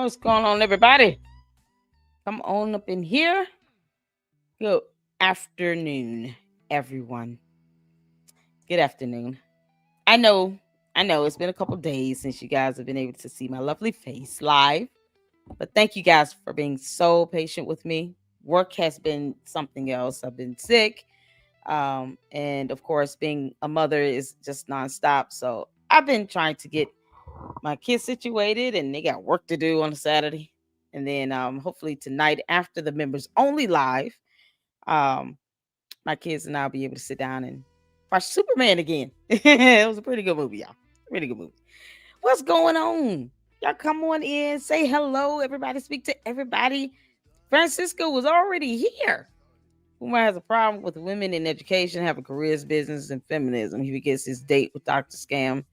What's going on, everybody? Come on up in here. Good afternoon, everyone. Good afternoon. I know, I know it's been a couple days since you guys have been able to see my lovely face live, but thank you guys for being so patient with me. Work has been something else. I've been sick. And of course, being a mother is just nonstop. So I've been trying to get my kids situated, and they got work to do on a Saturday. And then hopefully tonight, after the members only live, um, my kids and I'll be able to sit down and watch Superman again. It was a pretty good movie, y'all. Pretty good movie. What's going on? Y'all come on in, say hello, everybody, speak to everybody. Francisco was already here. Umar has a problem with women in education, having careers, business, and feminism. He forgets his date with Dr. Scam,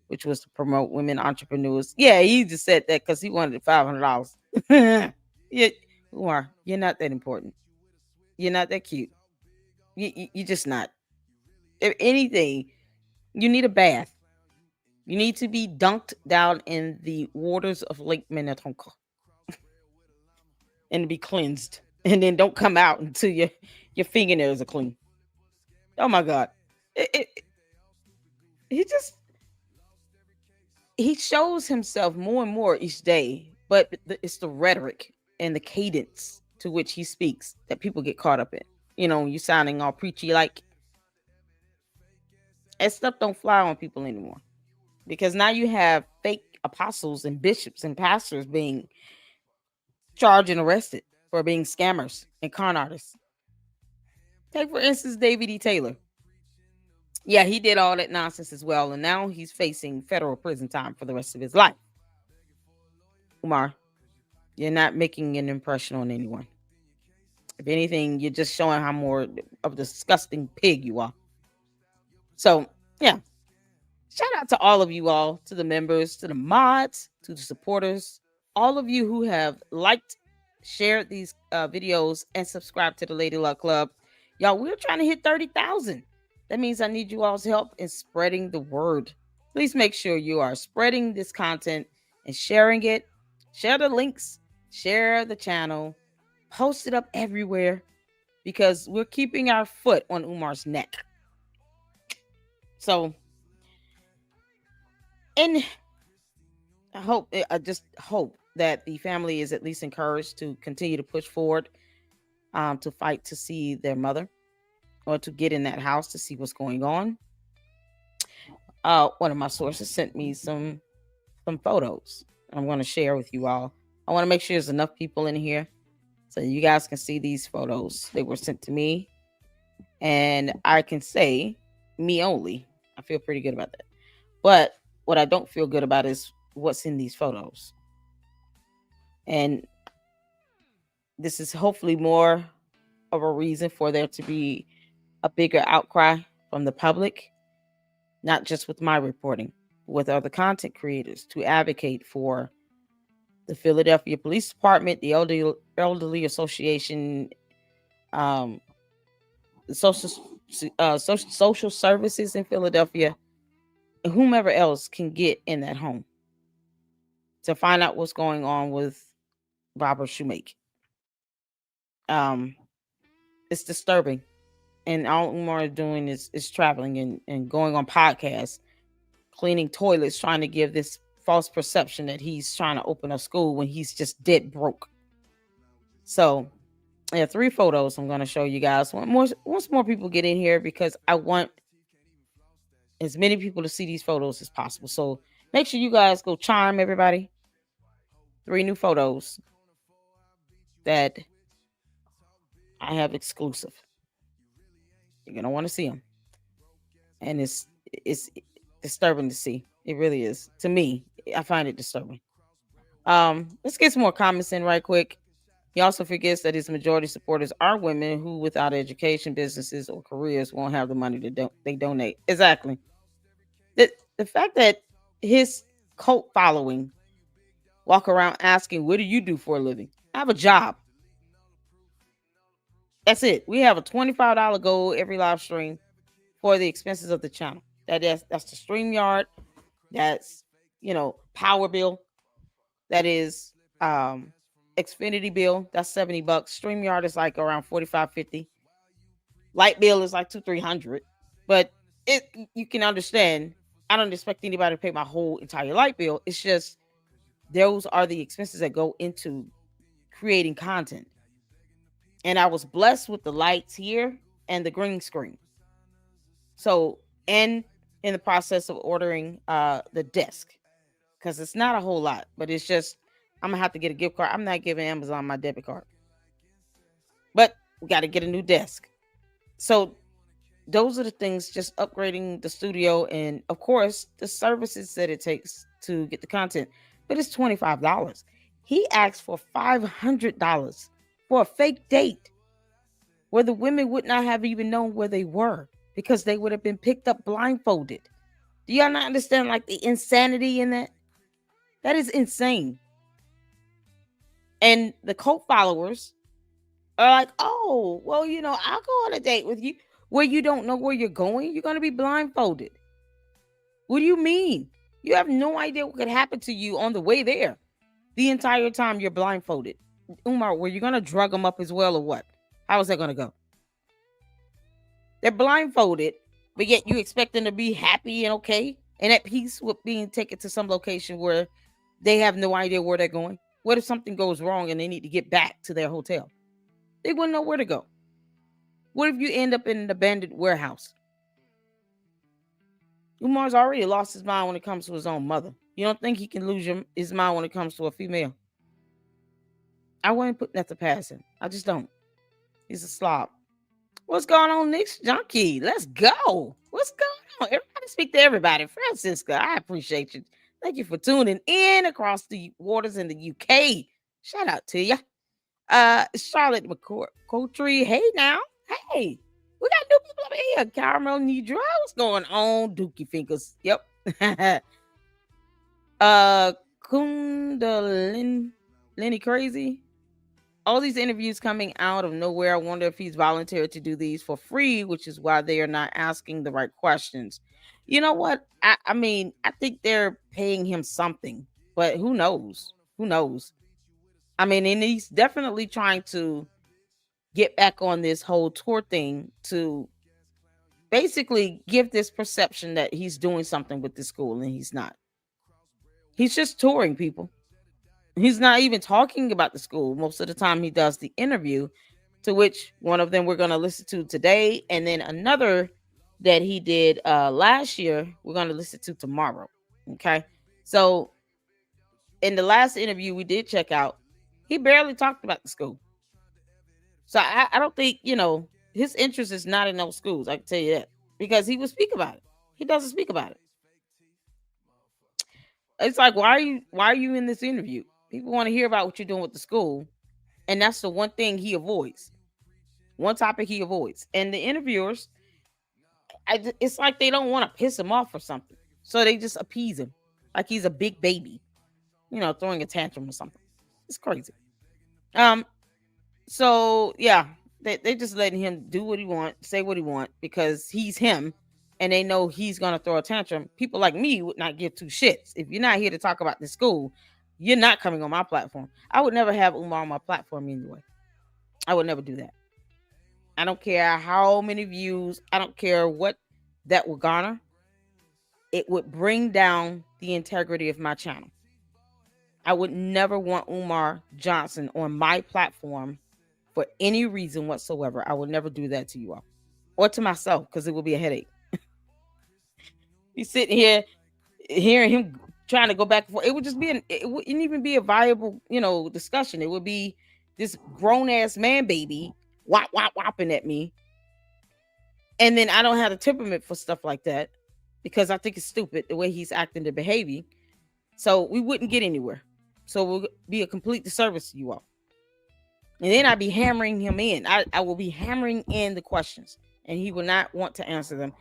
which was to promote women entrepreneurs. Yeah, he just said that because he wanted $500. Yeah, Umar, you're not that important. You're not that cute. You're just not. If anything, you need a bath. You need to be dunked down in the waters of Lake Minnetonka and be cleansed. And then don't come out until your fingernails are clean. Oh my God. It, it, he just he shows himself more and more each day, but it's the rhetoric and the cadence to which he speaks that people get caught up in. You know, you sounding all preachy like that stuff don't fly on people anymore. Because now you have fake apostles and bishops and pastors being charged and arrested for being scammers and con artists. Take for instance David E. Taylor. Yeah, he did all that nonsense as well, and now he's facing federal prison time for the rest of his life. Umar, you're not making an impression on anyone. If anything, you're just showing how more of a disgusting pig you are. So, yeah. Shout out to all of you all, to the members, to the mods, to the supporters, all of you who have liked, shared these videos, and subscribed to the Lady Luck Club. Y'all, we're trying to hit 30,000. That means I need you all's help in spreading the word. Please make sure you are spreading this content and sharing it. Share the links, share the channel, post it up everywhere because we're keeping our foot on Umar's neck. So, and I just hope that the family is at least encouraged to continue to push forward, to fight to see their mother or to get in that house to see what's going on. One of my sources sent me some photos I'm going to share with you all. I want to make sure there's enough people in here so you guys can see these photos. They were sent to me, and I can say me only. I feel pretty good about that. But what I don't feel good about is what's in these photos. And this is hopefully more of a reason for there to be a bigger outcry from the public, not just with my reporting, but with other content creators to advocate for the Philadelphia Police Department, the Elderly Association, the social services in Philadelphia, and whomever else can get in that home to find out what's going on with Barbara Shoemake. It's disturbing. And all Umar is doing is traveling and going on podcasts, cleaning toilets, trying to give this false perception that he's trying to open a school when he's just dead broke. So, yeah, 3 photos I'm going to show you guys. Once more people get in here because I want as many people to see these photos as possible. So make sure you guys go charm everybody. 3 new photos that I have exclusive. You're gonna want to see them, and it's disturbing to see. It really is. To me, I find it disturbing. Let's get some more comments in right quick. He also forgets that his majority supporters are women who, without education, businesses, or careers, won't have the money to they donate. Exactly. The fact that his cult following walk around asking, "What do you do for a living?" I have a job. That's it. We have a $25 goal every live stream for the expenses of the channel. That's the StreamYard. That's power bill. That is Um, Xfinity bill, that's $70. StreamYard is like around 45, 50. Light bill is like 300. But it you can understand. I don't expect anybody to pay my whole entire light bill. It's just those are the expenses that go into creating content. And I was blessed with the lights here and the green screen. So, and in the process of ordering the desk, because it's not a whole lot, but it's just I'm gonna have to get a gift card. I'm not giving Amazon my debit card, but we got to get a new desk. So those are the things, just upgrading the studio, and of course the services that it takes to get the content. But it's $25. He asked for $500 for a fake date where the women would not have even known where they were because they would have been picked up blindfolded. Do y'all not understand like the insanity in that? That is insane. And the cult followers are like, oh, well, I'll go on a date with you where you don't know where you're going. You're going to be blindfolded. What do you mean? You have no idea what could happen to you on the way there. The entire time you're blindfolded. Umar, were you going to drug them up as well or what? How is that going to go? They're blindfolded, but yet you expect them to be happy and okay and at peace with being taken to some location where they have no idea where they're going. What if something goes wrong and they need to get back to their hotel? They wouldn't know where to go. What if you end up in an abandoned warehouse? Umar's already lost his mind when it comes to his own mother. You don't think he can lose his mind when it comes to a female? I wouldn't put that to pass him. I just don't. He's a slob. What's going on, Nick's Junkie? Let's go. What's going on? Everybody speak to everybody. Francisca, I appreciate you. Thank you for tuning in across the waters in the UK. Shout out to you. Charlotte McCourtry. Hey now. Hey. We got new people over here. Caramel Nidra. What's going on? Dookie Fingers. Yep. Kundalini Lenny Crazy. All these interviews coming out of nowhere. I wonder if he's volunteered to do these for free, which is why they are not asking the right questions. You know what? I mean, I think they're paying him something, but who knows? Who knows? I mean, and he's definitely trying to get back on this whole tour thing to basically give this perception that he's doing something with the school, and he's not. He's just touring, people. He's not even talking about the school. Most of the time he does the interview, to which one of them we're going to listen to today, and then another that he did last year we're going to listen to tomorrow. Okay, so in the last interview we did check out, he barely talked about the school. So I don't think, his interest is not in those schools. I can tell you that, because he would speak about it. He doesn't speak about it. It's like, why are you in this interview? People want to hear about what you're doing with the school, and that's the one thing he avoids. One topic he avoids. And the interviewers, it's like they don't want to piss him off or something, so they just appease him like he's a big baby, throwing a tantrum or something. It's crazy. So yeah, they just letting him do what he want, say what he want, because he's him, and they know he's gonna throw a tantrum. People like me would not give two shits. If you're not here to talk about the school, you're not coming on my platform. I would never have Umar on my platform anyway. I would never do that. I don't care how many views. I don't care what that would garner. It would bring down the integrity of my channel. I would never want Umar Johnson on my platform for any reason whatsoever. I would never do that to you all, or to myself, because it would be a headache. You sitting here hearing him trying to go back and forth. It would just be it wouldn't even be a viable, discussion. It would be this grown ass man baby whopping at me, and then I don't have the temperament for stuff like that, because I think it's stupid the way he's acting and behaving. So we wouldn't get anywhere. So it will be a complete disservice to you all. And then I'd be hammering him in. I will be hammering in the questions, and he will not want to answer them.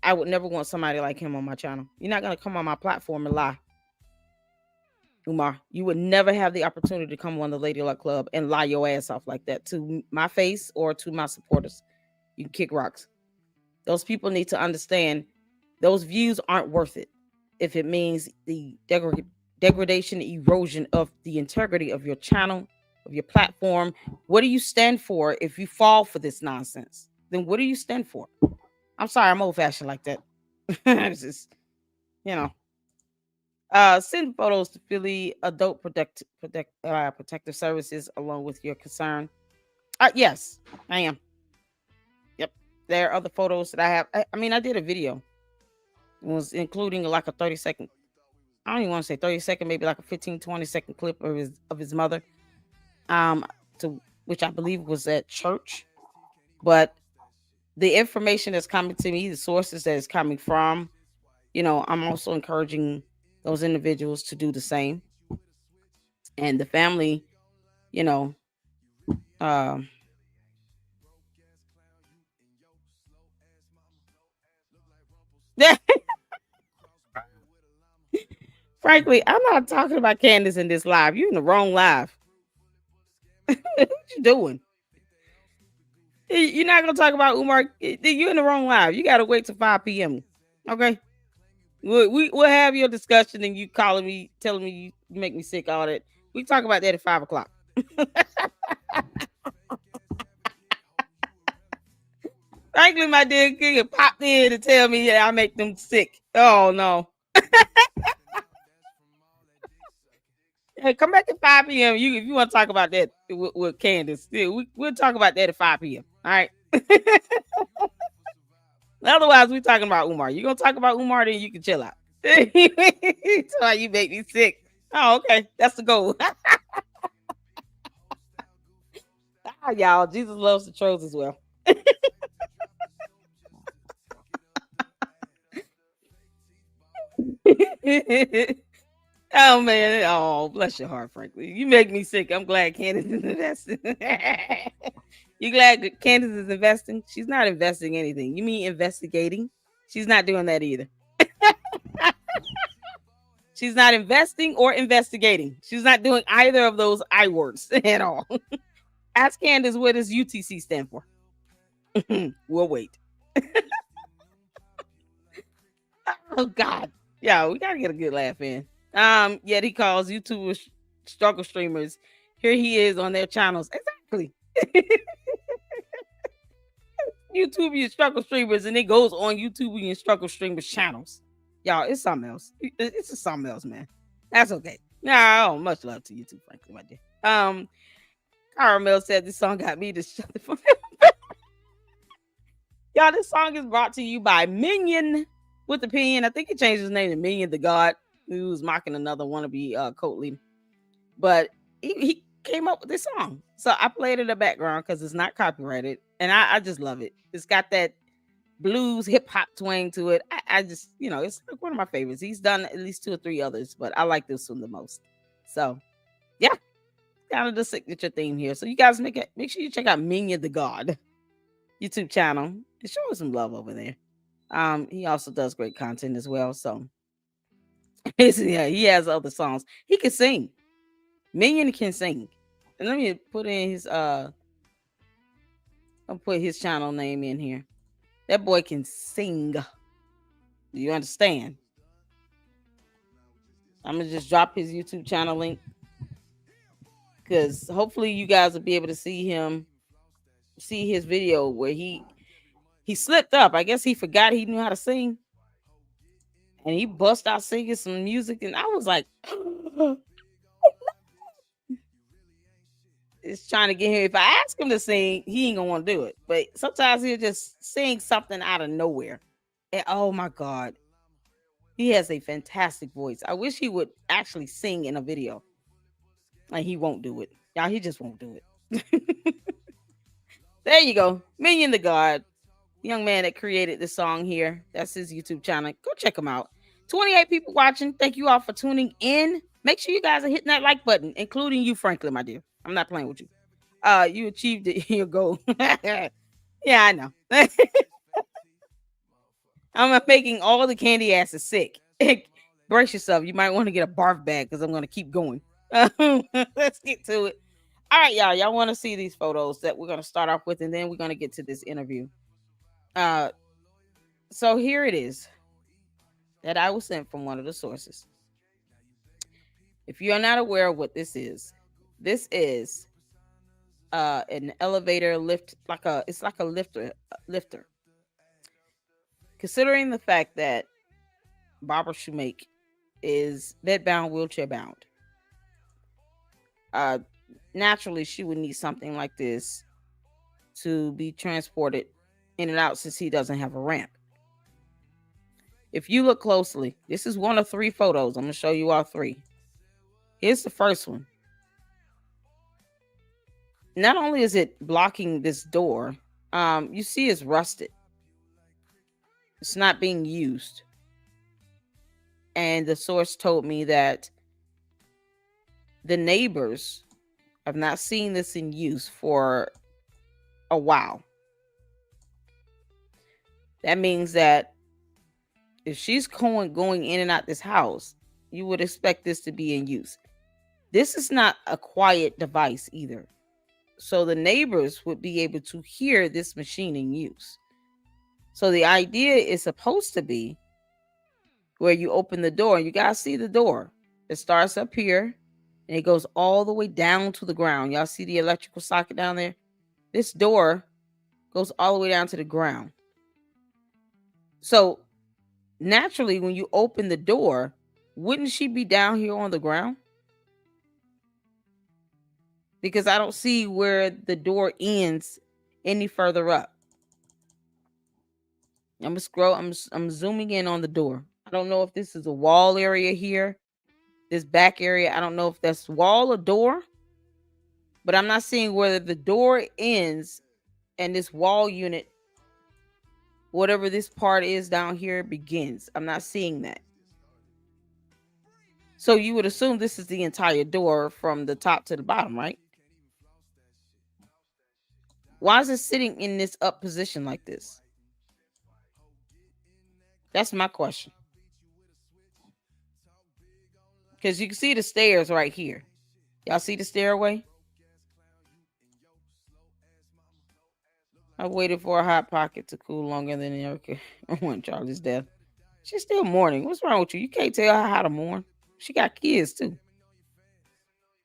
I would never want somebody like him on my channel. You're not going to come on my platform and lie. Umar, you would never have the opportunity to come on the Lady Luck Club and lie your ass off like that to my face or to my supporters. You can kick rocks. Those people need to understand those views aren't worth it if it means the degradation, erosion of the integrity of your channel, of your platform. What do you stand for if you fall for this nonsense? Then what do you stand for? I'm sorry, I'm old fashioned like that. It's just, you know. Send photos to Philly Adult Protective Services along with your concern. Yes, I am. Yep. There are other photos that I have. I mean, I did a video. It was including like a 30-second, I don't even want to say 30-second, maybe like a 15-20-second clip of his mother. Um, to which I believe was at church. But the information that's coming to me, the sources that is coming from, I'm also encouraging those individuals to do the same. And the family, you know, um, frankly, I'm not talking about Candace in this live. You're in the wrong live. What you doing? You're not gonna talk about Umar. You're in the wrong live. You gotta wait till 5 p.m. Okay. We'll have your discussion and you calling me, telling me you make me sick, all that. We talk about that at 5 o'clock. Frankly, my dear kid popped in to tell me I make them sick. Oh no. Hey, come back at 5 p.m. If you want to talk about that with Candace, yeah, we'll talk about that at 5 p.m. All right. Otherwise, we're talking about Umar. You gonna talk about Umar, then you can chill out. That's why you make me sick. Oh, okay. That's the goal. Y'all, Jesus loves the trolls as well. Oh man, oh bless your heart, frankly. You make me sick. I'm glad Candace is investing. You glad that Candace is investing? She's not investing anything. You mean investigating? She's not doing that either. She's not investing or investigating. She's not doing either of those I words at all. Ask Candace what does UTC stand for. We'll wait. Oh God. Yeah, we gotta get a good laugh in. Yet he calls YouTubers struggle streamers. Here he is on their channels. Exactly. YouTube and struggle streamers, and it goes on YouTube and struggle streamers channels. Y'all, it's something else. It's just something else, man. That's okay. No, much love to YouTube, frankly, my dear. Caramel said this song got me to shut the fuck up. Y'all, this song is brought to you by Minion with the Opinion. I think he changed his name to Minion the God, who was mocking another wannabe cult leader. But he came up with this song. So I played it in the background because it's not copyrighted. And I just love it. It's got that blues hip hop twang to it. I just, it's like one of my favorites. He's done at least 2 or 3 others, but I like this one the most. So yeah, kind of the signature theme here. So you guys make sure you check out Minion the God YouTube channel and show us some love over there. He also does great content as well. So yeah, he has other songs. He can sing. Minion can sing. And let me put in his I'll put his channel name in here. That boy can sing. Do you understand? I'm gonna just drop his YouTube channel link because hopefully you guys will be able to see his video where he slipped up. I guess he forgot he knew how to sing, and he bust out singing some music, and I was like, it's trying to get him. If I ask him to sing, he ain't gonna want to do it. But sometimes he'll just sing something out of nowhere. And oh my God, he has a fantastic voice. I wish he would actually sing in a video. Like he won't do it. Y'all, he just won't do it. There you go. Minion the God. Young man that created this song here. That's his YouTube channel. Go check him out. 28 people watching. Thank you all for tuning in. Make sure you guys are hitting that like button, including you, Franklin, my dear. I'm not playing with you. You achieved your goal. Yeah, I know. I'm making all the candy asses sick. Brace yourself. You might want to get a barf bag because I'm going to keep going. Let's get to it. All right, y'all. Y'all want to see these photos that we're going to start off with, and then we're going to get to this interview. So here it is that I was sent from one of the sources. If you're not aware of what this is an elevator lift, it's like a lifter. Considering the fact that Barbara Shoemake is bedbound, wheelchair bound, uh, naturally she would need something like this to be transported in and out since he doesn't have a ramp. If you look closely, this is one of 3 photos. I'm going to show you all 3. Here's the first one. Not only is it blocking this door, you see it's rusted. It's not being used. And the source told me that the neighbors have not seen this in use for a while. That means that if she's going in and out this house, you would expect this to be in use. This is not a quiet device either. So the neighbors would be able to hear this machine in use. So the idea is supposed to be where you open the door, and you guys see the door. It starts up here and it goes all the way down to the ground. Y'all see the electrical socket down there? This door goes all the way down to the ground. So naturally, when you open the door, wouldn't she be down here on the ground? Because I don't see where the door ends any further up. I'm gonna scroll. I'm zooming in on the door. I don't know if this is a wall area here, this back area. I don't know if that's wall or door, but I'm not seeing where the door ends and this wall unit, whatever this part is down here, begins. I'm not seeing that. So you would assume this is the entire door from the top to the bottom, right? Why is it sitting in this up position like this? That's my question. Because you can see the stairs right here. Y'all see the stairway? I waited for a hot pocket to cool longer than Erica. I want Charlie's death. She's still mourning. What's wrong with you? You can't tell her how to mourn. She got kids too.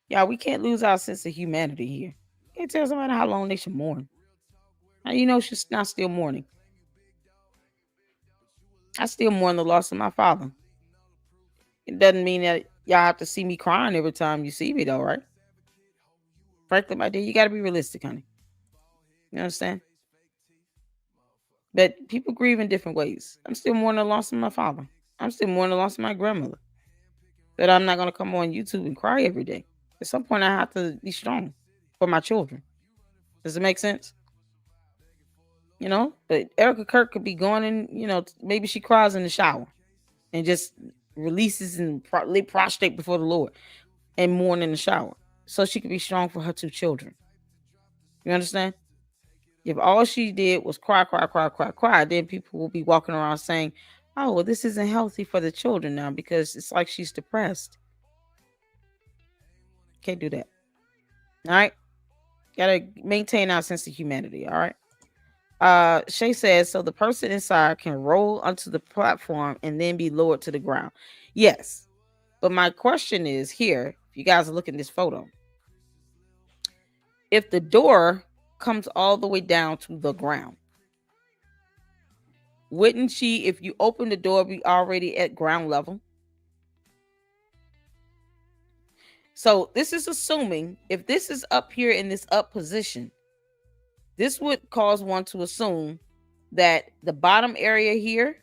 Y'all, we can't lose our sense of humanity here. You can't tell somebody how long they should mourn. How you know she's not still mourning? I still mourn the loss of my father. It doesn't mean that y'all have to see me crying every time you see me, though, right? Frankly, my dear, you got to be realistic, honey. You understand? But people grieve in different ways. I'm still mourning the loss of my father. I'm still mourning the loss of my grandmother. But I'm not going to come on YouTube and cry every day. At some point, I have to be strong for my children. Does it make sense? You know, but Erica Kirk could be going and, maybe she cries in the shower and just releases and lay prostrate before the Lord and mourn in the shower so she could be strong for her 2 children. You understand? If all she did was cry, cry, cry, cry, cry, then people will be walking around saying, oh, well, this isn't healthy for the children now because it's like she's depressed. Can't do that. All right? Gotta maintain our sense of humanity. All right? Shay says, so the person inside can roll onto the platform and then be lowered to the ground. Yes. But my question is here, if you guys are looking at this photo, if the door comes all the way down to the ground, wouldn't she, if you open the door, be already at ground level? So this is assuming if this is up here in this up position, this would cause one to assume that the bottom area here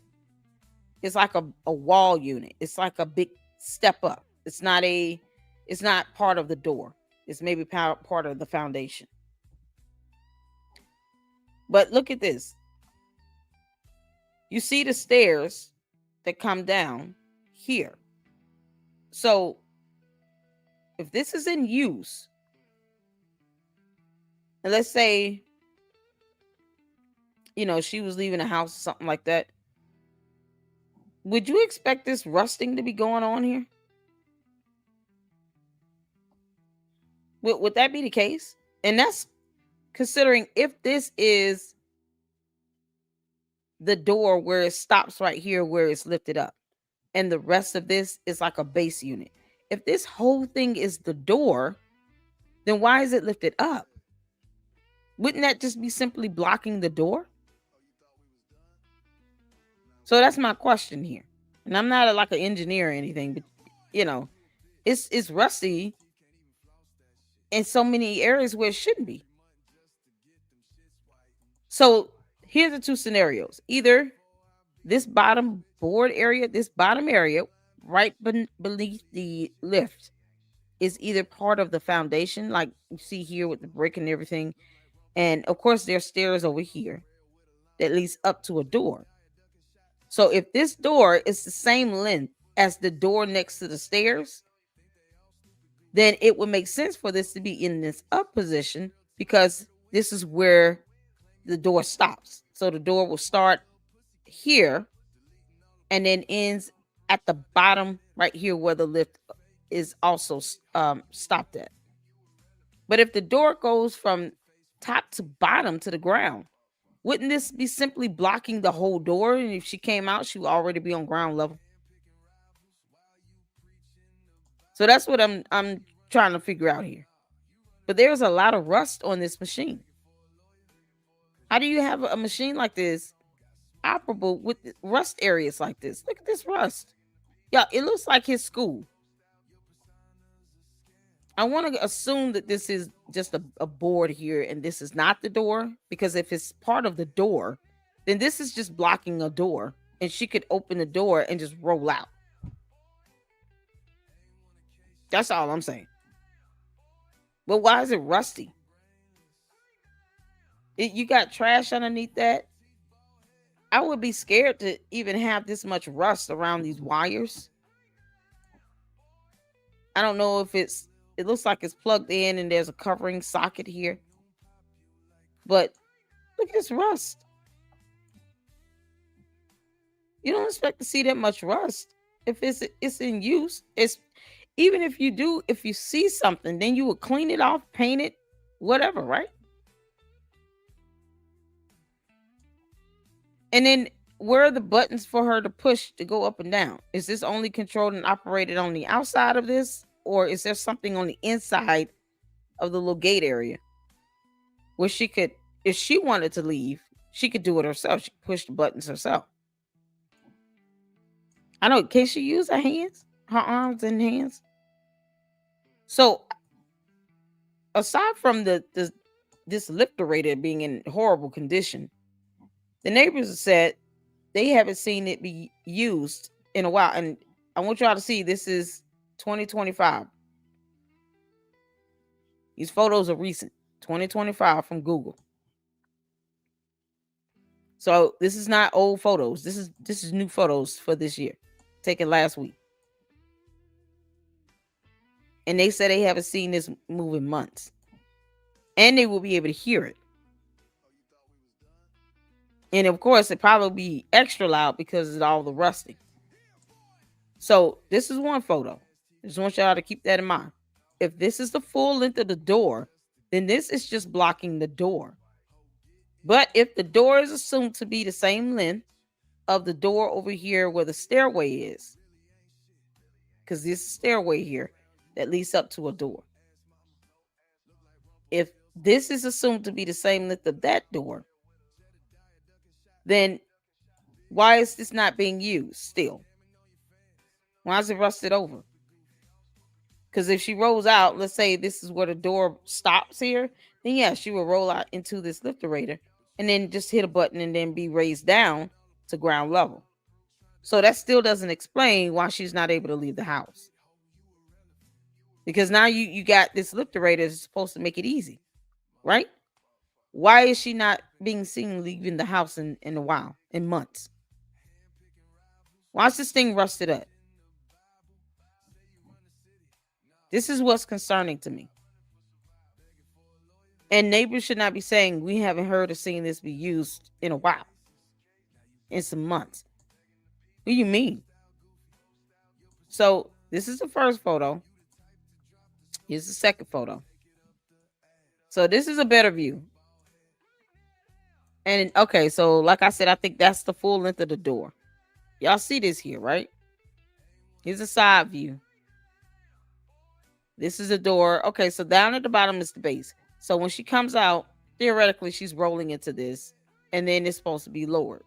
is like a wall unit. It's like a big step up. It's not part of the door. It's maybe part of the foundation. But look at this. You see the stairs that come down here. So if this is in use, and let's say, she was leaving the house or something like that, would you expect this rusting to be going on here? Would that be the case? And that's considering if this is the door where it stops right here where it's lifted up, and the rest of this is like a base unit. If this whole thing is the door, then why is it lifted up? Wouldn't that just be simply blocking the door? So that's my question here. And I'm not like an engineer or anything, but you know, it's rusty in so many areas where it shouldn't be. So here's the two scenarios. Either this bottom board area, this bottom area right beneath the lift is either part of the foundation, like you see here with the brick and everything. And of course, there's stairs over here that leads up to a door. So if this door is the same length as the door next to the stairs, then it would make sense for this to be in this up position because this is where the door stops. So the door will start here and then ends at the bottom right here where the lift is also stopped at. But if the door goes from top to bottom to the ground, wouldn't this be simply blocking the whole door? And if she came out, she would already be on ground level. So that's what I'm trying to figure out here. But there's a lot of rust on this machine. How do you have a machine like this operable with rust areas like this? Look at this rust. Yeah, it looks like his school. I want to assume that this is just a board here and this is not the door, because if it's part of the door, then this is just blocking a door and she could open the door and just roll out. That's all I'm saying. But why is it rusty? You got trash underneath that? I would be scared to even have this much rust around these wires. I don't know if it looks like it's plugged in and there's a covering socket here. But look at this rust. You don't expect to see that much rust if it's in use. It's even if you see something, then you would clean it off, paint it, whatever, right? And then where are the buttons for her to push to go up and down? Is this only controlled and operated on the outside of this? Or is there something on the inside of the little gate area where she could, if she wanted to leave, she could do it herself. She could push the buttons herself. I know, can she use her hands, her arms and hands? So aside from this lifterator being in horrible condition, the neighbors have said they haven't seen it be used in a while. And I want y'all to see, this is 2025. These photos are recent, 2025 from Google. So this is not old photos. This is new photos for this year, taken last week. And they said they haven't seen this move in months. And they will be able to hear it. And of course, it probably be extra loud because of all the rusting. So this is one photo. I just want y'all to keep that in mind. If this is the full length of the door, then this is just blocking the door. But if the door is assumed to be the same length of the door over here where the stairway is, because this is stairway here that leads up to a door. If this is assumed to be the same length of that door, then why is this not being used still? Why is it rusted over? Because if she rolls out, let's say this is where the door stops here, then yeah, she will roll out into this lifterator and then just hit a button and then be raised down to ground level. So that still doesn't explain why she's not able to leave the house. Because now you got this lifterator that's supposed to make it easy, right? Why is she not being seen leaving the house in a while, in months? Why is this thing rusted up? This is what's concerning to me. And neighbors should not be saying we haven't heard or seen this be used in a while, in some months. What do you mean? So this is the first photo. Here's the second photo. So this is a better view. And okay, so like I said, I think that's the full length of the door. Y'all see this here, right? Here's a side view. This is a door. Okay, so down at the bottom is the base. So when she comes out, theoretically, she's rolling into this, and then it's supposed to be lowered.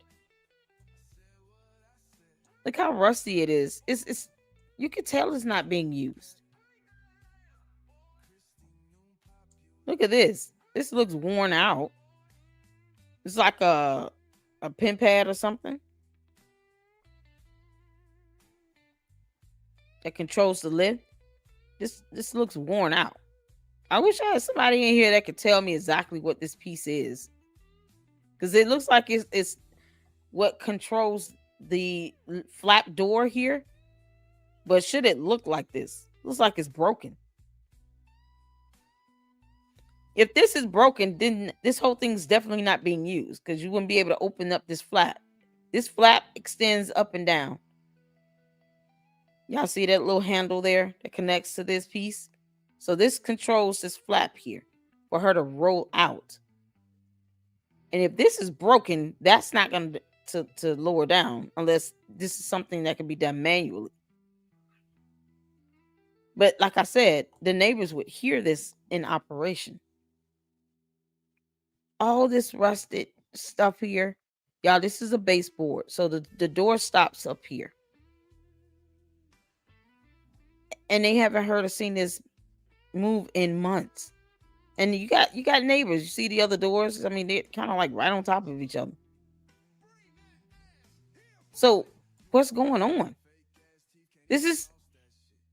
Look how rusty it is. It's you can tell it's not being used. Look at this. This looks worn out. It's like a pen pad or something that controls the lift. This looks worn out. I wish I had somebody in here that could tell me exactly what this piece is, because it looks like it's what controls the flap door here. But should it look like this? Looks like it's broken. If this is broken, then this whole thing's definitely not being used, because you wouldn't be able to open up this flap. This flap extends up and down. Y'all see that little handle there that connects to this piece? So this controls this flap here for her to roll out. And if this is broken, that's not going to lower down unless this is something that can be done manually. But like I said, the neighbors would hear this in operation. All this rusted stuff here. Y'all, this is a baseboard. So the door stops up here. And they haven't heard or seen this move in months. And you got neighbors. You see the other doors? I mean, they're kind of like right on top of each other. So what's going on? This is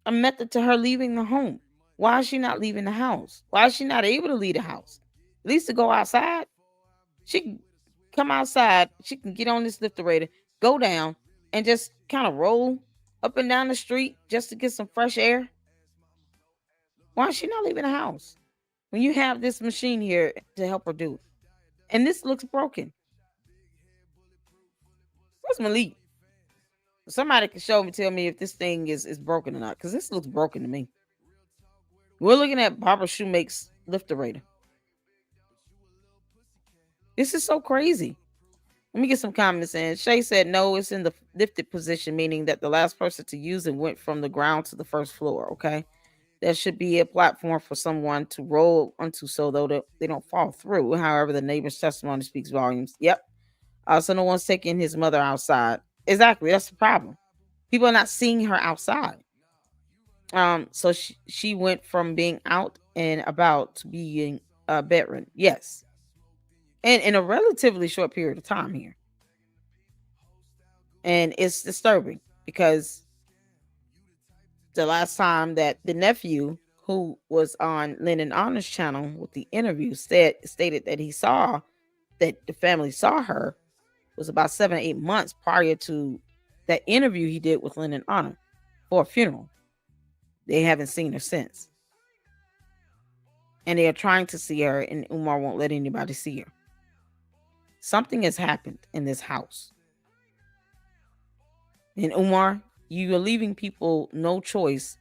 a method to her leaving the home. Why is she not leaving the house? Why is she not able to leave the house? At least to go outside. She can come outside. She can get on this lifterator, go down, and just kind of roll up and down the street just to get some fresh air. Why is she not leaving the house when you have this machine here to help her do it? And this looks broken. Where's Malik? Somebody can tell me if this thing is broken or not, because this looks broken to me. We're looking at Barbara Shoemake's lifterator. This is so crazy. Let me get some comments in. Shay said, no, it's in the lifted position, meaning that the last person to use it went from the ground to the first floor. Okay. There should be a platform for someone to roll onto so though they don't fall through. However, the neighbor's testimony speaks volumes. Yep. So no one's taking his mother outside. Exactly. That's the problem. People are not seeing her outside. So she went from being out and about to being bedridden. Yes. And in a relatively short period of time here. And it's disturbing because the last time that the nephew who was on Lennon Honor's channel with the interview stated that he saw that the family saw her was about 7 or 8 months prior to that interview he did with Lennon Honor for a funeral. They haven't seen her since. And they are trying to see her, and Umar won't let anybody see her. Something has happened in this house. And Umar, you are leaving people no choice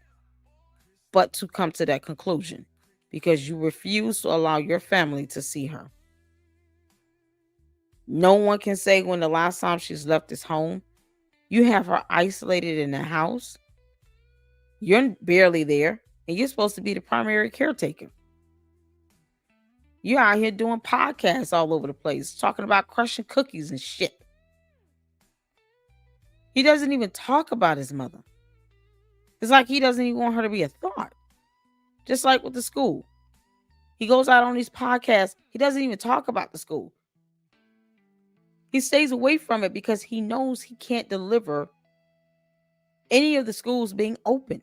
but to come to that conclusion because you refuse to allow your family to see her. No one can say when the last time she's left this home. You have her isolated in the house. You're barely there, and you're supposed to be the primary caretaker. You're out here doing podcasts all over the place, talking about crushing cookies and shit. He doesn't even talk about his mother. It's like he doesn't even want her to be a thought. Just like with the school. He goes out on these podcasts. He doesn't even talk about the school. He stays away from it because he knows he can't deliver any of the schools being open.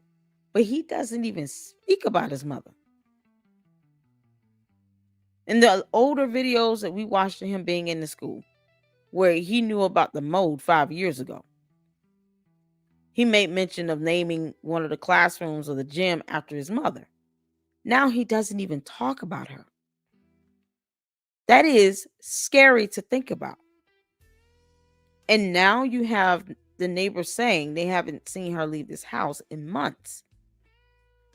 But he doesn't even speak about his mother. In the older videos that we watched of him being in the school, where he knew about the mold 5 years ago, he made mention of naming one of the classrooms or the gym after his mother. Now he doesn't even talk about her. That is scary to think about. And now you have the neighbors saying they haven't seen her leave this house in months.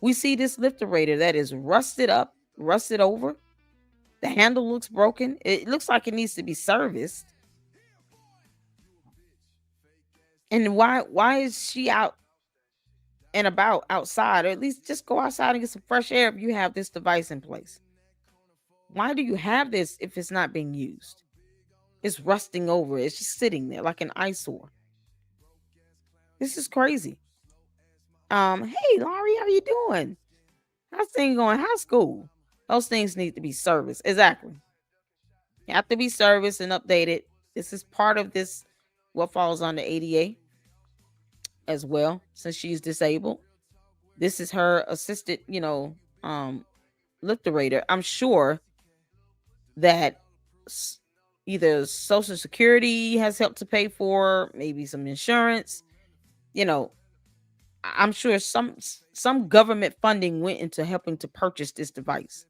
We see this lifterator that is rusted up, rusted over. The handle looks broken. It looks like it needs to be serviced. And why is she out and about outside, or at least just go outside and get some fresh air if you have this device in place. Why do you have this if it's not being used? It's rusting over. It's just sitting there like an eyesore. This is crazy. Hey Laurie, how you doing? How's things going? How's school? Those things need to be serviced. Exactly. You have to be serviced and updated. This is part of this, what falls on the ADA as well, since she's disabled. This is her assisted, lifterator. I'm sure that either Social Security has helped to pay for, maybe some insurance. You know, I'm sure some government funding went into helping to purchase this device,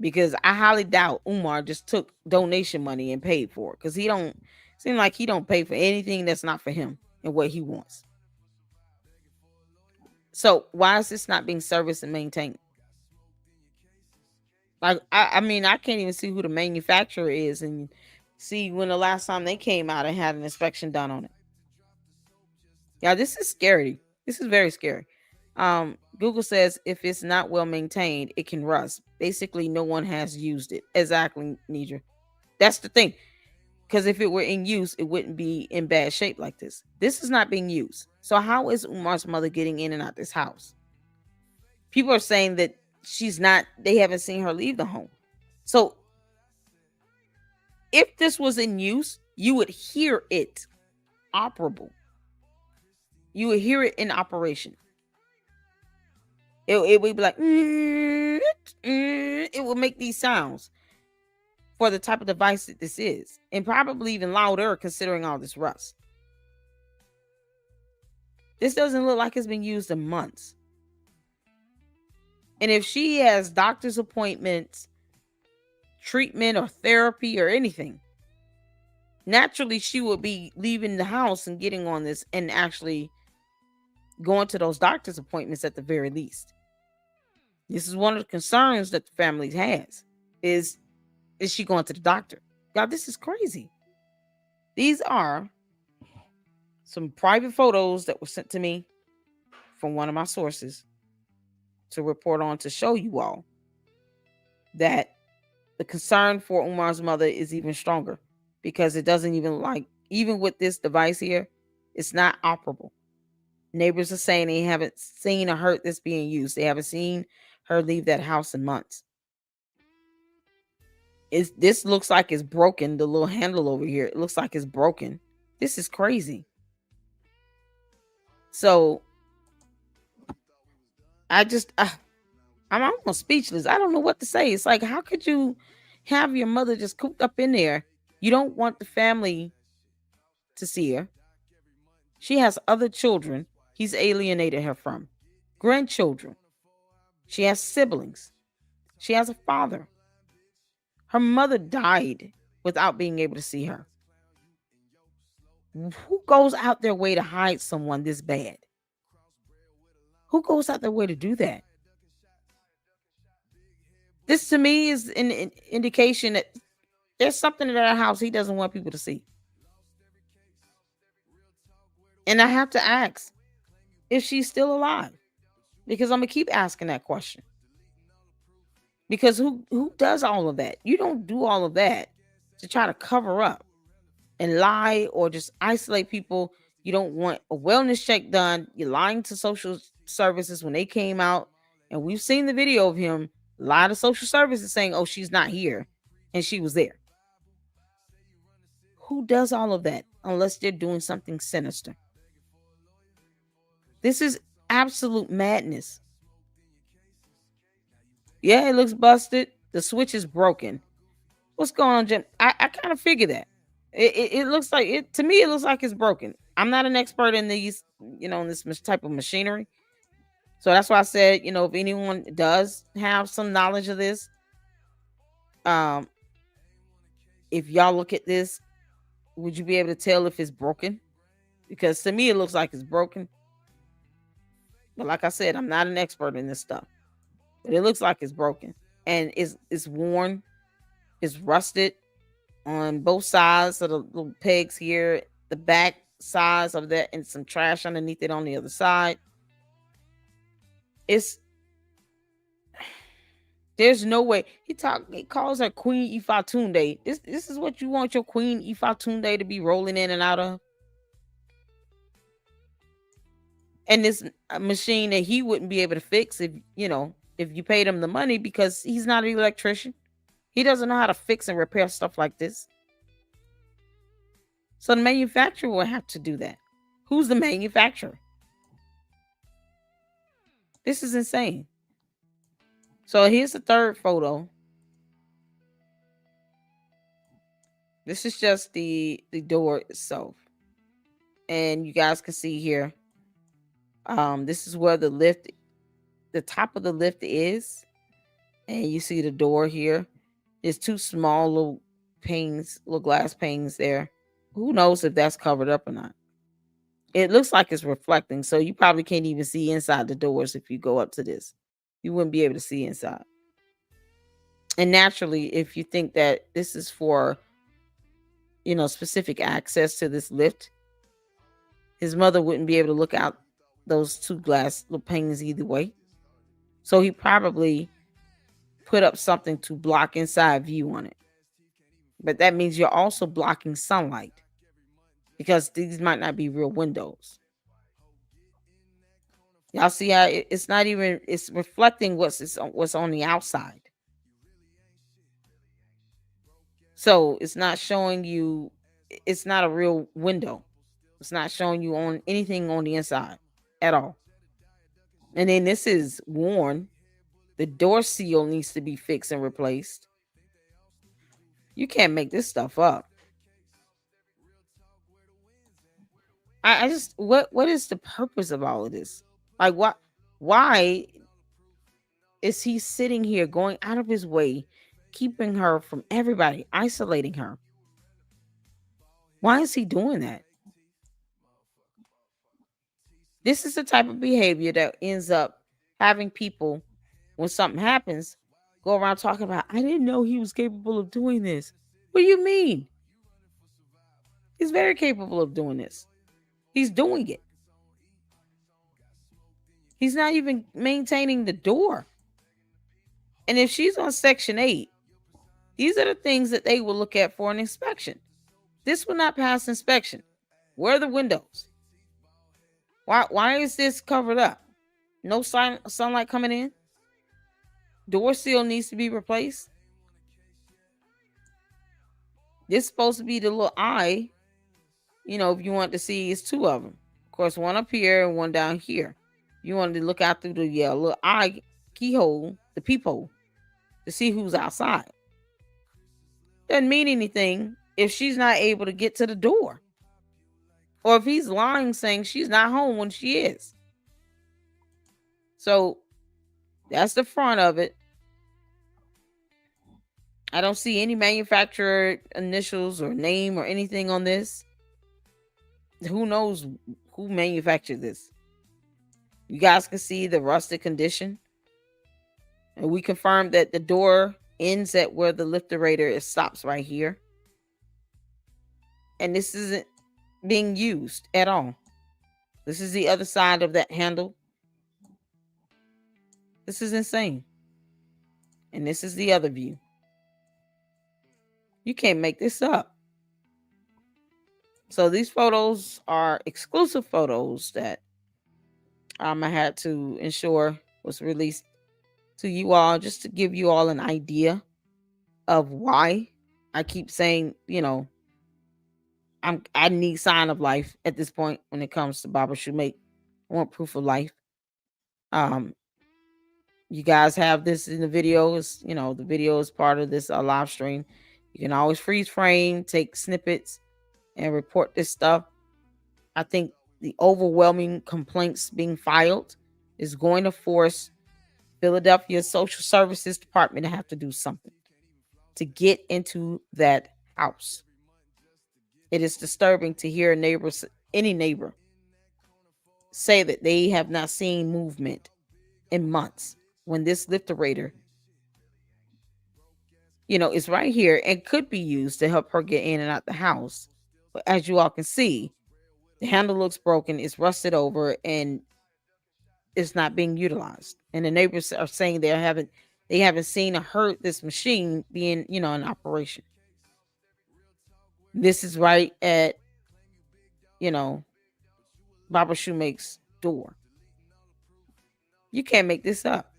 because I highly doubt Umar just took donation money and paid for it, because he don't seem like he don't pay for anything that's not for him and what he wants. So why is this not being serviced and maintained? Like I mean, I can't even see who the manufacturer is and see when the last time they came out and had an inspection done on it. Yeah, this is scary. This is very scary. Google says if it's not well maintained, it can rust. Basically, no one has used it. Exactly, Nidra. That's the thing. Because if it were in use, it wouldn't be in bad shape like this. This is not being used. So how is Umar's mother getting in and out this house? People are saying that they haven't seen her leave the home. So if this was in use, you would hear it operable. You would hear it in operation. It would be like, it will make these sounds for the type of device that this is, and probably even louder considering all this rust. This doesn't look like it's been used in months. And if she has doctor's appointments, treatment, or therapy, or anything, naturally she would be leaving the house and getting on this and actually going to those doctor's appointments at the very least. This is one of the concerns that the family has. Is she going to the doctor? Y'all, this is crazy. These are some private photos that were sent to me from one of my sources to report on, to show you all that the concern for Umar's mother is even stronger, because it doesn't even with this device here, it's not operable. Neighbors are saying they haven't seen or heard this being used. They haven't seen her leave that house in months. This looks like it's broken. The little handle over here, it looks like it's broken. This is crazy. So I'm almost speechless. I don't know what to say. It's like, how could you have your mother just cooped up in there? You don't want the family to see her. She has other children he's alienated her from, grandchildren. She has siblings. She has a father. Her mother died without being able to see her. Who goes out their way to hide someone this bad? Who goes out their way to do that? This to me is an indication that there's something in that house he doesn't want people to see. And I have to ask if she's still alive, because I'm going to keep asking that question. Because who does all of that? You don't do all of that to try to cover up and lie or just isolate people. You don't want a wellness check done. You're lying to social services when they came out. And we've seen the video of him lie to social services saying, oh, she's not here. And she was there. Who does all of that unless they're doing something sinister? This is absolute madness. Yeah, it looks busted. The switch is broken. What's going on, Jim? I kind of figure that. It looks like it to me. It looks like it's broken. I'm not an expert in these, in this type of machinery. So that's why I said, if anyone does have some knowledge of this, if y'all look at this, would you be able to tell if it's broken? Because to me, it looks like it's broken. But like I said, I'm not an expert in this stuff. But it looks like it's broken. And it's worn. It's rusted on both sides of the little pegs here. The back size of that and some trash underneath it on the other side. It's There's no way he calls her Queen Ifatunde. This is what you want your Queen Ifatunde to be rolling in and out of. And this machine that he wouldn't be able to fix if you paid him the money, because he's not an electrician. He doesn't know how to fix and repair stuff like this. So the manufacturer will have to do that. Who's the manufacturer? This is insane. So here's the third photo. This is just the door itself. And you guys can see here. This is where the top of the lift is. And you see the door here. There's two small little panes, little glass panes there. Who knows if that's covered up or not? It looks like it's reflecting, so you probably can't even see inside the doors if you go up to this. You wouldn't be able to see inside. And naturally, if you think that this is for, specific access to this lift, his mother wouldn't be able to look out those two glass little panes either way. So he probably put up something to block inside view on it. But that means you're also blocking sunlight, because these might not be real windows. Y'all see how it's not even, it's reflecting what's on the outside. So it's not showing you, it's not a real window. It's not showing you on anything on the inside at all. And then this is worn. The door seal needs to be fixed and replaced. You can't make this stuff up. I just, what is the purpose of all of this? Like, why is he sitting here going out of his way, keeping her from everybody, isolating her? Why is he doing that? This is the type of behavior that ends up having people, when something happens, go around talking about, I didn't know he was capable of doing this. What do you mean? He's very capable of doing this. He's doing it. He's not even maintaining the door. And if she's on Section 8, these are the things that they will look at for an inspection. This will not pass inspection. Where are the windows? Why is this covered up? No sunlight coming in? Door seal needs to be replaced. This is supposed to be the little eye. If you want to see, it's two of them. Of course, one up here and one down here. You want to look out through the little eye keyhole, the peephole, to see who's outside. Doesn't mean anything if she's not able to get to the door. Or if he's lying saying she's not home when she is. So that's the front of it. I don't see any manufacturer initials or name or anything on this. Who knows who manufactured this? You guys can see the rusted condition. And we confirmed that the door ends at where the lifterator stops right here. And this isn't being used at all. This is the other side of that handle. This is insane. And this is the other view. You can't make this up. So these photos are exclusive photos that I had to ensure was released to you all, just to give you all an idea of why I keep saying, I need sign of life at this point when it comes to Baba Shoemake. I want proof of life. You guys have this in the video. The video is part of this live stream. You can always freeze frame, take snippets, and report this stuff. I think the overwhelming complaints being filed is going to force Philadelphia Social Services Department to have to do something to get into that house. It is disturbing to hear any neighbor, say that they have not seen movement in months when this lifterator, is right here and could be used to help her get in and out the house. But as you all can see, The handle looks broken, it's rusted over, and it's not being utilized. And the neighbors are saying they haven't seen or heard this machine being, in operation. This is right at, you know, Baba Shoemake's door. You can't make this up.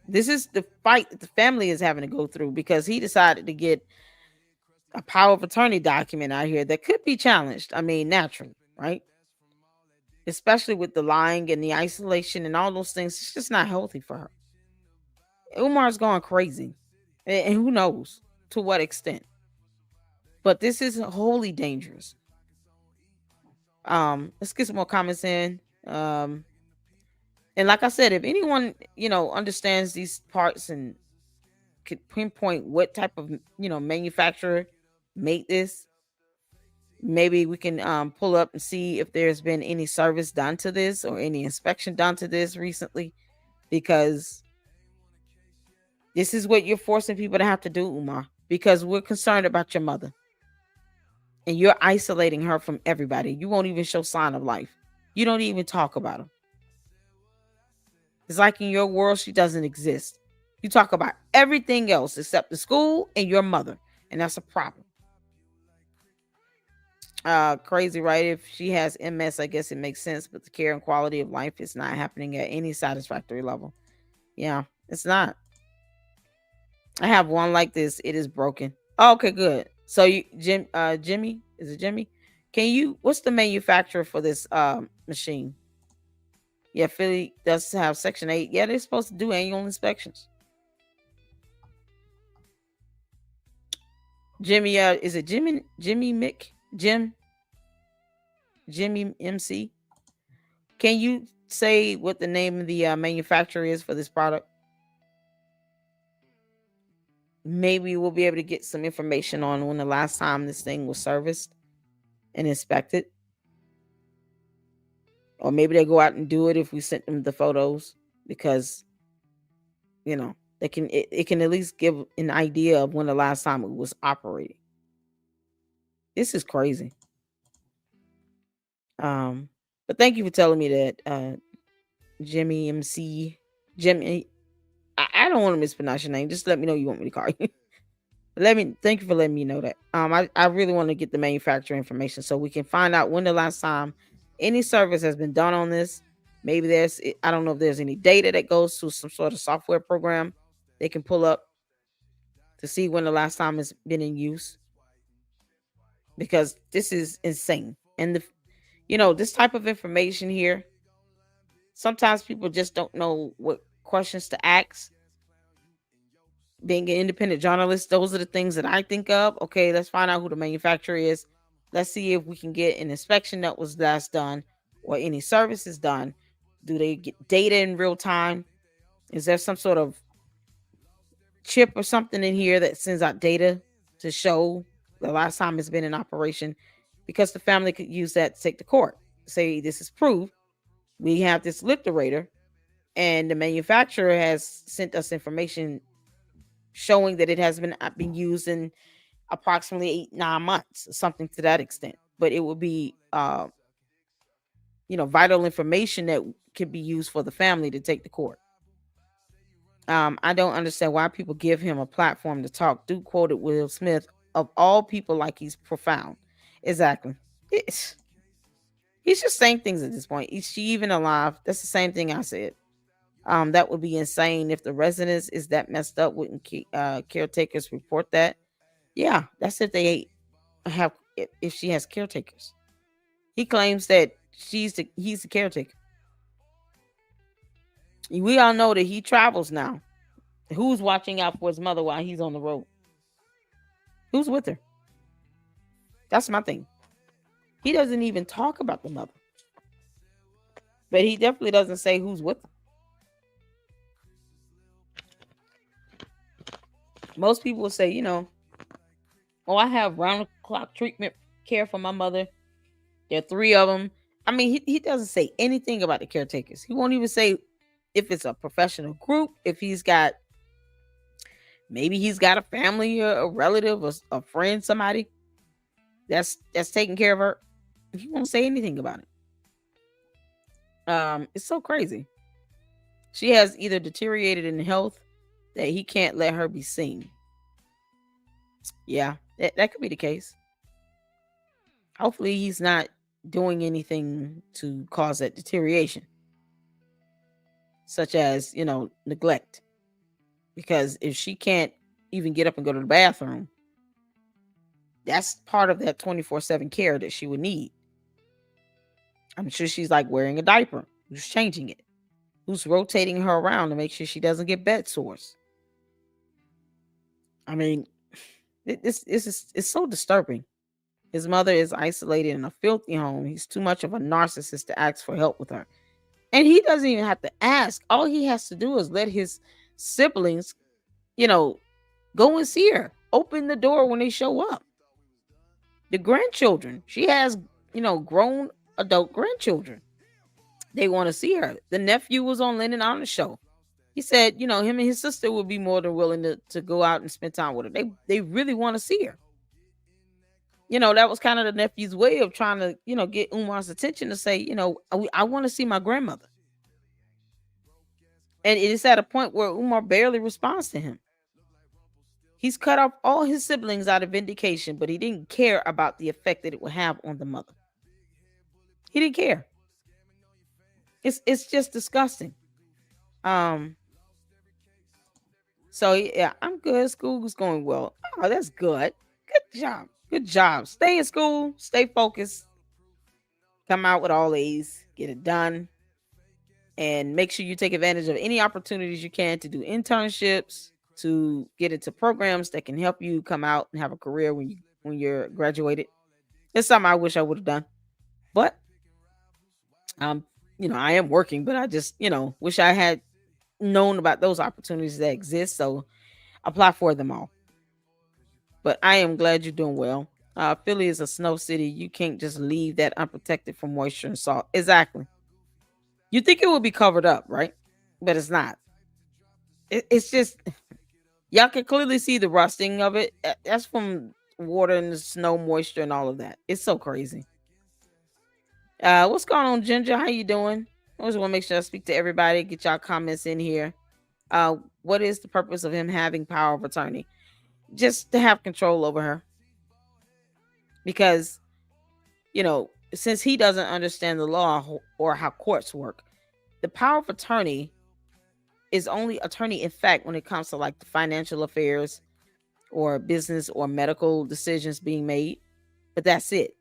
This is the fight that the family is having to go through because he decided to get a power of attorney document out here that could be challenged. I mean, naturally, right? Especially with the lying and the isolation and all those things. It's just not healthy for her. Umar's going crazy. And who knows to what extent. But this is wholly dangerous. Let's get some more comments in. And like I said, if anyone, understands these parts and could pinpoint what type of, manufacturer made this, maybe we can pull up and see if there's been any service done to this or any inspection done to this recently, because this is what you're forcing people to have to do, Umar, because we're concerned about your mother and you're isolating her from everybody. You won't even show sign of life. You don't even talk about her. It's like in your world, she doesn't exist. You talk about everything else except the school and your mother, and that's a problem. Crazy, right? If she has MS, I guess it makes sense, but the care and quality of life is not happening at any satisfactory level. Yeah, it's not. I have one like this. It is broken. Oh, okay, good. So Jimmy, is it Jimmy? What's the manufacturer for this machine? Yeah, Philly does have Section 8. Yeah, they're supposed to do annual inspections. Jimmy, is it Jimmy Mick? Jimmy MC? Can you say what the name of the manufacturer is for this product? Maybe we'll be able to get some information on when the last time this thing was serviced and inspected. Or maybe they go out and do it if we sent them the photos, because it can at least give an idea of when the last time it was operating. This is crazy. But thank you for telling me that, Jimmy MC. Jimmy, I don't want to mispronounce your name. Just let me know you want me to call you. Thank you for letting me know that. I really want to get the manufacturer information so we can find out when the last time any service has been done on this. Maybe I don't know if there's any data that goes to some sort of software program they can pull up to see when the last time it's been in use, because this is insane. And this type of information here, sometimes people just don't know what questions to ask. Being an independent journalist, those are the things that I think of. Okay, let's find out who the manufacturer is. Let's see if we can get an inspection that was last done or any services done. Do they get data in real time? Is there some sort of chip or something in here that sends out data to show the last time it's been in operation? Because the family could use that to take to court. Say, this is proof. We have this liquidator, and the manufacturer has sent us information showing that it has been used in approximately 8-9 months, something to that extent. But it would be vital information that could be used for the family to take to court. I don't understand why people give him a platform to talk. Duke quoted Will Smith, of all people, like he's profound. Exactly. He's just saying things at this point. Is she even alive? That's the same thing I said. That would be insane if the residence is that messed up. Wouldn't caretakers report that? Yeah, that's if they have, if she has caretakers. He claims that he's the caretaker. We all know that he travels now. Who's watching out for his mother while he's on the road? Who's with her? That's my thing. He doesn't even talk about the mother, but he definitely doesn't say who's with her. Most people will say, oh, I have round the clock treatment care for my mother. There are 3 of them. I mean, he doesn't say anything about the caretakers. He won't even say if it's a professional group, if maybe he's got a family or a relative or a friend, somebody that's taking care of her. He won't say anything about it. It's so crazy. She has either deteriorated in health that he can't let her be seen. Yeah, that could be the case. Hopefully, he's not doing anything to cause that deterioration, such as, neglect. Because if she can't even get up and go to the bathroom, that's part of that 24/7 care that she would need. I'm sure she's like wearing a diaper. Who's changing it? Who's rotating her around to make sure she doesn't get bed sores? I mean, this is it's so disturbing. His mother is isolated in a filthy home. He's too much of a narcissist to ask for help with her. And he doesn't even have to ask. All he has to do is let his siblings, you know, go and see her. Open the door when they show up. The grandchildren. She has, grown adult grandchildren. They want to see her. The nephew was on Lennon on the show. He said, him and his sister would be more than willing to go out and spend time with her. They really want to see her. That was kind of the nephew's way of trying to, get Umar's attention to say, I want to see my grandmother. And it is at a point where Umar barely responds to him. He's cut off all his siblings out of vindication, but he didn't care about the effect that it would have on the mother. He didn't care. It's just disgusting. Um. So yeah, I'm good. School is going well. Oh, that's good. Good job. Good job. Stay in school. Stay focused. Come out with all A's. Get it done. And make sure you take advantage of any opportunities you can to do internships, to get into programs that can help you come out and have a career when you're graduated. It's something I wish I would have done. But I am working, but I just, wish I had known about those opportunities that exist. So apply for them all. But I am glad you're doing well. Philly is a snow city. You can't just leave that unprotected from moisture and salt. Exactly. You think it would be covered up, right? But it's not. It's just y'all can clearly see the rusting of it. That's from water and the snow, moisture, and all of that. It's so crazy. What's going on, Ginger? How you doing? I just want to make sure I speak to everybody. Get y'all comments in here. What is the purpose of him having power of attorney? Just to have control over her. Because, since he doesn't understand the law or how courts work, the power of attorney is only attorney in fact when it comes to like the financial affairs or business or medical decisions being made. But that's it.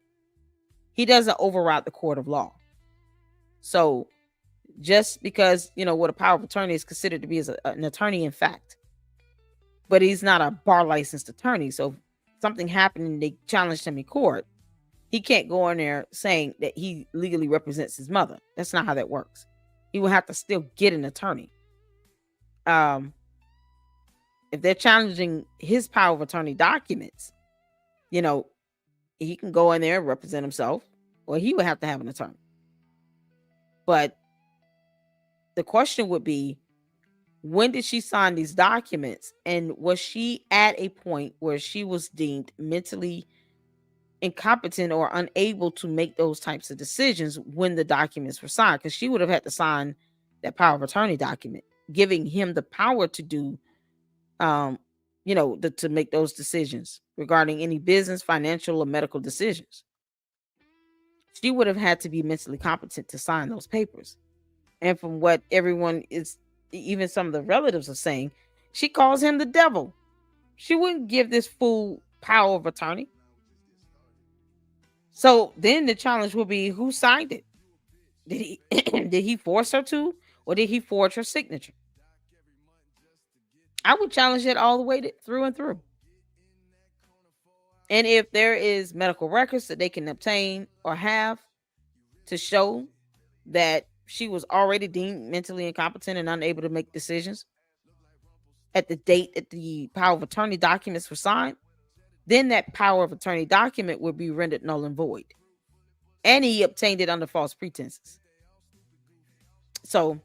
He doesn't override the court of law. So just because, what a power of attorney is considered to be as an attorney in fact, but he's not a bar licensed attorney. So if something happened and they challenged him in court, he can't go in there saying that he legally represents his mother. That's not how that works. He will have to still get an attorney. If they're challenging his power of attorney documents, he can go in there and represent himself, or he would have to have an attorney. But the question would be, when did she sign these documents? And was she at a point where she was deemed mentally incompetent or unable to make those types of decisions when the documents were signed? Because she would have had to sign that power of attorney document, giving him the power to do, to make those decisions regarding any business, financial, or medical decisions. She would have had to be mentally competent to sign those papers. And from what everyone is, even some of the relatives are saying, she calls him the devil. She wouldn't give this fool power of attorney. So then the challenge will be, who signed it? Did he did he force her to, or did he forge her signature? I would challenge it all the way through and through. And if there is medical records that they can obtain or have to show that she was already deemed mentally incompetent and unable to make decisions at the date that the power of attorney documents were signed, then that power of attorney document would be rendered null and void. And he obtained it under false pretenses. So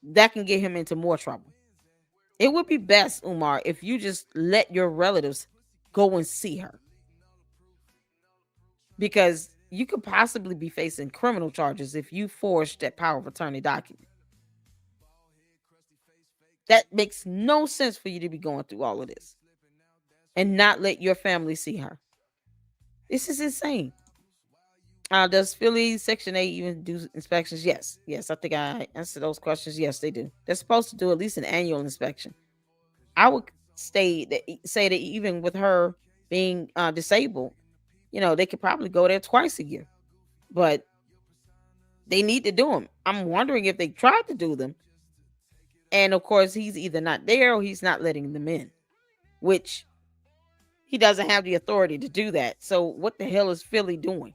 that can get him into more trouble. It would be best, Umar, if you just let your relatives go and see her. because you could possibly be facing criminal charges if you forged that power of attorney document. That makes no sense for you to be going through all of this and not let your family see her. This is insane. Does Philly Section 8 even do inspections? Yes. Yes, I think I answered those questions. Yes, they do. They're supposed to do at least an annual inspection. I would say that even with her being disabled, they could probably go there twice a year. But they need to do them. I'm wondering if they tried to do them. And of course, he's either not there or he's not letting them in, which he doesn't have the authority to do that. So what the hell is Philly doing?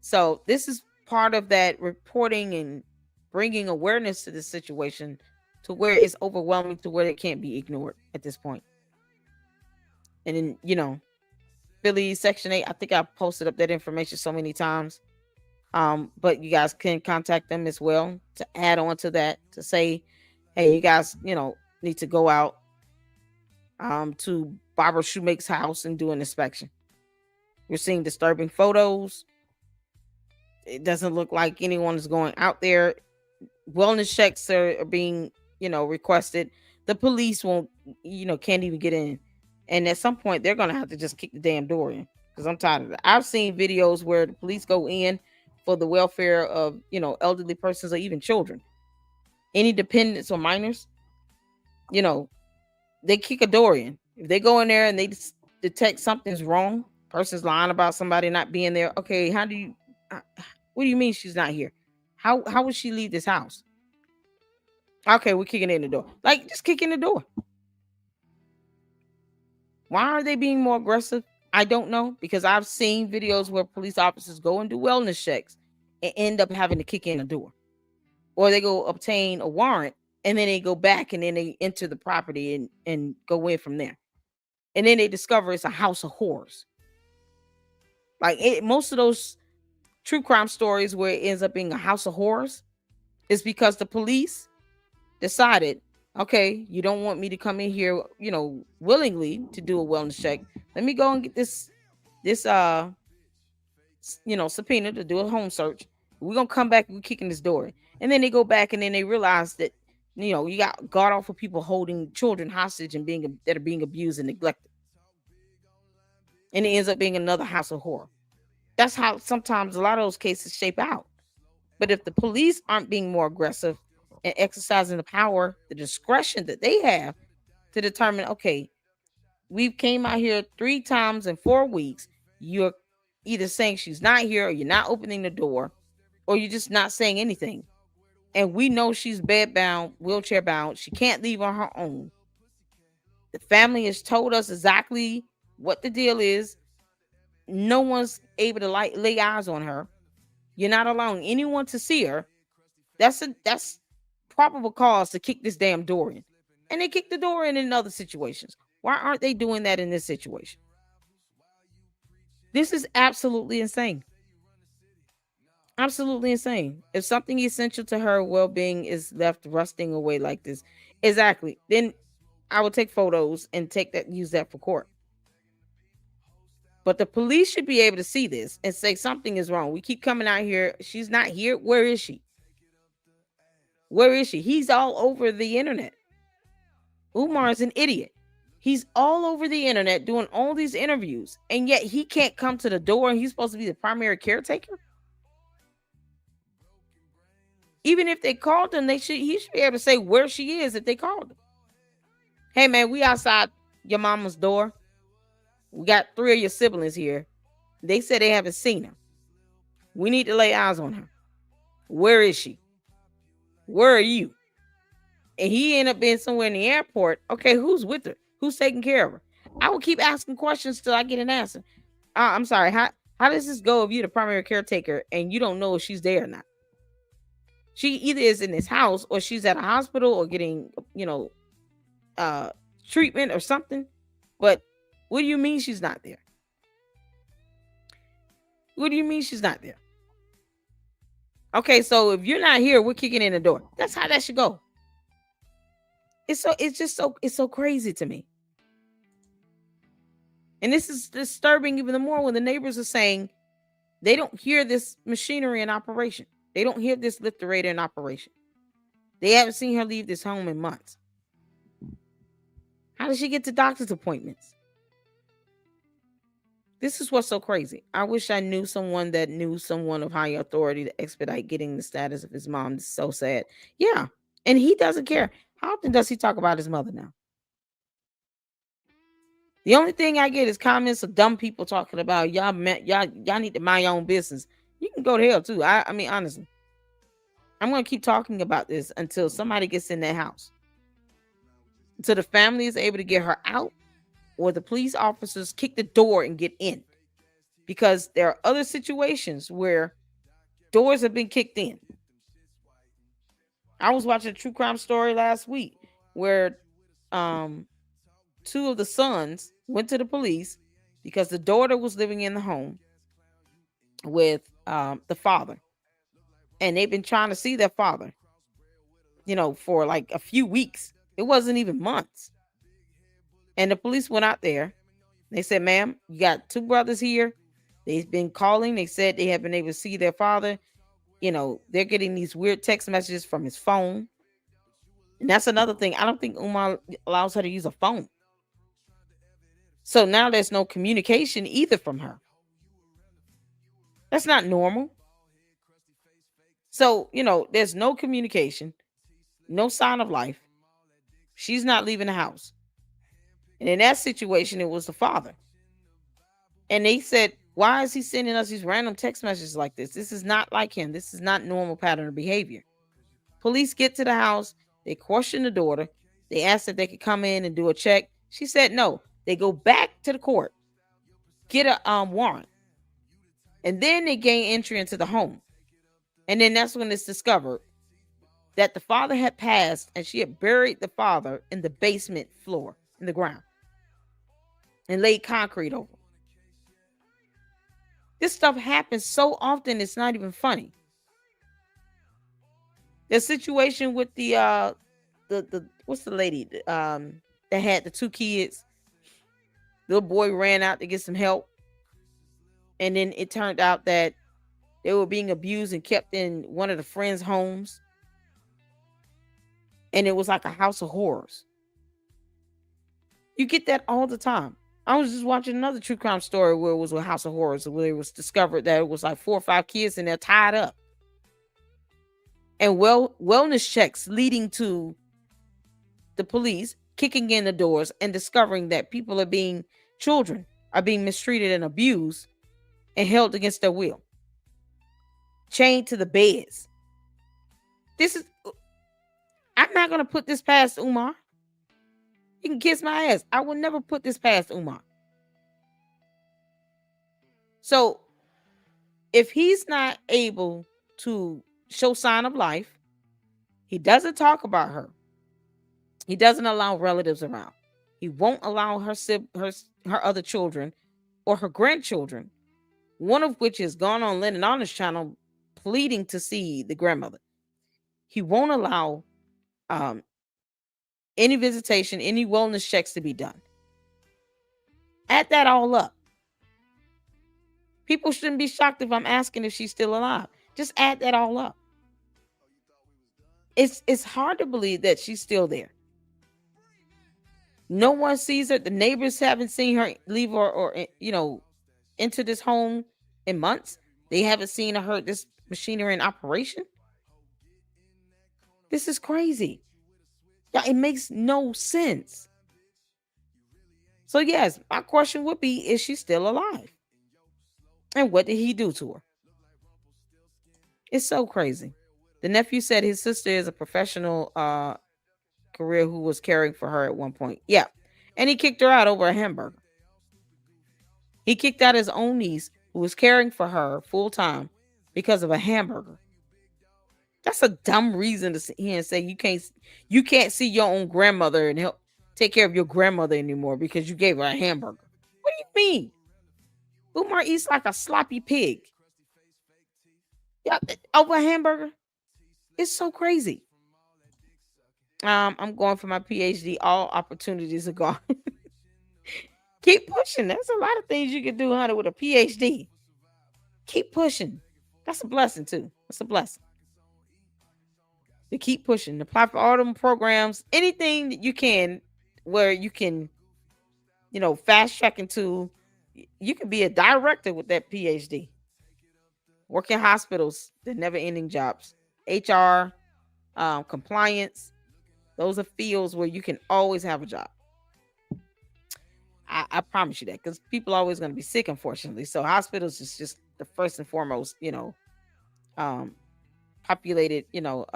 So this is part of that reporting and bringing awareness to the situation to where it's overwhelming to where it can't be ignored at this point. And then, Philly Section 8, I think I posted up that information so many times. But you guys can contact them as well to add on to that, to say, hey, you guys, need to go out to Barbara Shoemaker's house and do an inspection. We're seeing disturbing photos. It doesn't look like anyone is going out there. Wellness checks are being, requested. The police won't, can't even get in. And at some point, they're going to have to just kick the damn door in, because I'm tired of it. I've seen videos where the police go in for the welfare of, elderly persons or even children. Any dependents or minors, they kick a door in. If they go in there and they detect something's wrong, person's lying about somebody not being there. Okay, what do you mean she's not here? How would she leave this house? Okay, we're kicking in the door. Like, just kick in the door. Why are they being more aggressive? I don't know, because I've seen videos where police officers go and do wellness checks and end up having to kick in the door. Or they go obtain a warrant and then they go back and then they enter the property and go in from there. And then they discover it's a house of horrors. Like, most of those true crime stories where it ends up being a house of horrors is because the police decided, okay, you don't want me to come in here, willingly to do a wellness check. Let me go and get this subpoena to do a home search. We're going to come back and we're kicking this door. And then they go back and then they realize that, you got god awful people holding children hostage and that are being abused and neglected. And it ends up being another house of horror. That's how sometimes a lot of those cases shape out. But if the police aren't being more aggressive and exercising the power, the discretion that they have to determine, okay, we came out here 3 times in 4 weeks. You're either saying she's not here, or you're not opening the door, or you're just not saying anything. And we know she's bedbound, wheelchair bound. She can't leave on her own. The family has told us exactly what the deal is. No one's able to lay eyes on her. You're not allowing anyone to see her. That's probable cause to kick this damn door in. And they kick the door in other situations. Why aren't they doing that in this situation? This is absolutely insane. Absolutely insane. If something essential to her well-being is left rusting away like this, exactly, then I would take photos and use that for court. But the police should be able to see this and say something is wrong. We keep coming out here. She's not here. Where is she? Where is she? He's all over the internet. Umar is an idiot. He's all over the internet doing all these interviews, and yet he can't come to the door, and he's supposed to be the primary caretaker. Even if they called him, he should be able to say where she is if they called him. Hey man, we outside your mama's door. We got 3 of your siblings here. They said they haven't seen her. We need to lay eyes on her. Where is she? Where are you? And he ended up being somewhere in the airport. Okay, who's with her? Who's taking care of her? I will keep asking questions till I get an answer. I'm sorry. How does this go if you're the primary caretaker and you don't know if she's there or not? She either is in this house or she's at a hospital or getting, treatment or something. But what do you mean she's not there? What do you mean she's not there? Okay, so if you're not here, we're kicking in the door. That's how that should go. It's so crazy to me. And this is disturbing even more when the neighbors are saying they don't hear this machinery in operation. They don't hear this lifterator in operation. They haven't seen her leave this home in months. How does she get to doctor's appointments? This is what's so crazy. I wish I knew someone that knew someone of higher authority to expedite getting the status of his mom. It's so sad. Yeah. And he doesn't care. How often does he talk about his mother now? The only thing I get is comments of dumb people talking about y'all need to mind your own business. You can go to hell too. I mean, honestly, I'm gonna keep talking about this until somebody gets in that house. Until the family is able to get her out, or the police officers kick the door and get in. Because there are other situations where doors have been kicked in. I was watching a true crime story last week where two of the sons went to the police because the daughter was living in the home with the father. And they've been trying to see their father, for like a few weeks. It wasn't even months. And the police went out there. They said, ma'am, you got two brothers here. They've been calling. They said they have been able to see their father. They're getting these weird text messages from his phone. And that's another thing. I don't think Umar allows her to use a phone. So now there's no communication either from her. That's not normal. So, there's no communication, no sign of life. She's not leaving the house. And in that situation, it was the father. And they said, why is he sending us these random text messages like this? This is not like him. This is not normal pattern of behavior. Police get to the house. They question the daughter. They asked if they could come in and do a check. She said no. They go back to the court, get a warrant. And then they gain entry into the home. And then that's when it's discovered that the father had passed and she had buried the father in the basement floor, in the ground, and laid concrete over. This stuff happens so often, it's not even funny. The situation with the what's the lady that had the two kids? Little boy ran out to get some help, and then it turned out that they were being abused and kept in one of the friends' homes, and it was like a house of horrors. You get that all the time. I was just watching another true crime story where it was a house of horrors, where it was discovered that it was like 4 or 5 kids and they're tied up. And wellness checks leading to the police kicking in the doors and discovering that children are being mistreated and abused and held against their will, chained to the beds. I'm not going to put this past Umar. You can kiss my ass. I will never put this past Umar. So if he's not able to show sign of life, he doesn't talk about her. He doesn't allow relatives around. He won't allow her other children or her grandchildren, one of which has gone on Lennon Honest channel pleading to see the grandmother. He won't allow any visitation, any wellness checks to be done. Add that all up. People shouldn't be shocked if I'm asking if she's still alive. Just add that all up. It's hard to believe that she's still there. No one sees her. The neighbors haven't seen her leave or enter this home in months. They haven't seen or heard this machinery in operation. This is crazy. Yeah, it makes no sense. So yes, my question would be, is she still alive? And what did he do to her? It's so crazy. The nephew said his sister is a professional career who was caring for her at one point. Yeah. And he kicked her out over a hamburger. He kicked out his own niece who was caring for her full time because of a hamburger. That's a dumb reason to sit here and say you can't see your own grandmother and help take care of your grandmother anymore because you gave her a hamburger. What do you mean? Umar eats like a sloppy pig. Yeah, over a hamburger. It's so crazy. I'm going for my PhD. All opportunities are gone. Keep pushing. There's a lot of things you can do, honey, with a PhD. Keep pushing. That's a blessing too. That's a blessing. To keep pushing. To apply for all them programs, anything that you can, where you can, fast track into. You can be a director with that PhD. Work in hospitals, the never-ending jobs. HR, compliance. Those are fields where you can always have a job. I promise you that, because people are always going to be sick, unfortunately. So hospitals is just the first and foremost, populated,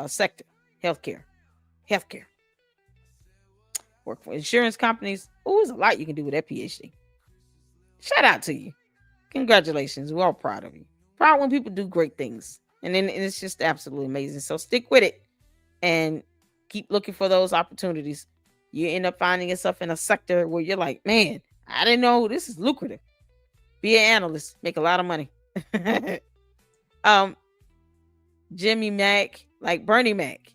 sector. Healthcare. Work for insurance companies. Oh, there's a lot you can do with that PhD. Shout out to you. Congratulations. We're all proud of you. Proud when people do great things. And it's just absolutely amazing. So stick with it and keep looking for those opportunities. You end up finding yourself in a sector where you're like, man, I didn't know this is lucrative. Be an analyst, make a lot of money. Jimmy Mack, like Bernie Mac.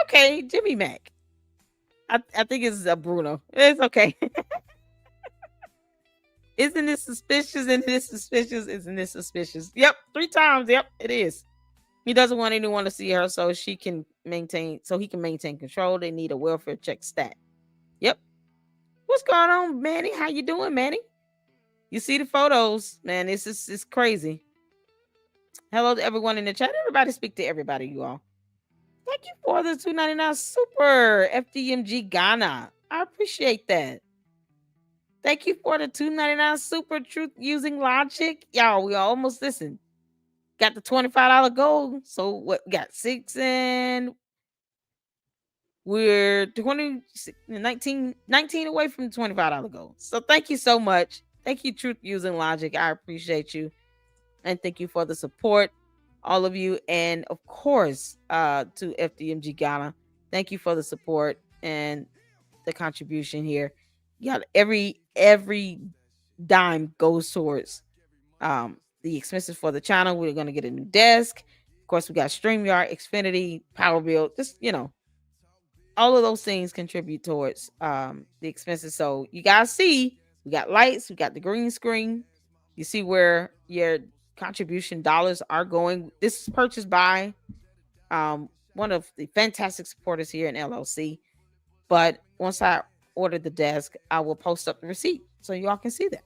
Okay, Jimmy Mack. I think it's Bruno. It's okay. Isn't this suspicious? Isn't this suspicious? Isn't this suspicious? Yep, 3 times. Yep, it is. He doesn't want anyone to see her, so he can maintain control. They need a welfare check stat. Yep. What's going on, Manny? How you doing, Manny? You see the photos, man. It's crazy. Hello to everyone in the chat. Everybody speak to everybody, you all. Thank you for the $2.99 super FDMG Ghana. I appreciate that. Thank you for the $2.99 super truth using logic. Y'all, we almost listened. Got the $25 goal. So what? Got 6 and we're 19 away from the $25 goal. So thank you so much. Thank you, Truth Using Logic. I appreciate you. And thank you for the support, all of you. And of course, to FDMG Ghana, thank you for the support and the contribution here. You got every dime goes towards the expenses for the channel. We're going to get a new desk. Of course, we got StreamYard, Xfinity, Power Bill. Just, all of those things contribute towards the expenses. So you guys see, we got lights, we got the green screen. You see where your contribution dollars are going. This is purchased by one of the fantastic supporters here in LLC. But once I order the desk, I will post up the receipt so y'all can see that.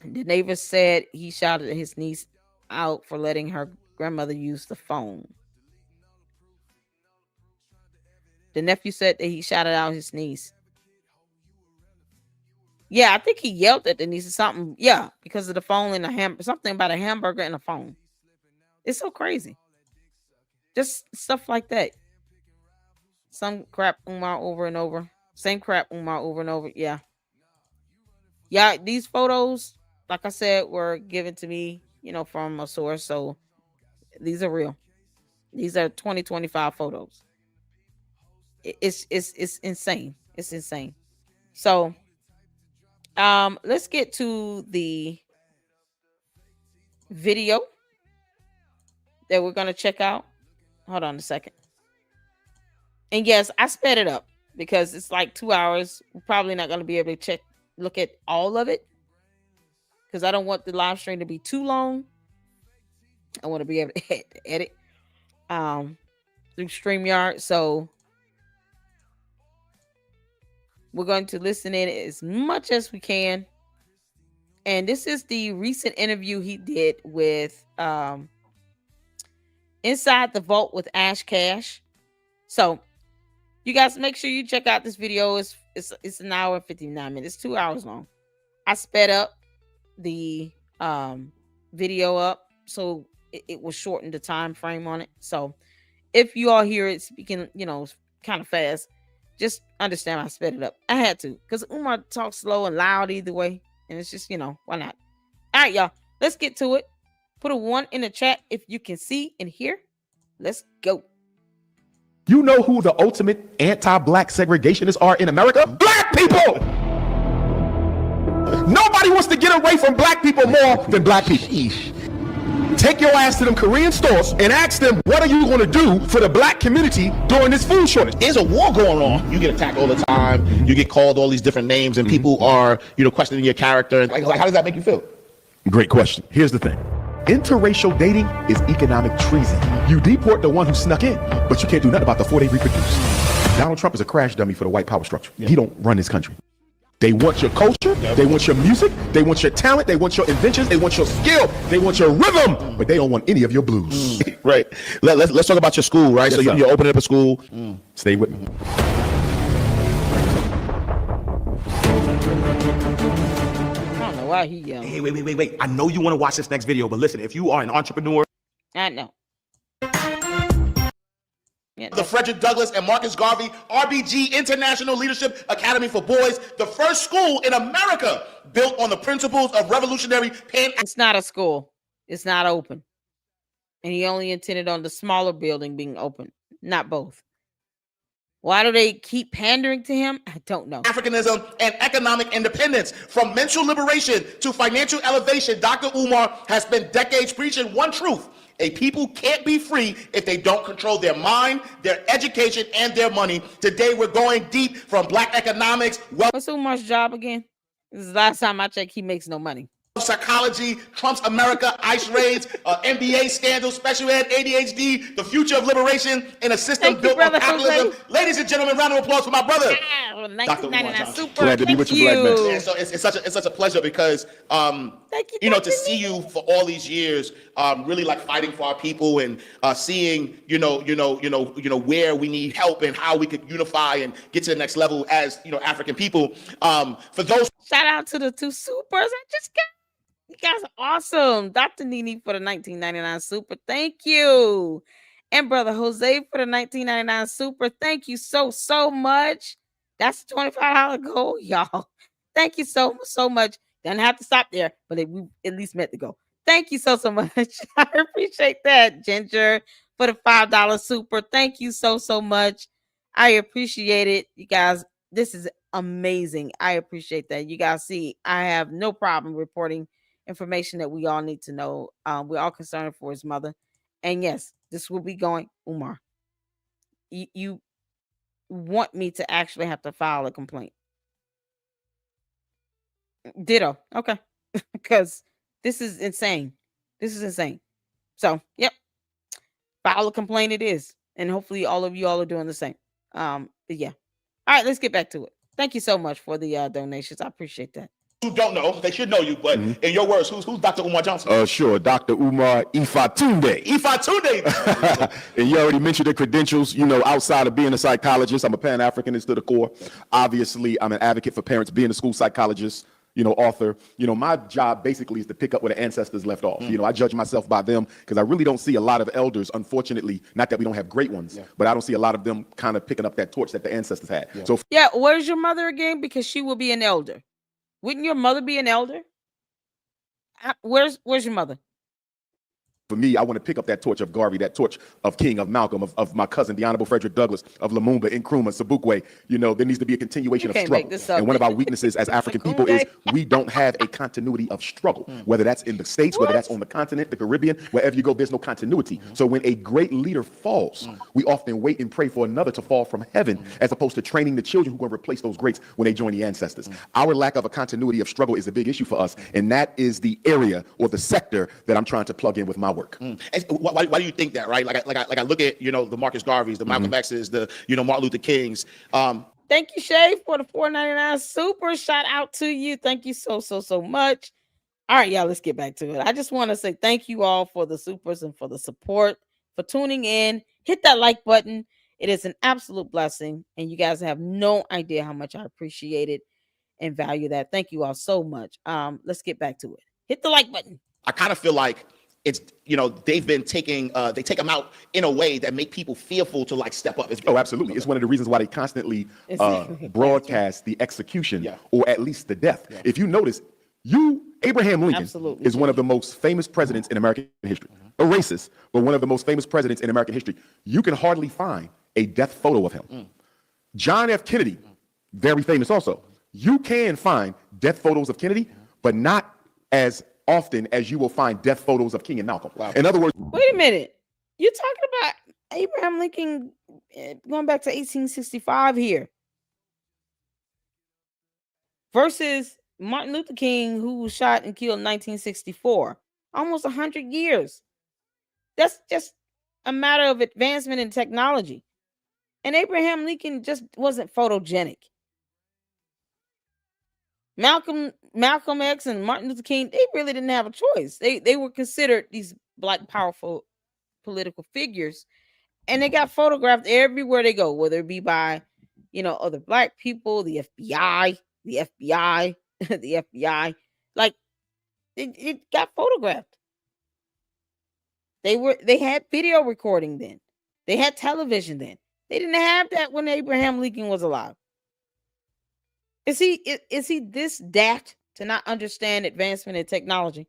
The neighbor said he shouted at his niece out for letting her grandmother use the phone. The nephew said that he shouted out his niece. Yeah, I think he yelled at the niece or something. Yeah, because of the phone and something about a hamburger and a phone. It's so crazy. Just stuff like that. Some crap Umar over and over. Same crap Umar over and over. Yeah. Yeah, these photos, like I said, were given to me, from a source. So these are real. These are 2025 photos. It's insane. It's insane. So let's get to the video that we're going to check out. Hold on a second. And yes, I sped it up because it's like 2 hours. We're probably not going to be able to look at all of it because I don't want the live stream to be too long. I want to be able to edit through StreamYard. So we're going to listen in as much as we can. And this is the recent interview he did with Inside the Vault with Ash Cash. So you guys make sure you check out this video. It's an hour and 59 minutes, 2 hours long. I sped up the video up so it will shorten the time frame on it. So if you all hear it speaking, kind of fast, just understand I sped it up. I had to, because Umar talks slow and loud either way. And it's just, why not? All right, y'all. Let's get to it. Put a 1 in the chat if you can see and hear. Let's go. You know who the ultimate anti-black segregationists are in America? Black people! Nobody wants to get away from black people more than black people. Take your ass to them Korean stores and ask them, what are you going to do for the black community during this food shortage? There's a war going on. You get attacked all the time. You get called all these different names, and people are, questioning your character. Like, how does that make you feel? Great question. Here's the thing. Interracial dating is economic treason. You deport the one who snuck in, but you can't do nothing about the 4 they reproduce. Donald Trump is a crash dummy for the white power structure. He don't run this country. They want your culture, they want your music, they want your talent, they want your inventions, they want your skill, they want your rhythm, but they don't want any of your blues. Right. Let's talk about your school, right? Yes, so you're opening up a school. Stay with me. I don't know why he yelling. Hey, wait. I know you want to watch this next video, but listen, if you are an entrepreneur. I know. Yeah, The Frederick Douglass and Marcus Garvey RBG International Leadership Academy for Boys, the first school in America built on the principles of revolutionary pan. it's not a school. It's not open. And he only intended on the smaller building being open, not both. Why do they keep pandering to him? I don't know. Africanism and economic independence. From mental liberation to financial elevation, Dr. Umar has spent decades preaching one truth. A people can't be free if they don't control their mind, their education, and their money. Today, we're going deep from black economics, wealth, What's Umar's job again? This is the last time I checked, he makes no money. psychology, Trump's America, ICE raids, NBA scandals, special ed, ADHD, the future of liberation in a system Thank you, built on brother capitalism. Jose. Ladies and gentlemen, round of applause for my brother. Ah, 1999 Super. Glad to be with you, black man. Yeah, so it's such a pleasure because Thank you, to Dr. see you for all these years, really like fighting for our people and seeing where we need help and how we could unify and get to the next level as African people. For those Shout out to the two supers I just got. You guys are awesome. Dr. Nini for the 1999 Super. Thank you. And Brother Jose for the 1999 Super. Thank you so much. That's a $25 goal, y'all. Thank you so much. Doesn't have to stop there, but we at least met the goal. Thank you so much. I appreciate that. Ginger for the $5 Super. Thank you so much. I appreciate it. You guys, this is amazing. I appreciate that. You guys see, I have no problem reporting information that we all need to know. We're all concerned for his mother. And yes, this will be going, Umar. You want me to actually have to file a complaint? Ditto. Okay. Because this is insane. So, yep. File a complaint it is. And hopefully all of you all are doing the same. But yeah. All right, let's get back to it. Thank you so much for the donations. I appreciate that. who don't know, they should know you, but in your words, who's Dr. Umar Johnson? Sure, Dr. Umar Ifatunde. Ifatunde. And you already mentioned the credentials. Outside of being a psychologist, I'm a Pan-Africanist to the core. Obviously, I'm an advocate for parents, being a school psychologist, author. My job basically is to pick up where the ancestors left off. I judge myself by them because I really don't see a lot of elders, unfortunately, not that we don't have great ones, but I don't see a lot of them kind of picking up that torch that the ancestors had. So where's your mother again? Because she will be an elder. Wouldn't your mother be an elder? Where's your mother? for me, I want to pick up that torch of Garvey, that torch of King, of Malcolm, of my cousin, the Honorable Frederick Douglass, of Lumumba, Nkrumah, Sobukwe. There needs to be a continuation of struggle. And one of our weaknesses as African people is we don't have a continuity of struggle, whether that's in the States, whether that's on the continent, the Caribbean, wherever you go, there's no continuity. So when a great leader falls, we often wait and pray for another to fall from heaven, as opposed to training the children who are going to replace those greats when they join the ancestors. Our lack of a continuity of struggle is a big issue for us, and that is the area or the sector that I'm trying to plug in with my work. And why do you think that, right? Like I look at, the Marcus Garveys, the Malcolm X's, the, Martin Luther Kings. Thank you, Shay, for the $4.99 super. Shout out to you. Thank you so much. All right, y'all, let's get back to it. I just want to say thank you all for the supers and for the support, for tuning in. Hit that like button. It is an absolute blessing, and you guys have no idea how much I appreciate it and value that. Thank you all so much. Let's get back to it. Hit the like button. I kind of feel like it's, they've been taking, they take them out in a way that make people fearful to like step up. Absolutely. It's one of the reasons why they constantly broadcast the execution or at least the death. If you notice, Abraham Lincoln is one of the most famous presidents in American history. A racist, but one of the most famous presidents in American history. You can hardly find a death photo of him. John F. Kennedy, very famous also. You can find death photos of Kennedy, but not as often as you will find death photos of King and Malcolm. Wow. In other words, wait a minute. You're talking about Abraham Lincoln going back to 1865 here versus Martin Luther King, who was shot and killed in 1964. Almost 100 years. That's just a matter of advancement in technology. And Abraham Lincoln just wasn't photogenic. Malcolm X and Martin Luther King, they really didn't have a choice. They were considered these black powerful political figures, and they got photographed everywhere they go, whether it be by, other black people, the FBI, the FBI. Like it got photographed. They had video recording then. They had television then. They didn't have that when Abraham Lincoln was alive. Is he this daft to not understand advancement in technology?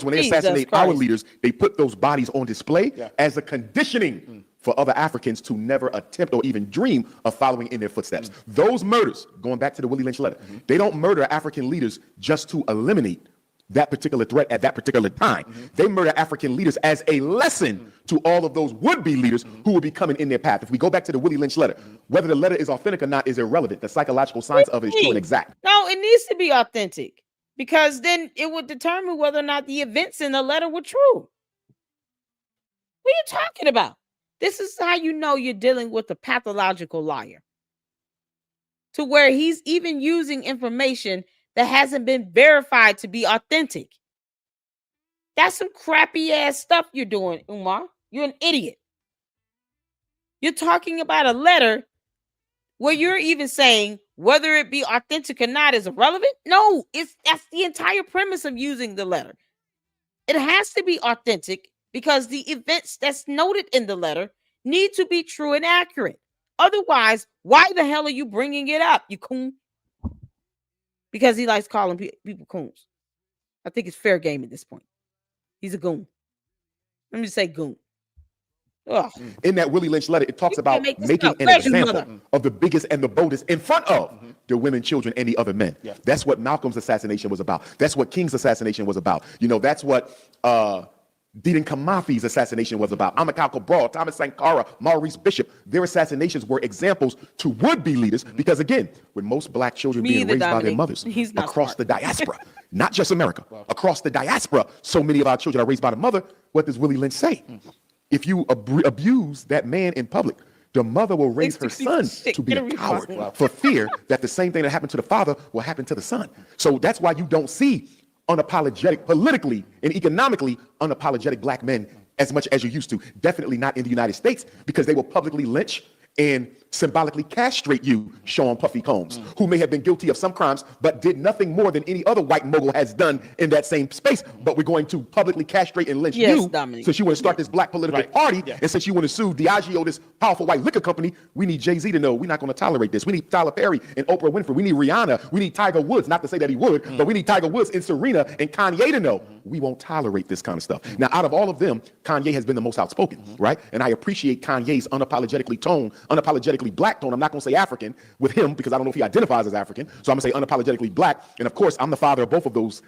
When they assassinate our leaders, they put those bodies on display as a conditioning for other Africans to never attempt or even dream of following in their footsteps. Those murders, going back to the Willie Lynch letter, they don't murder African leaders just to eliminate that particular threat at that particular time. They murder African leaders as a lesson to all of those would-be leaders who will be coming in their path. If we go back to the Willie Lynch letter, whether the letter is authentic or not is irrelevant. The psychological science of it is true and exact. No, it needs to be authentic, because then it would determine whether or not the events in the letter were true. What are you talking about? This is how you know you're dealing with a pathological liar, to where he's even using information that hasn't been verified to be authentic. That's some crappy ass stuff you're doing, Umar. You're an idiot. You're talking about a letter where you're even saying whether it be authentic or not is irrelevant. No, that's the entire premise of using the letter. It has to be authentic because the events that's noted in the letter need to be true and accurate. Otherwise, why the hell are you bringing it up, you coon? Because he likes calling people coons. I think it's fair game at this point. He's a goon. Let me just say goon. Ugh. In that Willie Lynch letter, it talks about making an example of the biggest and the boldest in front of the women, children, and the other men. That's what Malcolm's assassination was about. That's what King's assassination was about. That's what Dedan Kamafi's assassination was about. Amilcar Cabral, Thomas Sankara, Maurice Bishop. Their assassinations were examples to would-be leaders because, again, with most black children being raised by their mothers across the diaspora, not just America, across the diaspora, so many of our children are raised by the mother. What does Willie Lynch say? If you abuse that man in public, the mother will raise her son to be a coward for fear that the same thing that happened to the father will happen to the son. So that's why you don't see unapologetic, politically and economically unapologetic black men as much as you used to. Definitely not in the United States, because they will publicly lynch and symbolically castrate you, Sean Puffy Combs, who may have been guilty of some crimes, but did nothing more than any other white mogul has done in that same space. But we're going to publicly castrate and lynch you, since you want to start this black political party, and since you want to sue Diageo, this powerful white liquor company. We need Jay-Z to know we're not going to tolerate this. We need Tyler Perry and Oprah Winfrey. We need Rihanna. We need Tiger Woods, not to say that he would, but we need Tiger Woods and Serena and Kanye to know we won't tolerate this kind of stuff. Now, out of all of them, Kanye has been the most outspoken, right? And I appreciate Kanye's unapologetically black tone. I'm not going to say African with him because I don't know if he identifies as African. So I'm going to say unapologetically black. And of course, I'm the father of both of those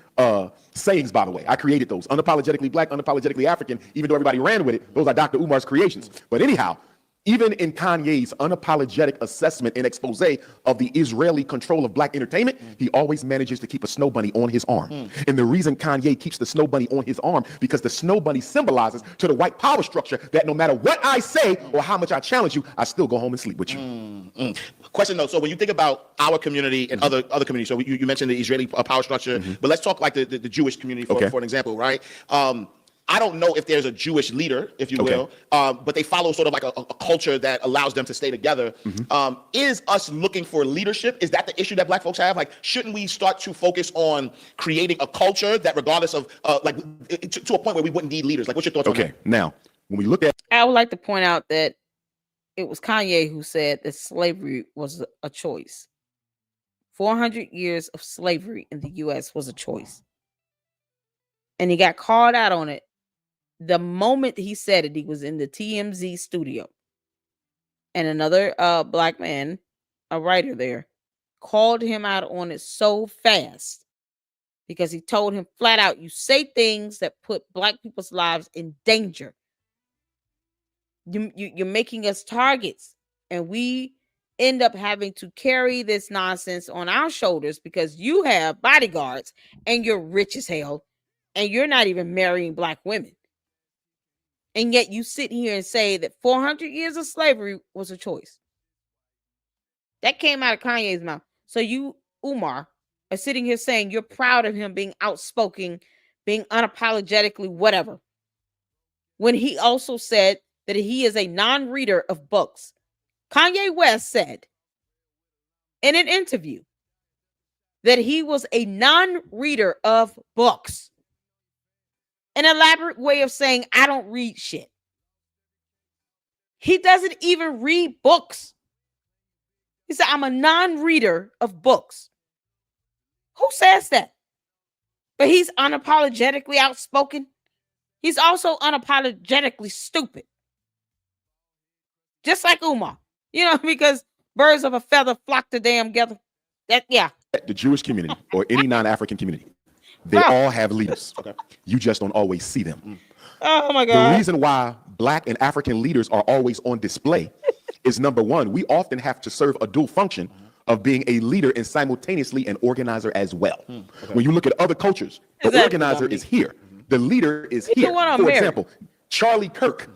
sayings, by the way. I created those. Unapologetically black, unapologetically African, even though everybody ran with it. Those are Dr. Umar's creations. But anyhow, even in Kanye's unapologetic assessment and expose of the Israeli control of black entertainment, he always manages to keep a snow bunny on his arm. And the reason Kanye keeps the snow bunny on his arm, because the snow bunny symbolizes to the white power structure that no matter what I say or how much I challenge you, I still go home and sleep with you. Question though, so when you think about our community and other communities, so you mentioned the Israeli power structure, but let's talk like the Jewish community for an example, right? I don't know if there's a Jewish leader, if you will, but they follow sort of like a culture that allows them to stay together. Is us looking for leadership? Is that the issue that black folks have? Like, shouldn't we start to focus on creating a culture that, regardless of to a point where we wouldn't need leaders? Like, what's your thoughts on that? Now, when we look at, I would like to point out that it was Kanye who said that slavery was a choice. 400 years of slavery in the U.S. was a choice. And he got called out on it. The moment he said it, he was in the TMZ studio. And another black man, a writer there, called him out on it so fast because he told him flat out, you say things that put Black people's lives in danger. You're making us targets, and we end up having to carry this nonsense on our shoulders because you have bodyguards and you're rich as hell and you're not even marrying Black women. And yet you sit here and say that 400 years of slavery was a choice. That came out of Kanye's mouth. So you, Umar, are sitting here saying you're proud of him being outspoken, being unapologetically whatever, when he also said that he is a non-reader of books. Kanye West said in an interview that he was a non-reader of books. An elaborate way of saying, I don't read shit. He doesn't even read books. He said, I'm a non-reader of books. Who says that? But he's unapologetically outspoken. He's also unapologetically stupid. Just like Umar. Because birds of a feather flock together. The Jewish community or any non-African community, they all have leaders. Okay. You just don't always see them. Oh my God. The reason why Black and African leaders are always on display is, number one, we often have to serve a dual function of being a leader and simultaneously an organizer as well. Okay. When you look at other cultures, the organizer is here. The leader is here. For example, Charlie Kirk,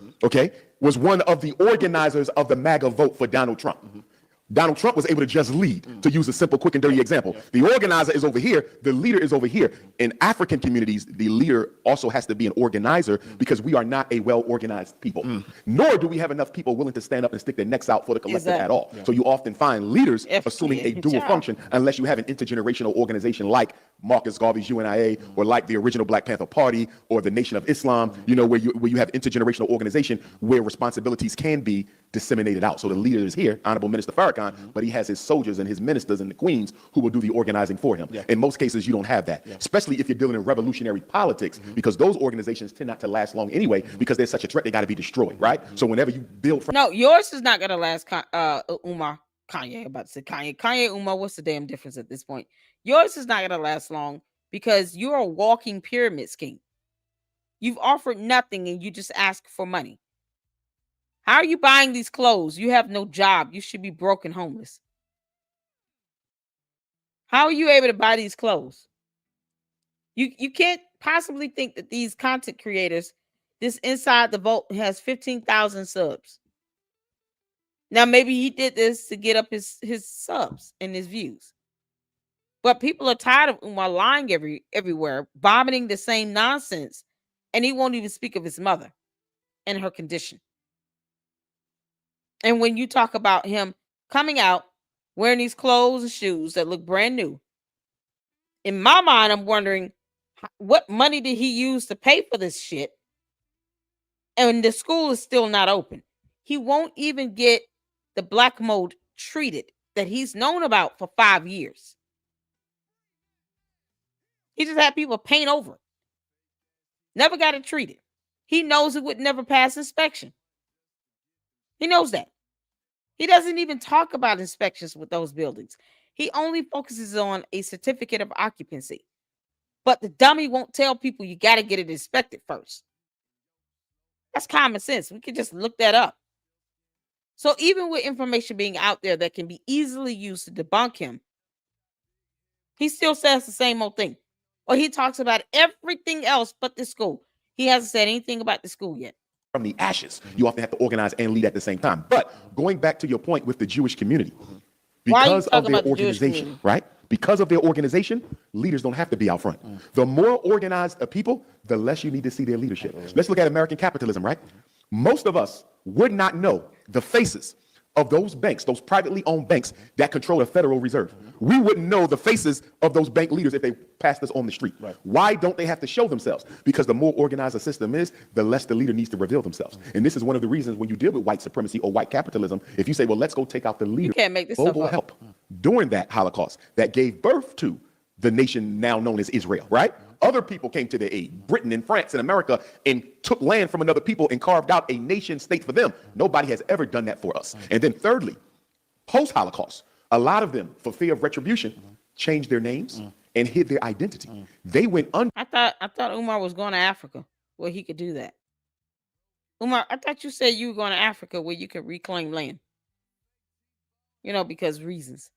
was one of the organizers of the MAGA vote for Donald Trump. Donald Trump was able to just lead, to use a simple, quick, and dirty example. The organizer is over here. The leader is over here. In African communities, the leader also has to be an organizer because we are not a well-organized people. Nor do we have enough people willing to stand up and stick their necks out for the collective at all. So you often find leaders assuming a dual function unless you have an intergenerational organization like Marcus Garvey's UNIA or like the original Black Panther Party or the Nation of Islam, where you have intergenerational organization where responsibilities can be disseminated out. So the leader is here, Honorable Minister Farrakhan, but he has his soldiers and his ministers and the queens who will do the organizing for him. In most cases, you don't have that, especially if you're dealing in revolutionary politics, because those organizations tend not to last long anyway, because there's such a threat, they got to be destroyed, right? So whenever you build... No, yours is not going to last, Umar. Kanye, I'm about to say Kanye, Umar, what's the damn difference at this point? Yours is not going to last long because you're a walking pyramid scheme. You've offered nothing and you just ask for money. How are you buying these clothes? You have no job. You should be broke and homeless. How are you able to buy these clothes? You can't possibly think that these content creators, this Inside the Vault has 15,000 subs. Now, maybe he did this to get up his subs and his views. But people are tired of Umar lying everywhere, vomiting the same nonsense. And he won't even speak of his mother and her condition. And when you talk about him coming out, wearing these clothes and shoes that look brand new, in my mind, I'm wondering, what money did he use to pay for this shit? And the school is still not open. He won't even get the black mold treated that he's known about for 5 years. He just had people paint over it. Never got it treated. He knows it would never pass inspection. He knows that. He doesn't even talk about inspections with those buildings. He only focuses on a certificate of occupancy. But the dummy won't tell people you got to get it inspected first. That's common sense. We can just look that up. So even with information being out there that can be easily used to debunk him, he still says the same old thing. Or he talks about everything else but the school. He hasn't said anything about the school yet. From the ashes, you often have to organize and lead at the same time. But going back to your point with the Jewish community, because of their organization, right? Because of their organization, leaders don't have to be out front. The more organized a people, the less you need to see their leadership. Let's look at American capitalism, right? Most of us would not know the faces of those banks, those privately owned banks that control the Federal Reserve. We wouldn't know the faces of those bank leaders if they passed us on the street. Why don't they have to show themselves? Because the more organized a system is, the less the leader needs to reveal themselves. And this is one of the reasons when you deal with white supremacy or white capitalism, if you say, well, let's go take out the leader, you can't make this global help during that Holocaust that gave birth to the nation now known as Israel, right? Other people came to their aid, Britain and France and America, and took land from another people and carved out a nation state for them. Nobody has ever done that for us. And then thirdly, post-Holocaust, a lot of them, for fear of retribution, changed their names and hid their identity. They went under. I thought Umar was going to Africa where he could do that. Umar, I thought you said you were going to Africa where you could reclaim land. Because reasons.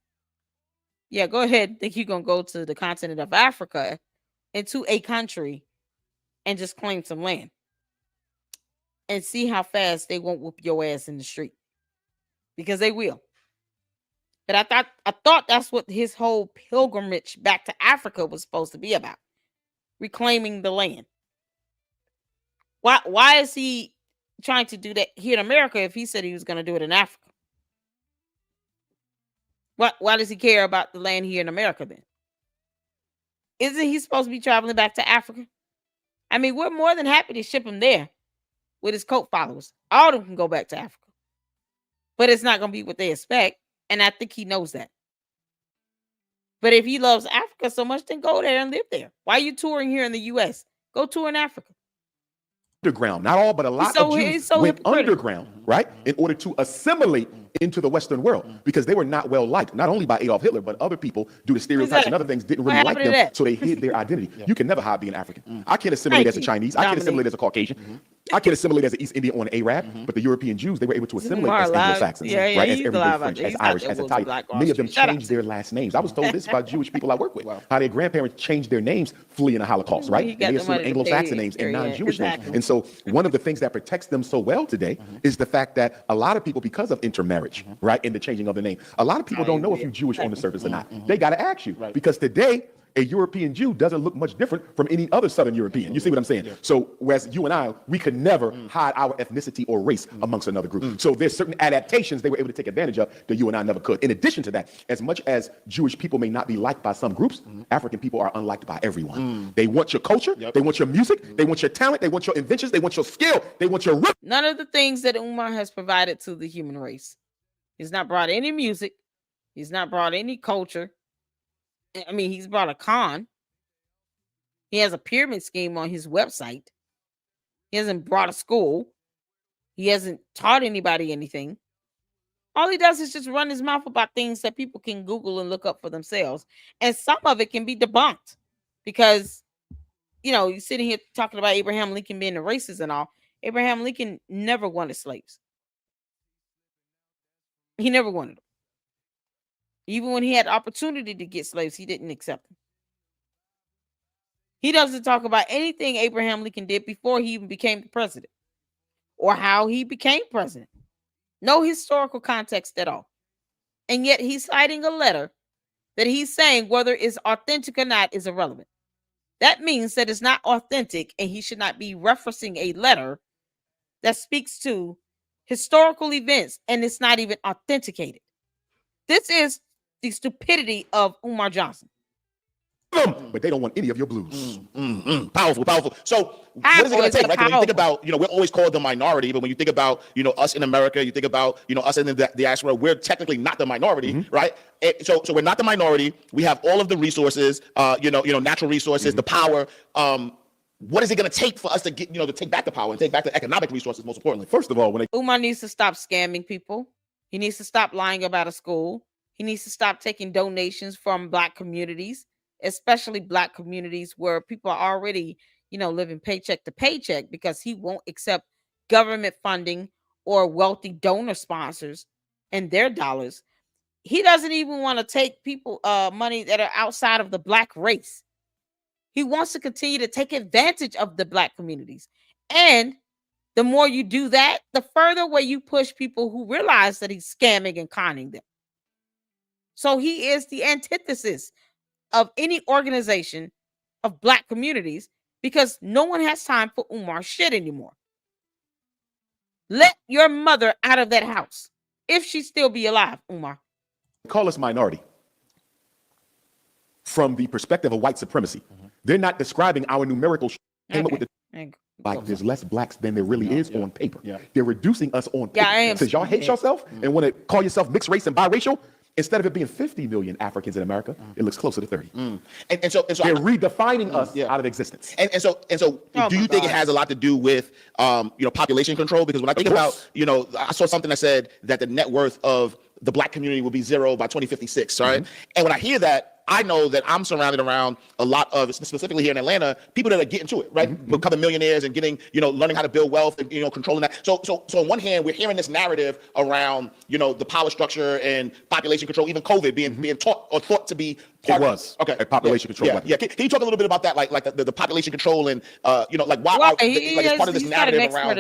Yeah, go ahead. Think you're going to go to the continent of Africa, into a country, and just claim some land. And see how fast they won't whoop your ass in the street. Because they will. But I thought that's what his whole pilgrimage back to Africa was supposed to be about. Reclaiming the land. Why is he trying to do that here in America if he said he was going to do it in Africa? Why does he care about the land here in America then? Isn't he supposed to be traveling back to Africa? I mean, we're more than happy to ship him there with his cult followers. All of them can go back to Africa. But it's not going to be what they expect. And I think he knows that. But if he loves Africa so much, then go there and live there. Why are you touring here in the U.S.? Go tour in Africa. Underground, not all, but a lot of Jews went underground, right, in order to assimilate into the Western world, because they were not well liked, not only by Adolf Hitler, but other people, due to stereotypes and other things, didn't really like them, so they hid their identity. You can never hide being African. I can't assimilate as a Chinese. I can't assimilate as a Caucasian. I can assimilate as an East Indian or an Arab, but the European Jews, they were able to assimilate as Anglo-Saxons, right, as everyday French, as Irish, as Italian. Many of them changed their last names. I was told this by Jewish people I work with, how their grandparents changed their names fleeing the Holocaust, right? They assumed Anglo-Saxon names and non-Jewish names. And so one of the things that protects them so well today is the fact that a lot of people, because of intermarriage, right, and the changing of the name, a lot of people don't know if you're Jewish on the surface or not. They got to ask you, because today, a European Jew doesn't look much different from any other Southern European. You see what I'm saying? So whereas you and I, we could never hide our ethnicity or race amongst another group. So there's certain adaptations they were able to take advantage of that you and I never could. In addition to that, as much as Jewish people may not be liked by some groups, African people are unliked by everyone. They want your culture, they want your music, they want your talent, they want your inventions, they want your skill, they want your... None of the things that Umar has provided to the human race. He's not brought any music. He's not brought any culture. I mean, he's brought a con. He has a pyramid scheme on his website. He hasn't brought a school. He hasn't taught anybody anything. All he does is just run his mouth about things that people can Google and look up for themselves. And some of it can be debunked because, you're sitting here talking about Abraham Lincoln being a racist and all. Abraham Lincoln never wanted slaves. He never wanted them. Even when he had the opportunity to get slaves, he didn't accept them. He doesn't talk about anything Abraham Lincoln did before he even became the president or how he became president. No historical context at all. And yet he's citing a letter that he's saying whether it's authentic or not is irrelevant. That means that it's not authentic, and he should not be referencing a letter that speaks to historical events, and it's not even authenticated. This is the stupidity of Umar Johnson. But they don't want any of your blues. Powerful, powerful. So what is it going to take, right? When you think about, we're always called the minority, but when you think about, us in America, you think about, us in the diaspora, we're technically not the minority, right? So we're not the minority. We have all of the resources, natural resources, the power. What is it going to take for us to get, to take back the power and take back the economic resources, most importantly? First of all, Umar needs to stop scamming people. He needs to stop lying about a school. He needs to stop taking donations from Black communities, especially Black communities where people are already, living paycheck to paycheck, because he won't accept government funding or wealthy donor sponsors and their dollars. He doesn't even want to take people money that are outside of the Black race. He wants to continue to take advantage of the Black communities. And the more you do that, the further away you push people who realize that he's scamming and conning them. So he is the antithesis of any organization of Black communities, because no one has time for Umar shit anymore. Let your mother out of that house, if she still be alive, Umar. Call us minority from the perspective of white supremacy. They're not describing our numerical came up with the like there's less Blacks than there really is on paper. They're reducing us on paper. Since y'all hate yourself and want to call yourself mixed race and biracial, instead of it being 50 million Africans in America, it looks closer to 30. And so they're redefining us out of existence. And so do you think it has a lot to do with population control? Because when I think about, I saw something that said that the net worth of the Black community will be 0 by 2056, right? And when I hear that, I know that I'm surrounded around a lot of, specifically here in Atlanta, people that are getting to it, right? Becoming millionaires and getting, learning how to build wealth and, controlling that. So on one hand, we're hearing this narrative around, the power structure and population control, even COVID being taught or thought to be part it was of, okay, a population control weapon. Yeah. Can you talk a little bit about that, like the population control and, like why it's part of this narrative around,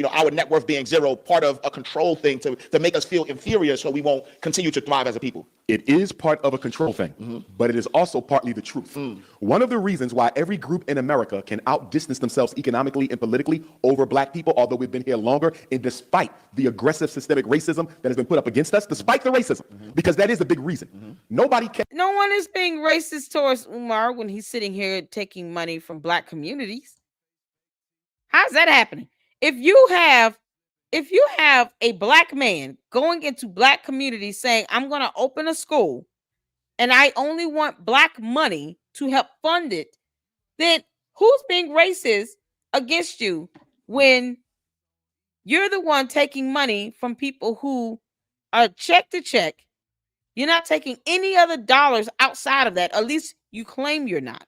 our net worth being zero, part of a control thing to make us feel inferior so we won't continue to thrive as a people? It is part of a control thing, but it is also partly the truth. One of the reasons why every group in America can outdistance themselves economically and politically over black people, although we've been here longer, and despite the aggressive systemic racism that has been put up against us, despite the racism, because that is a big reason. No one is being racist towards Umar when he's sitting here taking money from black communities. How's that happening? If you have a black man going into black communities saying, I'm going to open a school and I only want black money to help fund it, then who's being racist against you when you're the one taking money from people who are check to check? You're not taking any other dollars outside of that. At least you claim you're not,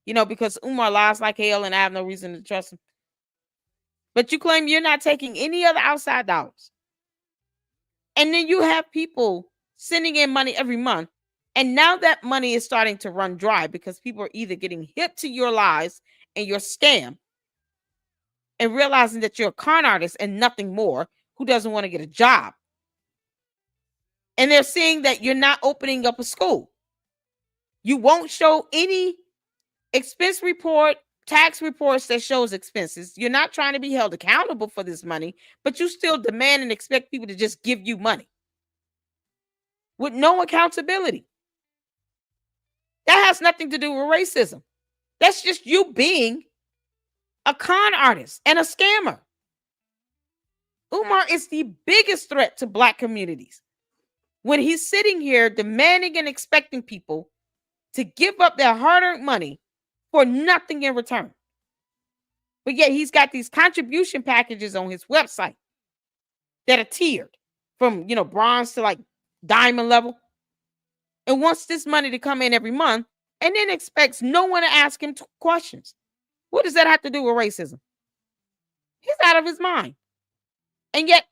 because Umar lies like hell and I have no reason to trust him. But you claim you're not taking any other outside dollars. And then you have people sending in money every month. And now that money is starting to run dry because people are either getting hip to your lies and your scam and realizing that you're a con artist and nothing more who doesn't want to get a job. And they're seeing that you're not opening up a school. You won't show any expense report, tax reports that shows expenses. You're not trying to be held accountable for this money, but you still demand and expect people to just give you money with no accountability. That has nothing to do with racism. That's just you being a con artist and a scammer. Umar is the biggest threat to black communities when he's sitting here demanding and expecting people to give up their hard-earned money for nothing in return. But yet he's got these contribution packages on his website that are tiered from, bronze to like diamond level. And wants this money to come in every month and then expects no one to ask him questions. What does that have to do with racism? He's out of his mind. And yet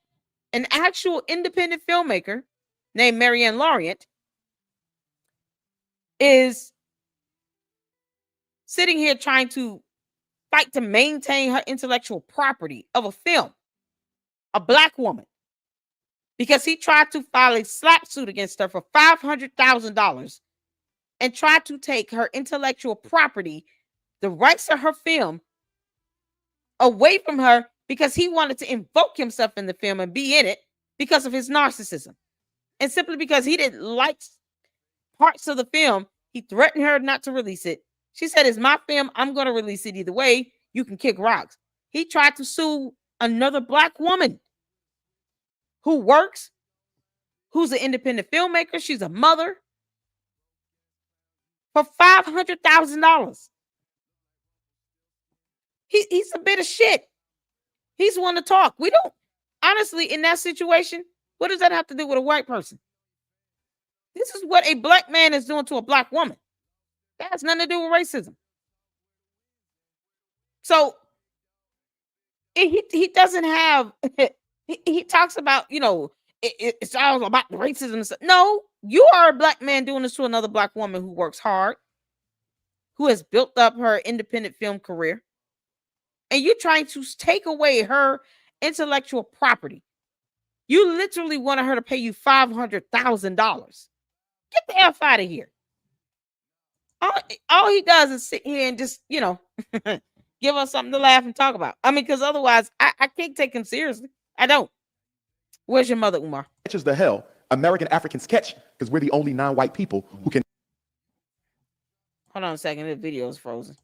an actual independent filmmaker named Marianne Lorient is sitting here trying to fight to maintain her intellectual property of a film, a black woman, because he tried to file a slap suit against her for $500,000 and tried to take her intellectual property, the rights to her film, away from her because he wanted to invoke himself in the film and be in it because of his narcissism. And simply because he didn't like parts of the film, he threatened her not to release it. She said, it's my film. I'm going to release it either way. You can kick rocks. He tried to sue another black woman who works, who's an independent filmmaker. She's a mother, for $500,000. He's a bit of shit. He's one to talk. We don't, honestly, in that situation, what does that have to do with a white person? This is what a black man is doing to a black woman. That has nothing to do with racism. So he doesn't have, he talks about, it's all about racism. No, you are a black man doing this to another black woman who works hard, who has built up her independent film career. And you're trying to take away her intellectual property. You literally wanted her to pay you $500,000. Get the F out of here. All he does is sit here and just, give us something to laugh and talk about. I mean, because otherwise, I can't take him seriously. I don't. Where's your mother, Umar? Catches the hell American Africans catch because we're the only non-white people who can. Hold on a second. The video is frozen.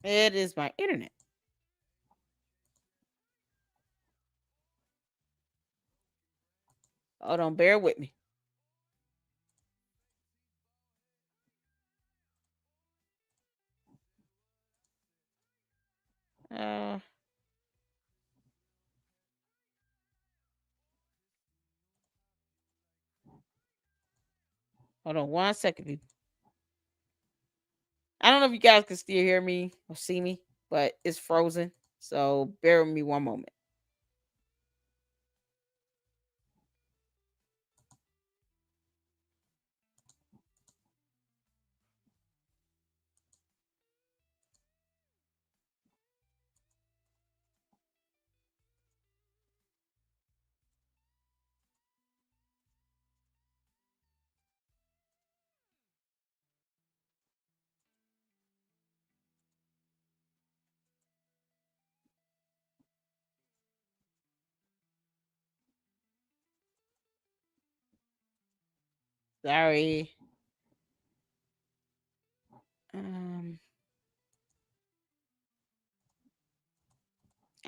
It is my internet. Hold on, bear with me. Hold on 1 second. I don't know if you guys can still hear me or see me, but it's frozen. So bear with me one moment. Sorry. Um,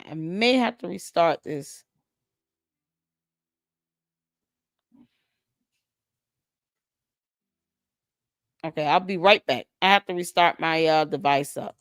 I may have to restart this. Okay, I'll be right back. I have to restart my device up.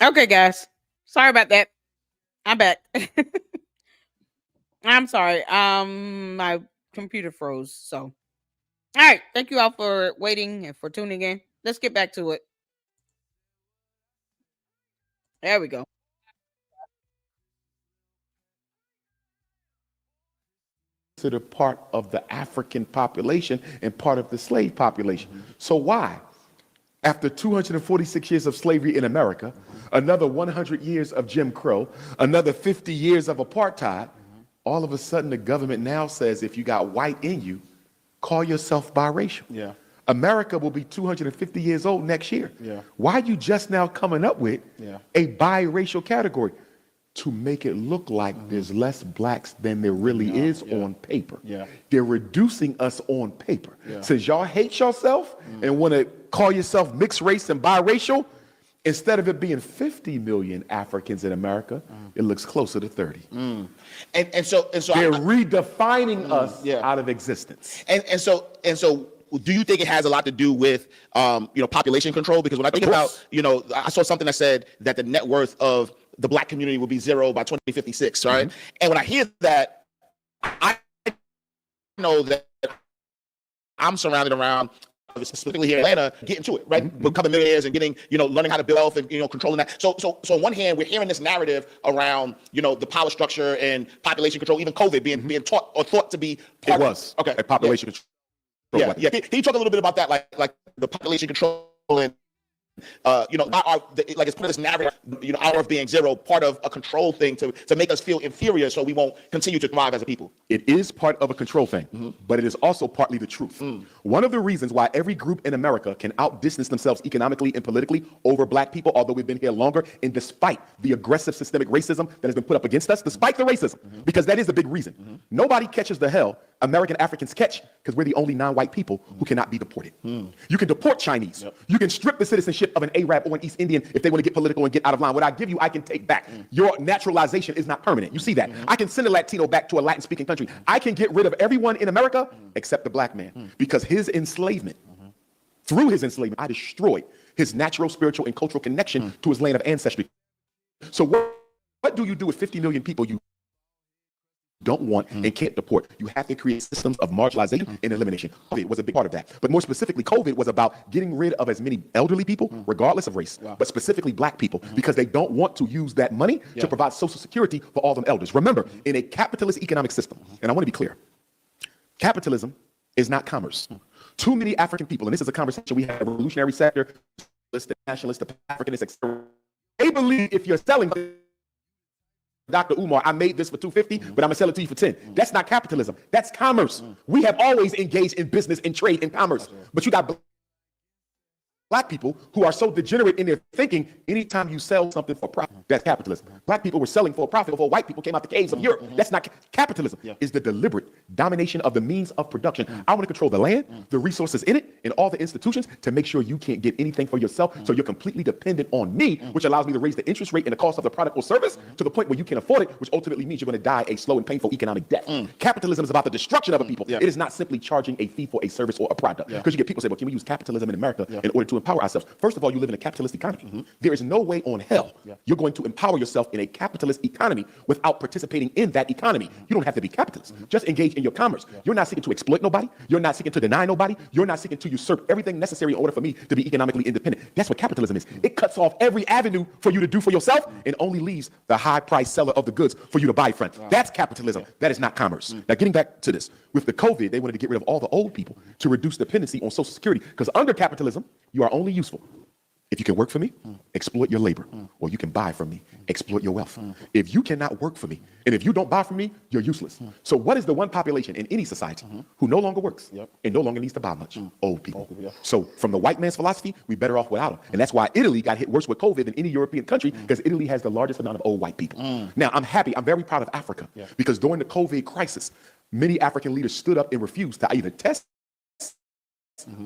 Okay, guys. Sorry about that. I'm back. I'm sorry. My computer froze. So, all right. Thank you all for waiting and for tuning in. Let's get back to it. There we go. Considered part of the African population and part of the slave population. So why? After 246 years of slavery in America, another 100 years of Jim Crow, another 50 years of apartheid, all of a sudden the government now says if you got white in you, call yourself biracial. Yeah. America will be 250 years old next year. Yeah. Why are you just now coming up with a biracial category? To make it look like there's less blacks than there really is on paper. They're reducing us on paper. Since y'all hate yourself and want to call yourself mixed race and biracial, instead of it being 50 million Africans in America, it looks closer to 30. And so they're redefining us out of existence. And so do you think it has a lot to do with population control? Because when I think about, I saw something that said that the net worth of the black community will be zero by 2056, right? And when I hear that, I know that I'm surrounded around, specifically here in Atlanta, getting to it, right? Becoming millionaires and getting, learning how to build wealth and, controlling that. So on one hand, we're hearing this narrative around, the power structure and population control, even COVID being taught or thought to be part of a population control. Can you talk a little bit about that, like the population control and like it's part of this narrative, our of being zero, part of a control thing to make us feel inferior so we won't continue to thrive as a people. It is part of a control thing, but it is also partly the truth. One of the reasons why every group in America can outdistance themselves economically and politically over black people, although we've been here longer, and despite the aggressive systemic racism that has been put up against us, despite the racism, because that is a big reason. Nobody catches the hell American Africans catch because we're the only non-white people who cannot be deported. You can deport Chinese. You can strip the citizenship of an Arab or an East Indian if they want to get political and get out of line. What I give you, I can take back. Your naturalization is not permanent. You see that? I can send a Latino back to a Latin-speaking country. I can get rid of everyone in America except the black man because his enslavement, through his enslavement, I destroyed his natural, spiritual, and cultural connection to his land of ancestry. So what do you do with 50 million people you don't want and can't deport? You have to create systems of marginalization and elimination. COVID was a big part of that. But more specifically, COVID was about getting rid of as many elderly people, regardless of race, but specifically black people, because they don't want to use that money to provide Social Security for all them elders. Remember, in a capitalist economic system, and I want to be clear, capitalism is not commerce. Too many African people, and this is a conversation we have, revolutionary sector, the nationalists, the Africanists, etc. They believe if you're selling Dr. Umar, I made this for $250, but I'm gonna sell it to you for $10. That's not capitalism. That's commerce. We have always engaged in business and trade and commerce. But you got black people who are so degenerate in their thinking, anytime you sell something for profit, that's capitalism. Black people were selling for a profit before white people came out the caves of Europe. That's not capitalism. It's the deliberate domination of the means of production. I want to control the land, the resources in it, and all the institutions to make sure you can't get anything for yourself. So you're completely dependent on me, which allows me to raise the interest rate and the cost of the product or service to the point where you can afford it, which ultimately means you're going to die a slow and painful economic death. Capitalism is about the destruction of a people. It is not simply charging a fee for a service or a product. Because you get people say, well, can we use capitalism in America in order to empower ourselves? First of all, you live in a capitalist economy. There is no way on hell you're going to empower yourself in a capitalist economy without participating in that economy. You don't have to be capitalist. Just engage in your commerce. You're not seeking to exploit nobody. You're not seeking to deny nobody. You're not seeking to usurp everything necessary in order for me to be economically independent. That's what capitalism is. It cuts off every avenue for you to do for yourself and only leaves the high price seller of the goods for you to buy from. That's capitalism. That is not commerce. Now, getting back to this, with the COVID, they wanted to get rid of all the old people to reduce dependency on Social Security, because under capitalism, you are only useful if you can work for me, exploit your labor, or you can buy from me, exploit your wealth. If you cannot work for me, and if you don't buy from me, you're useless. So what is the one population in any society who no longer works and no longer needs to buy much? Old people. So from the white man's philosophy, we better off without them. And that's why Italy got hit worse with COVID than any European country, because Italy has the largest amount of old white people. Now, I'm very proud of Africa, because during the COVID crisis, many African leaders stood up and refused to either test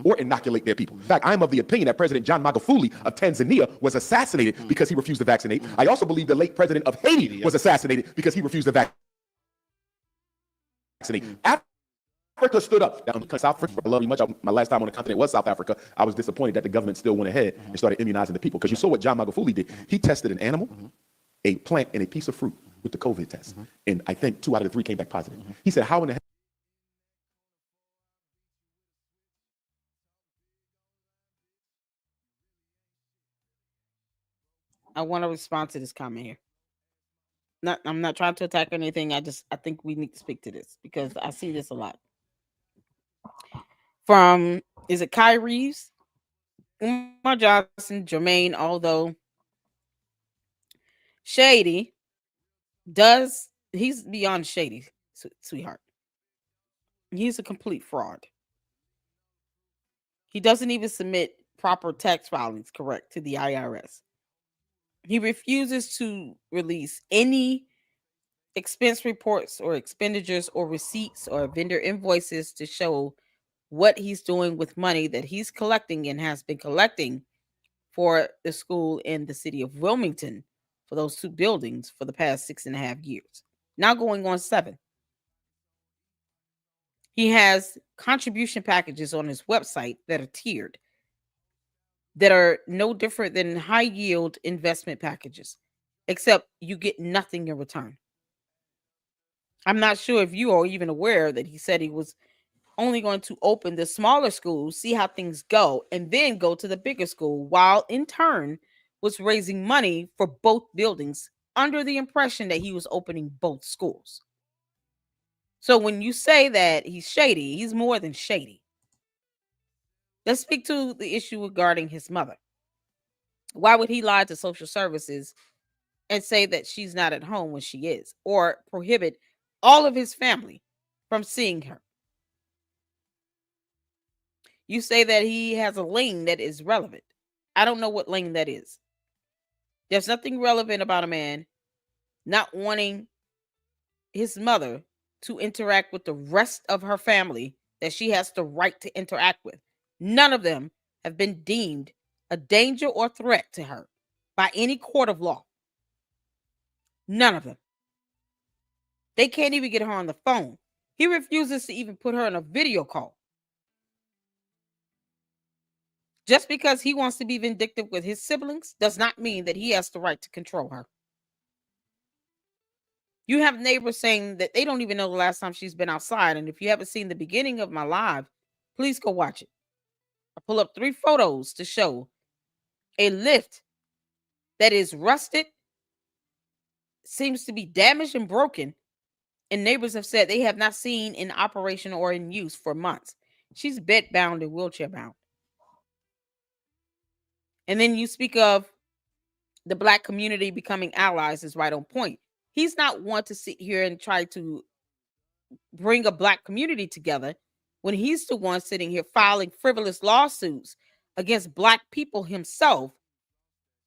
or inoculate their people. In fact, I'm of the opinion that President John Magufuli of Tanzania was assassinated because he refused to vaccinate. I also believe the late president of Haiti was assassinated because he refused to vaccinate. Africa stood up. Now, South Africa, I love you much. My last time on the continent was South Africa. I was disappointed that the government still went ahead and started immunizing the people, because you saw what John Magufuli did. He tested an animal, a plant, and a piece of fruit with the COVID test. And I think 2 out of the 3 came back positive. He said, how in the hell? I want to respond to this comment here. I'm not trying to attack anything. I think we need to speak to this because I see this a lot. From, is it Kai Reeves? Umar Johnson, Jermaine, although shady, he's beyond shady, sweetheart. He's a complete fraud. He doesn't even submit proper tax filings correct to the IRS. He refuses to release any expense reports or expenditures or receipts or vendor invoices to show what he's doing with money that he's collecting and has been collecting for the school in the city of Wilmington, for those 2 buildings, for the past 6.5 years. Now going on 7. He has contribution packages on his website that are tiered, that are no different than high yield investment packages, except you get nothing in return. I'm not sure if you are even aware that he said he was only going to open the smaller schools, see how things go, and then go to the bigger school, while in turn was raising money for both buildings under the impression that he was opening both schools. So when you say that he's shady, he's more than shady. Let's speak to the issue regarding his mother. Why would he lie to social services and say that she's not at home when she is, or prohibit all of his family from seeing her? You say that he has a lane that is relevant. I don't know what lane that is. There's nothing relevant about a man not wanting his mother to interact with the rest of her family that she has the right to interact with. None of them have been deemed a danger or threat to her by any court of law. None of them. They can't even get her on the phone. He refuses to even put her on a video call. Just because he wants to be vindictive with his siblings does not mean that he has the right to control her. You have neighbors saying that they don't even know the last time she's been outside. And if you haven't seen the beginning of my live, please go watch it. I pull up 3 photos to show a lift that is rusted, seems to be damaged and broken. And neighbors have said they have not seen in operation or in use for months. She's bed-bound and wheelchair-bound. And then you speak of the Black community becoming allies is right on point. He's not one to sit here and try to bring a Black community together when he's the one sitting here filing frivolous lawsuits against Black people himself,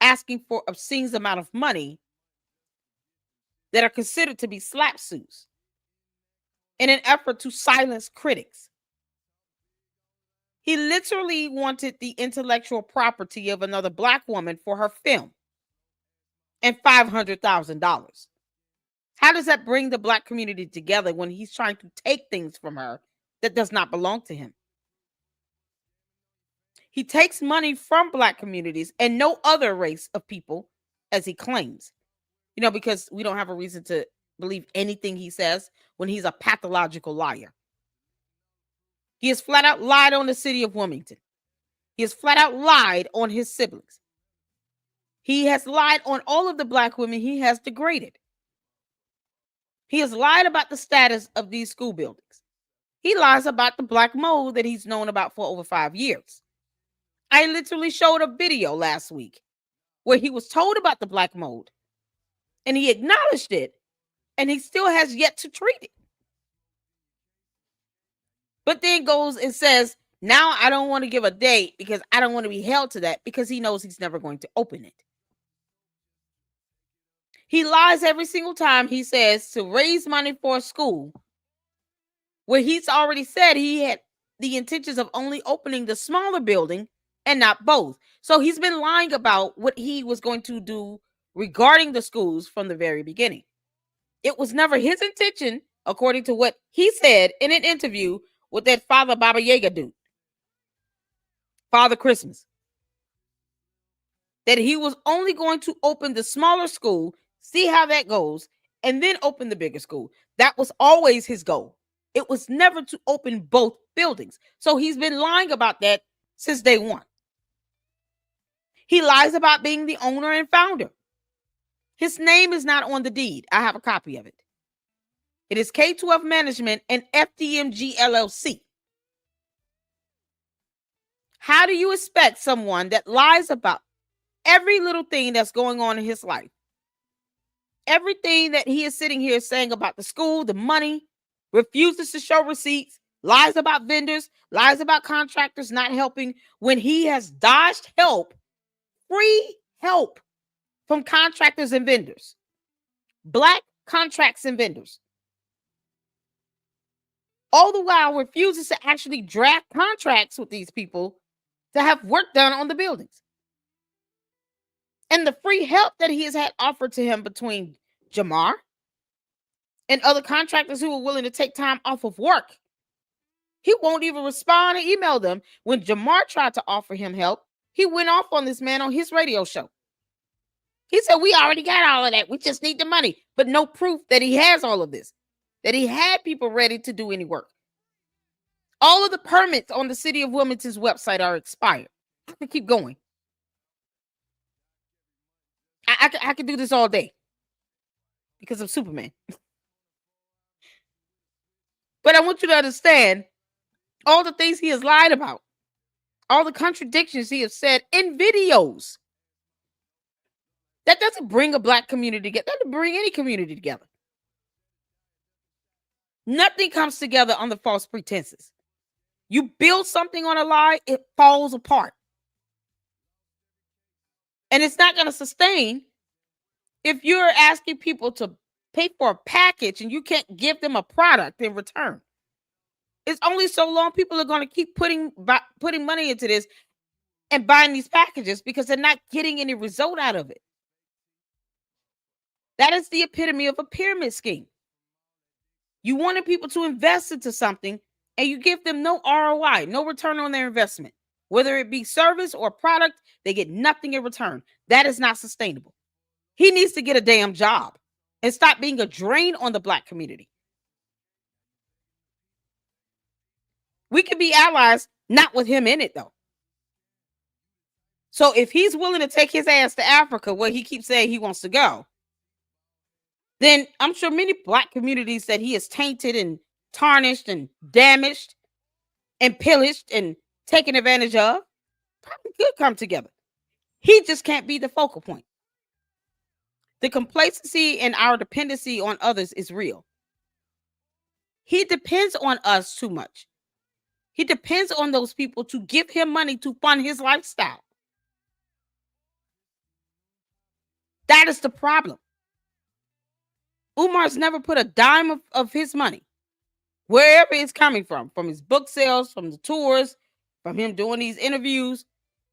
asking for obscene amount of money that are considered to be slap suits in an effort to silence critics. He literally wanted the intellectual property of another Black woman for her film and $500,000. How does that bring the Black community together when he's trying to take things from her that does not belong to him? He takes money from Black communities and no other race of people, as he claims. You know, because we don't have a reason to believe anything he says when he's a pathological liar. He has flat out lied on the city of Wilmington. He has flat out lied on his siblings. He has lied on all of the Black women he has degraded. He has lied about the status of these school buildings. He lies about the Black mold that he's known about for over 5 years. I literally showed a video last week where he was told about the Black mold and he acknowledged it, and he still has yet to treat it. But then goes and says, now I don't want to give a date because I don't want to be held to that, because he knows he's never going to open it. He lies every single time he says to raise money for a school where he's already said he had the intentions of only opening the smaller building and not both. So he's been lying about what he was going to do regarding the schools from the very beginning. It was never his intention, according to what he said in an interview with that Father Baba Yaga dude, Father Christmas, that he was only going to open the smaller school, see how that goes, and then open the bigger school. That was always his goal. It was never to open both buildings. So he's been lying about that since day one. He lies about being the owner and founder. His name is not on the deed. I have a copy of it. It is K12 Management and FDMG LLC. How do you expect someone that lies about every little thing that's going on in his life, everything that he is sitting here saying about the school, the money, refuses to show receipts, lies about vendors, lies about contractors not helping, when he has dodged help, free help from contractors and vendors, Black contracts and vendors, all the while refuses to actually draft contracts with these people to have work done on the buildings. And the free help that he has had offered to him between Jamar and other contractors who are willing to take time off of work, he won't even respond or email them. When Jamar tried to offer him help, he went off on this man on his radio show. He said, we already got all of that. We just need the money. But no proof that he has all of this, that he had people ready to do any work. All of the permits on the city of Wilmington's website are expired. I can keep going. I can do this all day because of Superman. But I want you to understand all the things he has lied about, all the contradictions he has said in videos. That doesn't bring a Black community together. That doesn't bring any community together. Nothing comes together on the false pretenses. You build something on a lie, it falls apart. And it's not going to sustain if you're asking people to pay for a package and you can't give them a product in return. It's only so long people are going to keep putting money into this and buying these packages because they're not getting any result out of it. That is the epitome of a pyramid scheme. You wanted people to invest into something and you give them no ROI, no return on their investment. Whether it be service or product, they get nothing in return. That is not sustainable. He needs to get a damn job and stop being a drain on the Black community. We could be allies, not with him in it, though. So if he's willing to take his ass to Africa, where he keeps saying he wants to go, then I'm sure many Black communities that he has tainted and tarnished and damaged and pillaged and taken advantage of probably could come together. He just can't be the focal point. The complacency and our dependency on others is real. He depends on us too much. He depends on those people to give him money to fund his lifestyle. That is the problem. Umar's never put a dime of his money, wherever it's coming from his book sales, from the tours, from him doing these interviews,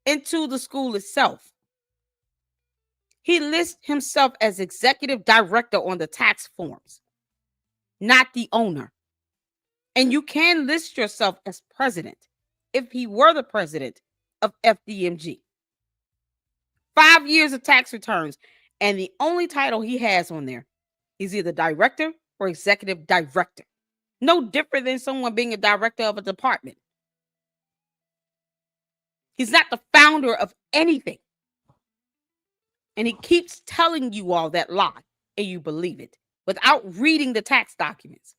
into the school itself. He lists himself as executive director on the tax forms, not the owner. And you can list yourself as president if he were the president of FDMG. 5 years of tax returns, and the only title he has on there is either director or executive director. No different than someone being a director of a department. He's not the founder of anything. And he keeps telling you all that lie, and you believe it without reading the tax documents.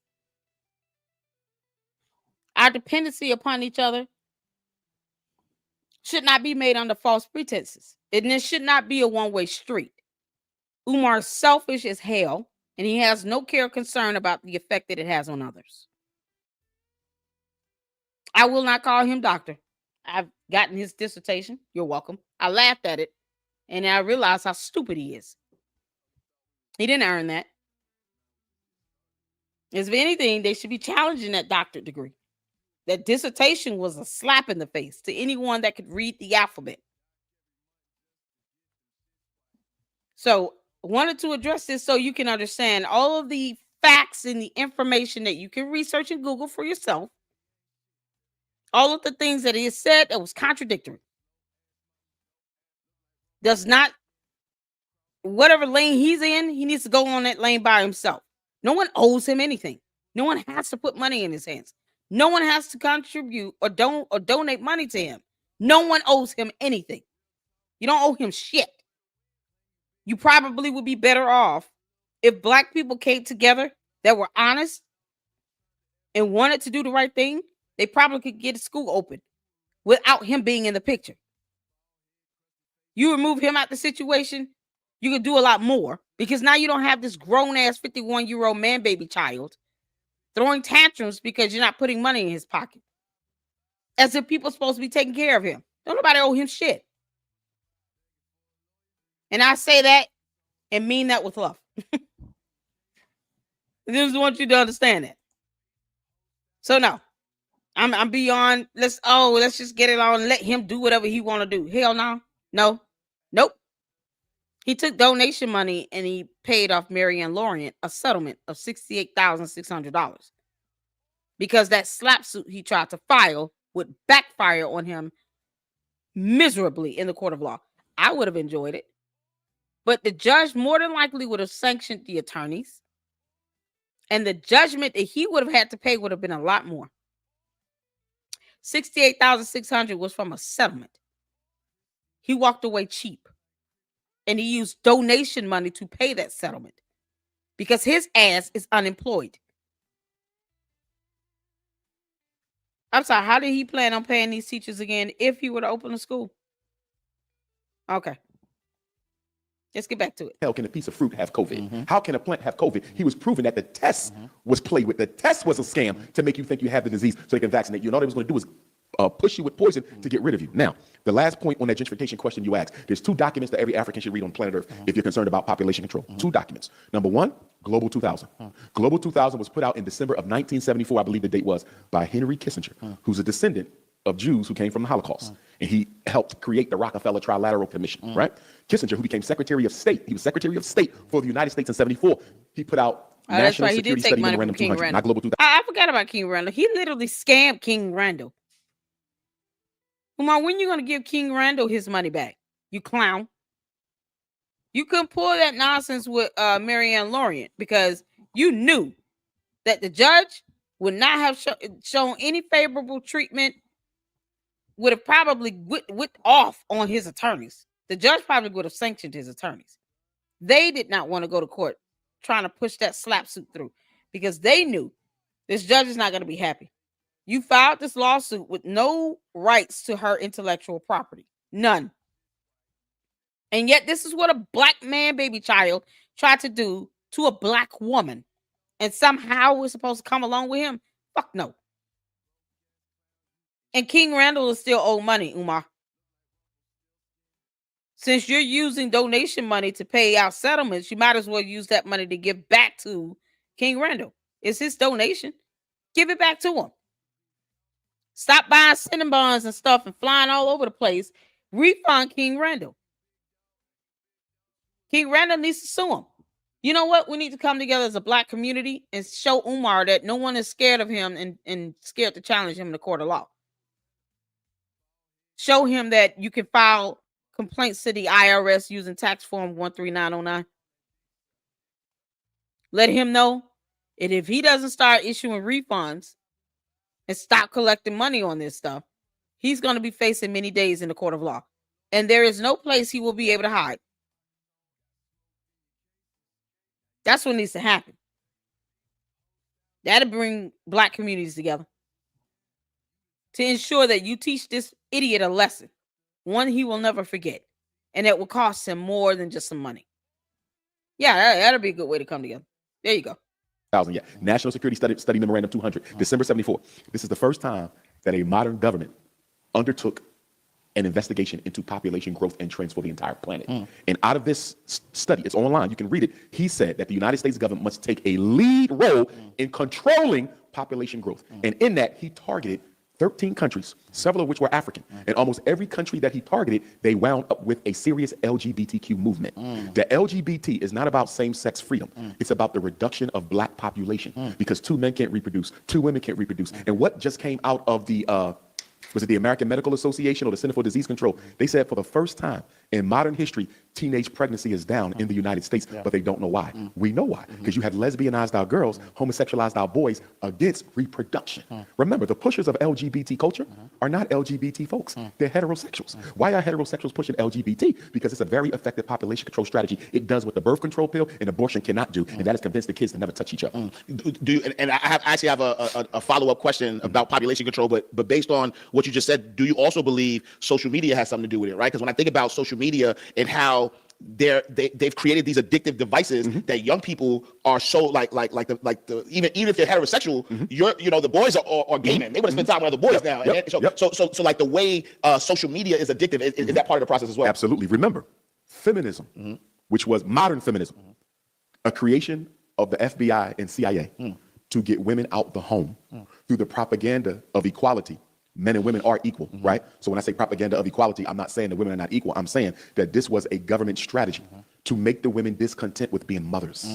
Our dependency upon each other should not be made under false pretenses. And this should not be a one-way street. Umar is selfish as hell, and he has no care or concern about the effect that it has on others. I will not call him doctor. I've gotten his dissertation. You're welcome. I laughed at it, and I realized how stupid he is. He didn't earn that. If anything, they should be challenging that doctorate degree. That dissertation was a slap in the face to anyone that could read the alphabet. So I wanted to address this so you can understand all of the facts and the information that you can research and Google for yourself. All of the things that he has said that was contradictory. Does not, whatever lane he's in, he needs to go on that lane by himself. No one owes him anything. No one has to put money in his hands. No one has to contribute or donate money to him. No one owes him anything. You don't owe him shit. You probably would be better off if Black people came together that were honest and wanted to do the right thing. They probably could get a school open without him being in the picture. You remove him out the situation, you could do a lot more, because now you don't have this grown-ass 51-year-old man-baby child throwing tantrums because you're not putting money in his pocket. As if people are supposed to be taking care of him. Don't nobody owe him shit. And I say that and mean that with love. I just want you to understand that. So no, I'm beyond, let's just get it on and let him do whatever he want to do. Hell no. No. Nope. He took donation money and he paid off Marianne Lorient a settlement of $68,600 because that slap suit he tried to file would backfire on him miserably in the court of law. I would have enjoyed it, but the judge more than likely would have sanctioned the attorneys, and the judgment that he would have had to pay would have been a lot more. $68,600 was from a settlement. He walked away cheap. And he used donation money to pay that settlement because his ass is unemployed. I'm sorry, how did he plan on paying these teachers again if he were to open a school? Okay. Let's get back to it. How can a piece of fruit have COVID? How can a plant have COVID? He was proving that the test was played with. The test was a scam to make you think you have the disease so they can vaccinate you. And all they was going to do is push you with poison to get rid of you. Now, the last point on that gentrification question you asked, there's 2 documents that every African should read on planet Earth if you're concerned about population control. 2 documents. Number 1, Global 2000. Global 2000 was put out in December of 1974, I believe the date was, by Henry Kissinger, who's a descendant of Jews who came from the Holocaust. And he helped create the Rockefeller Trilateral Commission, right? Kissinger, who became Secretary of State, he was Secretary of State for the United States in 74. He put out National Security Study Memorandum 200, not Global 2000. I forgot about King Randall. He literally scammed King Randall. Umar, when are you going to give King Randall his money back? You clown. You couldn't pull that nonsense with Marianne Lorient because you knew that the judge would not have shown any favorable treatment, would have probably went off on his attorneys. The judge probably would have sanctioned his attorneys. They did not want to go to court trying to push that slap suit through because they knew this judge is not going to be happy. You filed this lawsuit with no rights to her intellectual property. None. And yet this is what a black man baby child tried to do to a black woman. And somehow we're supposed to come along with him? Fuck no. And King Randall is still owed money, Umar. Since you're using donation money to pay out settlements, you might as well use that money to give back to King Randall. It's his donation. Give it back to him. Stop buying Cinnabons and stuff and flying all over the place. Refund King Randall. King Randall needs to sue him. You know what? We need to come together as a black community and show Umar that no one is scared of him and scared to challenge him in the court of law. Show him that you can file complaints to the IRS using tax form 13909. Let him know that if he doesn't start issuing refunds and stop collecting money on this stuff, he's going to be facing many days in the court of law. And there is no place he will be able to hide. That's what needs to happen. That'll bring black communities together to ensure that you teach this idiot a lesson, one he will never forget, and it will cost him more than just some money. Yeah, that'll be a good way to come together. There you go. Yeah, National Security Study Memorandum 200, December 74. This is the first time that a modern government undertook an investigation into population growth and trends for the entire planet. And out of this study, it's online, you can read it, he said that the United States government must take a lead role in controlling population growth. And in that, he targeted 13 countries, several of which were African. And almost every country that he targeted, they wound up with a serious LGBTQ movement. The LGBT is not about same-sex freedom. It's about the reduction of black population because 2 men can't reproduce, 2 women can't reproduce. And what just came out of the was it the American Medical Association or the Center for Disease Control? They said for the first time in modern history, teenage pregnancy is down in the United States, but they don't know why. We know why, because you had lesbianized our girls, homosexualized our boys against reproduction. Remember, the pushers of LGBT culture are not LGBT folks. They're heterosexuals. Why are heterosexuals pushing LGBT? Because it's a very effective population control strategy. It does what the birth control pill and abortion cannot do, and that is convince the kids to never touch each other. And I actually have a follow-up question about population control, but based on what you just said, do you also believe social media has something to do with it, right? Because when I think about social media and how they've created these addictive devices that young people are so even if they're heterosexual, the boys are gaming. They want to spend time with other boys now. So like the way social media is addictive, is that part of the process as well? Absolutely. Remember, feminism, which was modern feminism, a creation of the FBI and CIA to get women out the home through the propaganda of equality. Men and women are equal, right? So when I say propaganda of equality, I'm not saying that women are not equal. I'm saying that this was a government strategy to make the women discontent with being mothers,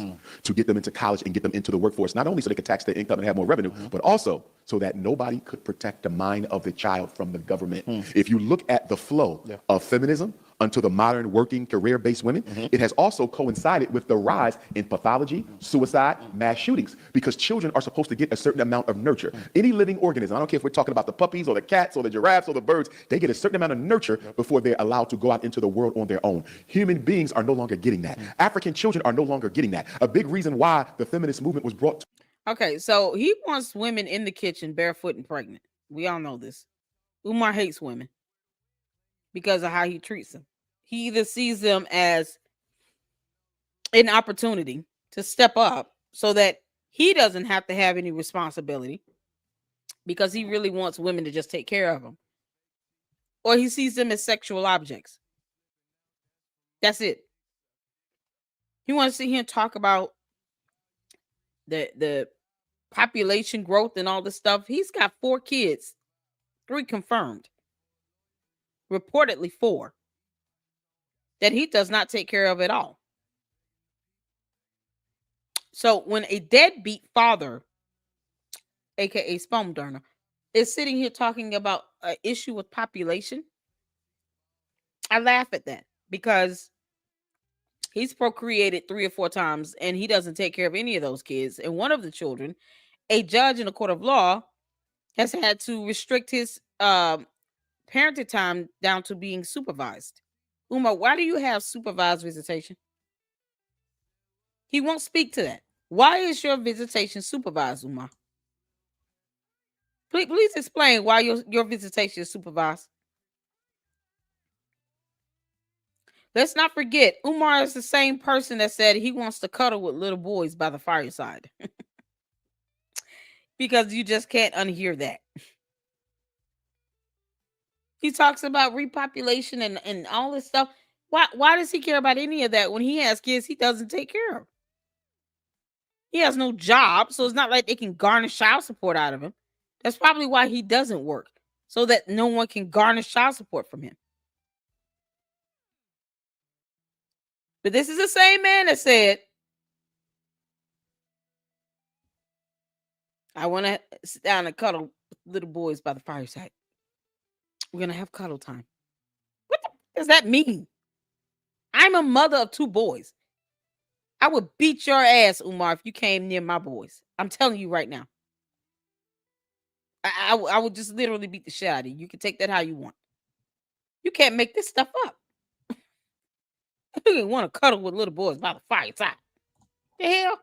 to get them into college and get them into the workforce, not only so they could tax their income and have more revenue, but also so that nobody could protect the mind of the child from the government. If you look at the flow of feminism unto the modern working career-based women, it has also coincided with the rise in pathology, suicide, mass shootings, because children are supposed to get a certain amount of nurture. Any living organism, I don't care if we're talking about the puppies or the cats or the giraffes or the birds, they get a certain amount of nurture before they're allowed to go out into the world on their own. Human beings are no longer getting that. African children are no longer getting that. A big reason why the feminist movement was brought to. Okay, so he wants women in the kitchen barefoot and pregnant. We all know this. Umar hates women because of how he treats them. He either sees them as an opportunity to step up so that he doesn't have to have any responsibility, because he really wants women to just take care of him. Or he sees them as sexual objects. That's it. He wants to sit here and talk about the population growth and all this stuff. He's got 4 kids, 3 confirmed, reportedly 4, that he does not take care of at all. So when a deadbeat father, aka sperm donor, is sitting here talking about an issue with population, I laugh at that, because he's procreated 3 or 4 times and he doesn't take care of any of those kids. And one of the children, a judge in a court of law, has had to restrict his parenting time down to being supervised. Umar, why do you have supervised visitation? He won't speak to that. Why is your visitation supervised, Umar? Please explain why your visitation is supervised. Let's not forget, Umar is the same person that said he wants to cuddle with little boys by the fireside. Because you just can't unhear that. He talks about repopulation and all this stuff. Why does he care about any of that when he has kids he doesn't take care of? He has no job, so it's not like they can garnish child support out of him. That's probably why he doesn't work, so that no one can garnish child support from him. But this is the same man that said, I want to sit down and cuddle with little boys by the fireside. We're going to have cuddle time. What does that mean? I'm a mother of 2 boys. I would beat your ass, Umar, if you came near my boys. I'm telling you right now. I would just literally beat the shit out of you. You can take that how you want. You can't make this stuff up. You want to cuddle with little boys by the fireside. The hell?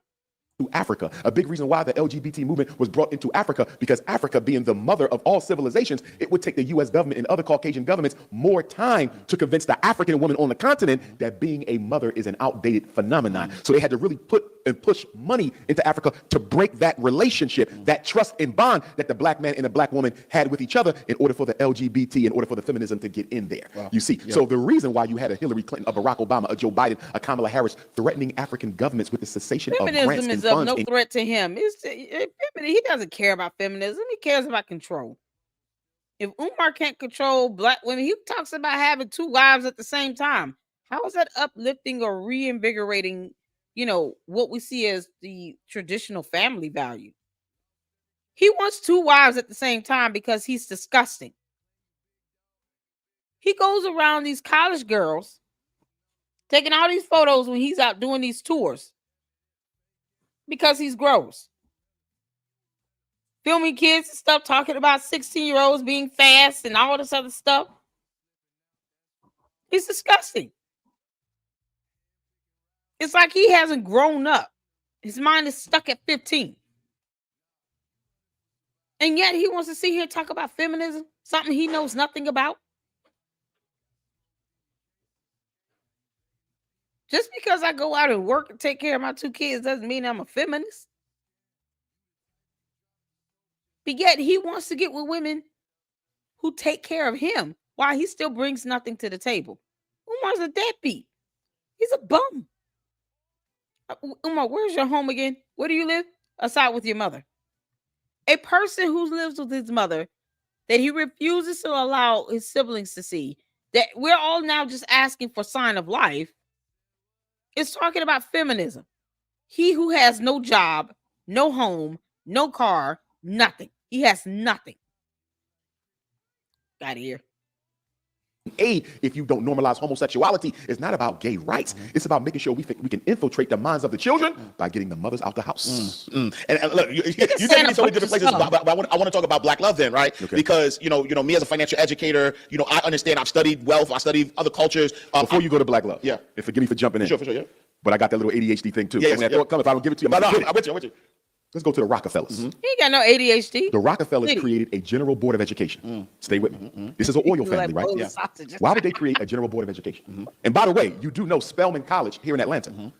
Africa. A big reason why the LGBT movement was brought into Africa, because Africa being the mother of all civilizations, it would take the U.S. government and other Caucasian governments more time to convince the African woman on the continent that being a mother is an outdated phenomenon. So they had to really put and push money into Africa to break that relationship, that trust and bond that the black man and the black woman had with each other in order for the LGBT, in order for the feminism to get in there. Wow. You see, so the reason why you had a Hillary Clinton, a Barack Obama, a Joe Biden, a Kamala Harris threatening African governments with the cessation of grants and funds. No threat to him. He doesn't care about feminism. He cares about control. If Umar can't control black women, he talks about having 2 wives at the same time. How is that uplifting or reinvigorating, what we see as the traditional family value? He wants 2 wives at the same time because he's disgusting. He goes around these college girls, taking all these photos when he's out doing these tours. Because he's gross. Filming kids and stuff, talking about 16-year-olds being fast and all this other stuff. It's disgusting. It's like he hasn't grown up. His mind is stuck at 15. And yet he wants to sit here and talk about feminism, something he knows nothing about. Just because I go out and work and take care of my 2 kids doesn't mean I'm a feminist. But yet he wants to get with women who take care of him while he still brings nothing to the table. Umar's a deadbeat. He's a bum. Umar, where's your home again? Where do you live? Aside with your mother. A person who lives with his mother that he refuses to allow his siblings to see, that we're all now just asking for sign of life, is talking about feminism. He who has no job, no home, no car, nothing. He has nothing. Got here. If you don't normalize homosexuality, it's not about gay rights. It's about making sure we can infiltrate the minds of the children by getting the mothers out the house. And look, you get me so many different places, but I want to talk about black love then, right? Okay. Because me as a financial educator, I understand. I've studied wealth. I studied other cultures. Before you go to black love, yeah, and forgive me for jumping in, for sure, yeah. But I got that little ADHD thing too. Yeah, if I don't give it to you, I'm with you. Let's go to the Rockefellers. He ain't got no ADHD. The Rockefellers created a General Board of Education. Stay with me. This is an oil family, right? Yeah. Why would they create a General Board of Education? And by the way, you do know Spelman College here in Atlanta,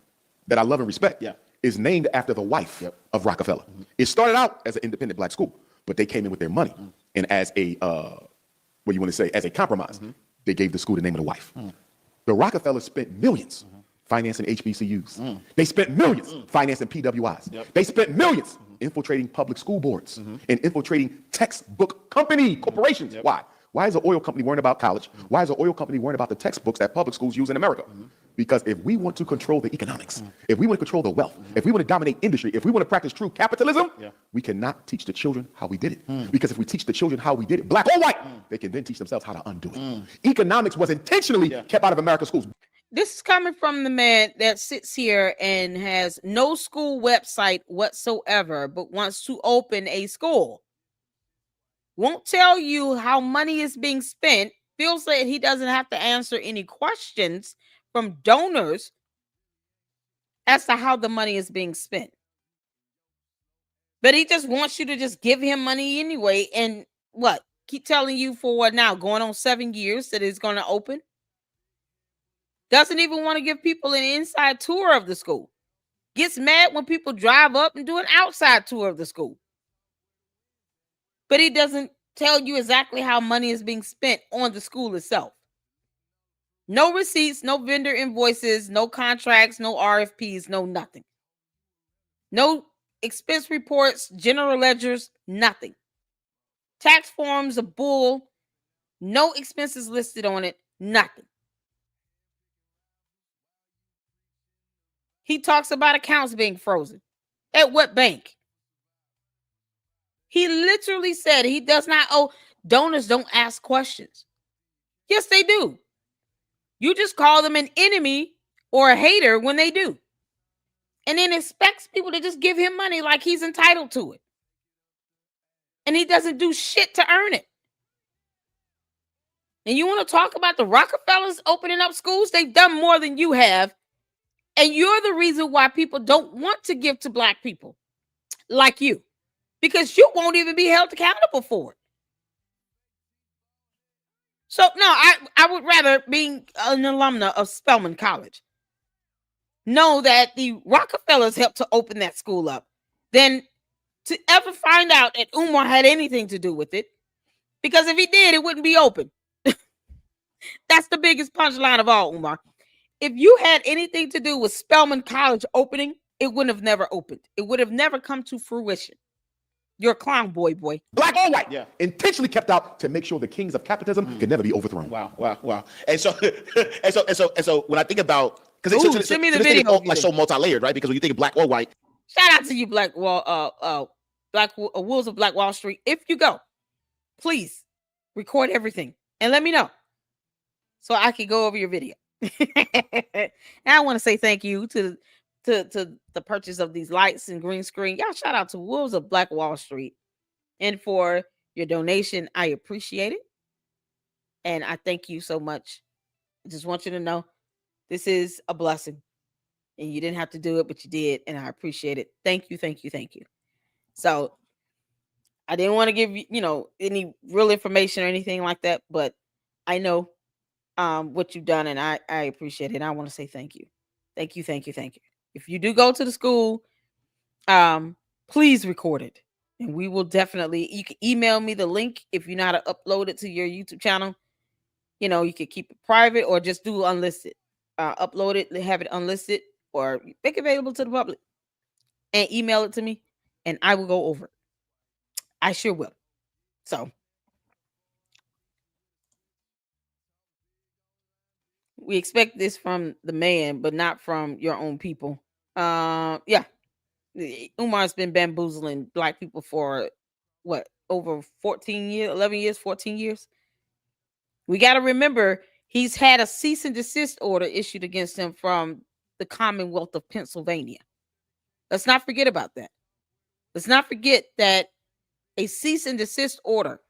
that I love and respect, is named after the wife of Rockefeller. It started out as an independent black school. but they came in with their money. And as a, what you want to say, as a compromise, they gave the school the name of the wife. The Rockefellers spent millions financing HBCUs. They spent millions financing PWIs. They spent millions infiltrating public school boards and infiltrating textbook corporations. Why? Why is an oil company worrying about college? Why is an oil company worrying about the textbooks that public schools use in America? Because if we want to control the economics, if we want to control the wealth, if we want to dominate industry, if we want to practice true capitalism, we cannot teach the children how we did it. Because if we teach the children how we did it, black or white, they can then teach themselves how to undo it. Economics was intentionally kept out of America's schools. This is coming from the man that sits here and has no school website whatsoever, but wants to open a school. Won't tell you how money is being spent, feels that he doesn't have to answer any questions from donors as to how the money is being spent. But he just wants you to just give him money anyway. And what? Keep telling you for what now? Going on 7 years that it's going to open? Doesn't even want to give people an inside tour of the school. Gets mad when people drive up and do an outside tour of the school. But he doesn't tell you exactly how money is being spent on the school itself. No receipts, no vendor invoices, no contracts, no RFPs, no nothing. No expense reports, general ledgers, nothing. Tax forms, a bull, no expenses listed on it, nothing. He talks about accounts being frozen. At what bank? He literally said he does not owe. Donors don't ask questions. Yes, they do. You just call them an enemy or a hater when they do. And then expects people to just give him money like he's entitled to it. And he doesn't do shit to earn it. And you want to talk about the Rockefellers opening up schools? They've done more than you have. And you're the reason why people don't want to give to black people like you. Because you won't even be held accountable for it. So, no, I would rather, being an alumna of Spelman College, know that the Rockefellers helped to open that school up than to ever find out that Umar had anything to do with it. Because if he did, it wouldn't be open. That's the biggest punchline of all, Umar. If you had anything to do with Spelman College opening, it wouldn't have never opened. It would have never come to fruition. You're a clown boy. Black or white. Intentionally kept out to make sure the kings of capitalism could never be overthrown. Wow. And so when I think about, because send me the video. Like so multi-layered, right? Because when you think of black or white. Shout out to you, Wolves of Black Wall Street. If you go, please record everything and let me know so I can go over your video. And I want to say thank you to the purchase of these lights and green screen. Y'all shout out to Wolves of Black Wall Street. And for your donation, I appreciate it. And I thank you so much. I just want you to know this is a blessing. And you didn't have to do it, but you did. And I appreciate it. Thank you. So I didn't want to give you, any real information or anything like that. But I know what you've done. And I appreciate it. And I want to say thank you. Thank you. If you do go to the school, please record it. And we will definitely, you can email me the link if you know how to upload it to your YouTube channel. You could keep it private or just do unlisted. Upload it, have it unlisted, or make it available to the public. And email it to me, and I will go over it. I sure will. So, we expect this from the man, but not from your own people. Umar's been bamboozling black people for over 14 years, 11 years, 14 years. We got to remember he's had a cease and desist order issued against him from the Commonwealth of Pennsylvania. Let's not forget about that. Let's not forget that a cease and desist order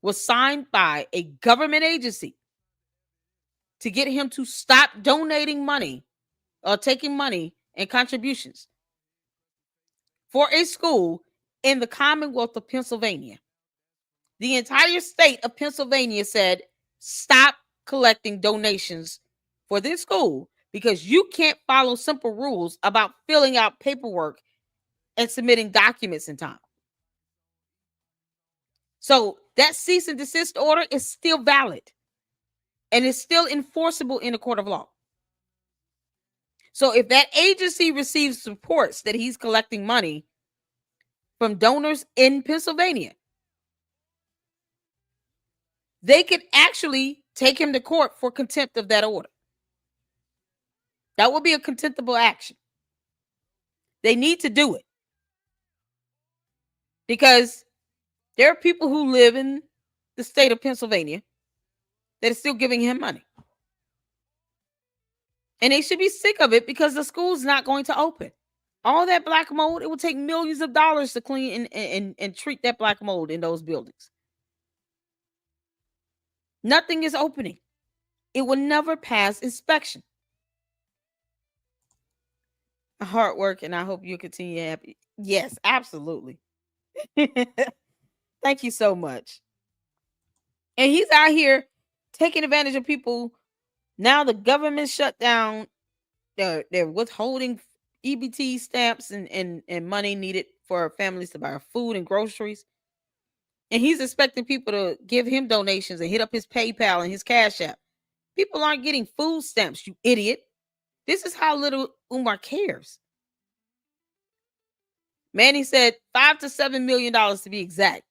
was signed by a government agency to get him to stop donating money or taking money and contributions for a school in the Commonwealth of Pennsylvania. The entire state of Pennsylvania said, stop collecting donations for this school because you can't follow simple rules about filling out paperwork and submitting documents in time. So that cease and desist order is still valid and is still enforceable in a court of law. So if that agency receives reports that he's collecting money from donors in Pennsylvania, they could actually take him to court for contempt of that order. That would be a contemptible action. They need to do it because there are people who live in the state of Pennsylvania that are still giving him money. And they should be sick of it because the school's not going to open. All that black mold, it will take millions of dollars to clean and treat that black mold in those buildings. Nothing is opening. It will never pass inspection. Hard work, and I hope you continue happy. Yes, absolutely. Thank you so much. And he's out here taking advantage of people. Now the government shut down. They're withholding EBT stamps and money needed for families to buy food and groceries. And he's expecting people to give him donations and hit up his PayPal and his Cash App. People aren't getting food stamps, you idiot. This is how little Umar cares. Manny said $5 to $7 million to be exact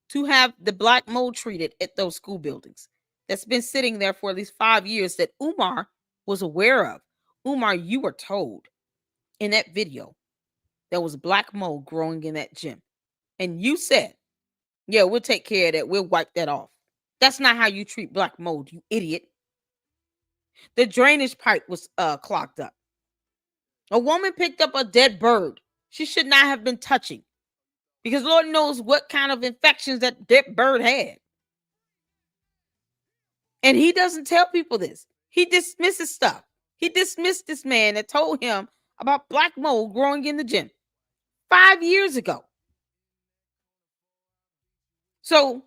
to have the black mold treated at those school buildings. That's been sitting there for at least 5 years that Umar was aware of. Umar, you were told in that video there was black mold growing in that gym. And you said, yeah, we'll take care of that. We'll wipe that off. That's not how you treat black mold, you idiot. The drainage pipe was clogged up. A woman picked up a dead bird she should not have been touching because Lord knows what kind of infections that dead bird had. And he doesn't tell people this. He dismisses stuff. He dismissed this man that told him about black mold growing in the gym 5 years ago. So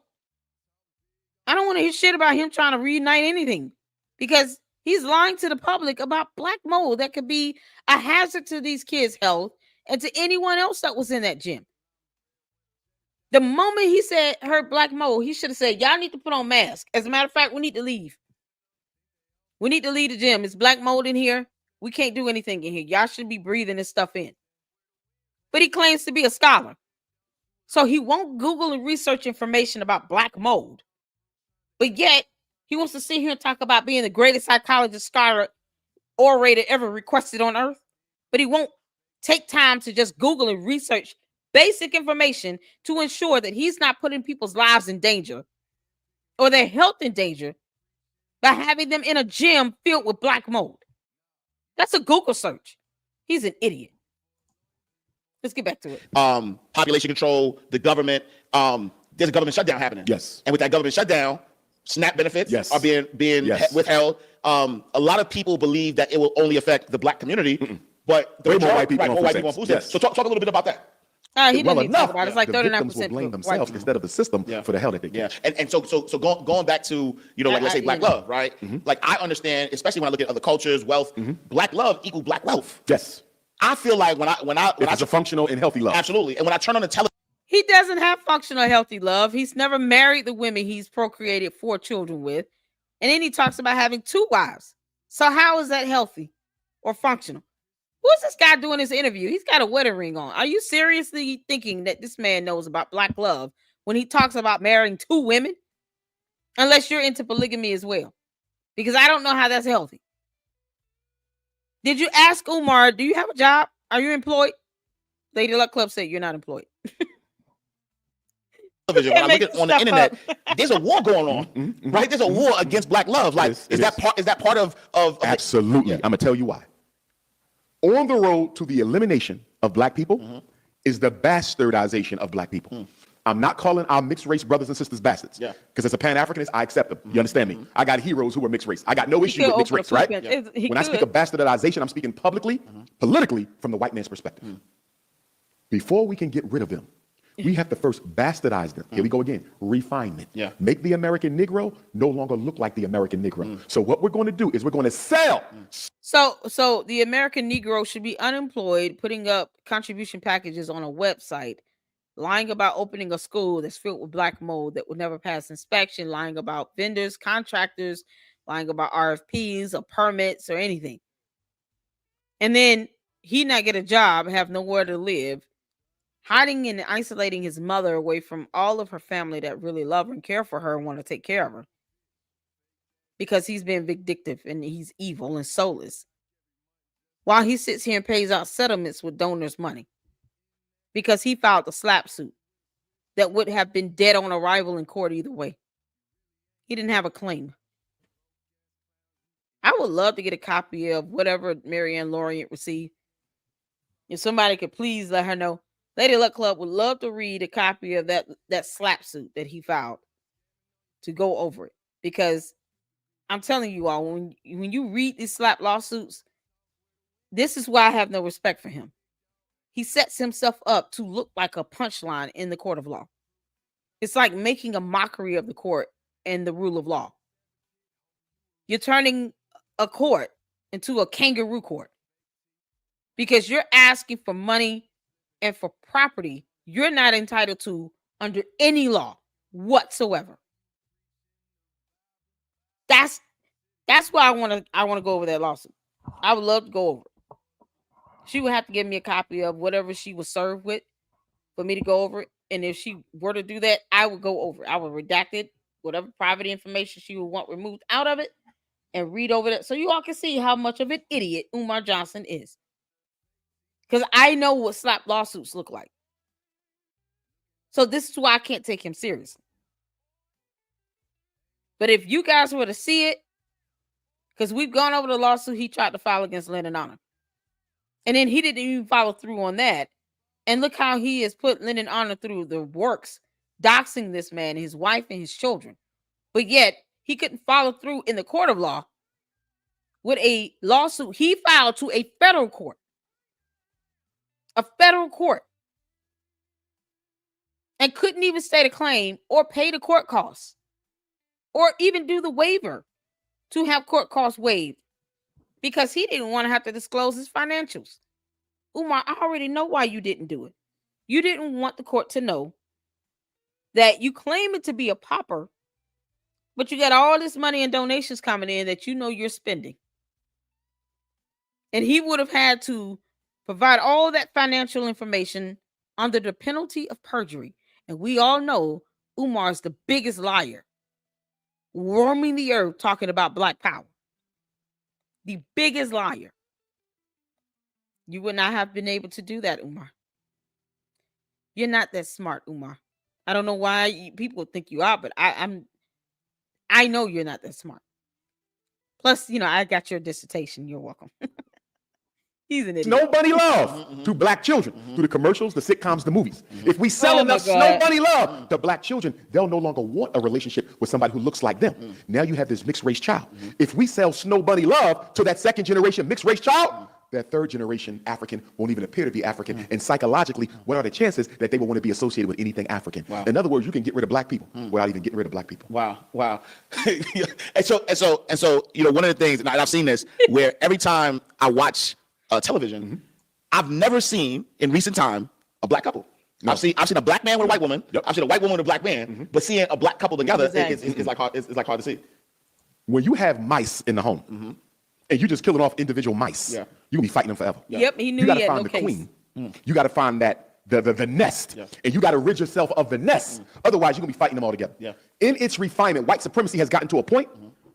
I don't want to hear shit about him trying to reunite anything because he's lying to the public about black mold that could be a hazard to these kids' health and to anyone else that was in that gym. The moment he said heard black mold, he should have said, y'all need to put on masks. As a matter of fact, we need to leave. We need to leave the gym. It's black mold in here. We can't do anything in here. Y'all should be breathing this stuff in. But he claims to be a scholar. So he won't Google and research information about black mold. But yet, he wants to sit here and talk about being the greatest psychologist, scholar, orator ever requested on earth. But he won't take time to just Google and research basic information to ensure that he's not putting people's lives in danger or their health in danger by having them in a gym filled with black mold. That's a Google search. He's an idiot. Let's get back to it. Population control, the government. There's a government shutdown happening. Yes. And with that government shutdown, SNAP benefits are being withheld. A lot of people believe that it will only affect the black community, but the more white people on food stamps. Yes. So talk a little bit about that. He didn't need to talk about it. It's like 39% victims will blame themselves instead of the system for the hell that they get. Yeah. And so going back to, like let's say black love, right? Like I understand, especially when I look at other cultures, wealth, black love equal black wealth. Yes. I feel like when it's a functional and healthy love. Absolutely. And when I turn on the television, he doesn't have functional healthy love. He's never married the women he's procreated 4 children with. And then he talks about having 2 wives. So how is that healthy or functional? What's this guy doing this interview? He's got a wedding ring on. Are you seriously thinking that this man knows about black love when he talks about marrying 2 women? Unless you're into polygamy as well. Because I don't know how that's healthy. Did you ask Umar, do you have a job? Are you employed? Lady Luck Club said you're not employed. When I look at on the internet, there's a war going on, right? There's a war against black love. Like, is that part of Absolutely. I'm gonna tell you why. On the road to the elimination of black people is the bastardization of black people. I'm not calling our mixed race brothers and sisters bastards. Yeah. Because as a Pan-Africanist, I accept them. You understand me? I got heroes who are mixed race. I got no issue with mixed race, right? When I speak of bastardization, I'm speaking publicly, politically, from the white man's perspective. Before we can get rid of them, we have to first bastardize them. Here we go again. Refinement. Yeah. Make the American Negro no longer look like the American Negro. So what we're going to do is we're going to sell. So the American Negro should be unemployed, putting up contribution packages on a website lying about opening a school that's filled with black mold that would never pass inspection, lying about vendors, contractors, lying about RFPs or permits or anything. And then he not get a job, have nowhere to live, hiding and isolating his mother away from all of her family that really love her and care for her and want to take care of her. Because he's been vindictive and he's evil and soulless. While he sits here and pays out settlements with donors' money. Because he filed a slap suit that would have been dead on arrival in court either way. He didn't have a claim. I would love to get a copy of whatever Marianne Lorient received. If somebody could please let her know. Lady Luck Club would love to read a copy of that slap suit that he filed to go over it. Because I'm telling you all, when you read these slap lawsuits, this is why I have no respect for him. He sets himself up to look like a punchline in the court of law. It's like making a mockery of the court and the rule of law. You're turning a court into a kangaroo court because you're asking for money and for property you're not entitled to under any law whatsoever. That's why I want to go over that lawsuit. I would love to go over it. She would have to give me a copy of whatever she was served with for me to go over it. And if she were to do that, I would go over it. I would redact it, whatever private information she would want removed out of it, and read over that so you all can see how much of an idiot Umar Johnson is. Because I know what slap lawsuits look like. So this is why I can't take him seriously. But if you guys were to see it, because we've gone over the lawsuit he tried to file against Lynn and Honor. And then he didn't even follow through on that. And look how he has put Lynn and Honor through the works, doxing this man, his wife, and his children. But yet, he couldn't follow through in the court of law with a lawsuit he filed to a federal court. A federal court. And couldn't even state a claim or pay the court costs. Or even do the waiver to have court costs waived. Because he didn't want to have to disclose his financials. Umar, I already know why you didn't do it. You didn't want the court to know that you claim it to be a pauper, but you got all this money and donations coming in that you know you're spending. And he would have had to provide all that financial information under the penalty of perjury. And we all know Umar's the biggest liar. Roaming the earth talking about black power. The biggest liar. You would not have been able to do that, Umar. You're not that smart, Umar. I don't know why people think you are, but I know you're not that smart. Plus, I got your dissertation. You're welcome. He's an idiot. Snow Bunny love to black children through the commercials, the sitcoms, the movies. If we sell enough Snow Bunny love to black children, they'll no longer want a relationship with somebody who looks like them. Now you have this mixed race child. If we sell Snow Bunny love to that second generation mixed race child, that third generation African won't even appear to be African. And psychologically, what are the chances that they will want to be associated with anything African? Wow. In other words, you can get rid of black people without even getting rid of black people. Wow. and so, one of the things, and I've seen this, where every time I watch television, I've never seen in recent time a black couple. No. I've seen a black man with a white woman. Yep. I've seen a white woman with a black man. But seeing a black couple together is like hard to see. When you have mice in the home, and you just killing off individual mice, you're gonna be fighting them forever. Yep, he knew you gotta he had find no the case. queen. You gotta find that the nest, and you gotta rid yourself of the nest. Otherwise, you're gonna be fighting them all together. In its refinement, white supremacy has gotten to a point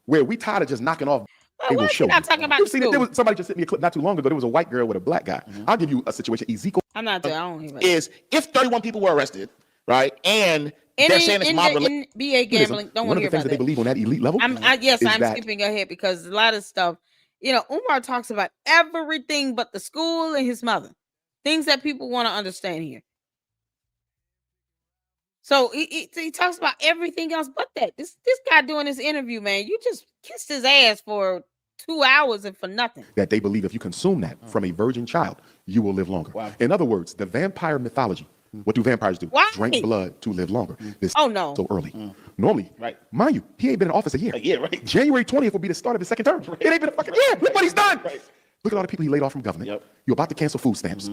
where we tired of just knocking off. Well, what are you not talking about? You've seen it. There was somebody just sent me a clip not too long ago. There was a white girl with a black guy. I'll give you a situation. Ezekiel. I'm not doing. I don't even. Is if 31 people were arrested, right, and they're saying it's mob related. NBA gambling. Don't one want to hear of the things that they believe on that elite level. I'm skipping ahead because a lot of stuff. Umar talks about everything but the school and his mother. Things that people want to understand here. So he talks about everything else but that. This guy doing this interview, man, you just kissed his ass for 2 hours and for nothing. That they believe if you consume that from a virgin child, you will live longer. Wow. In other words, the vampire mythology. What do vampires do? Why? Drink blood to live longer. No. So early. Normally, mind you, he ain't been in office a year. Right. January 20th will be the start of his second term. Right. It ain't been a fucking year. Look what he's done. Right. Look at all the people he laid off from government. Yep. You're about to cancel food stamps.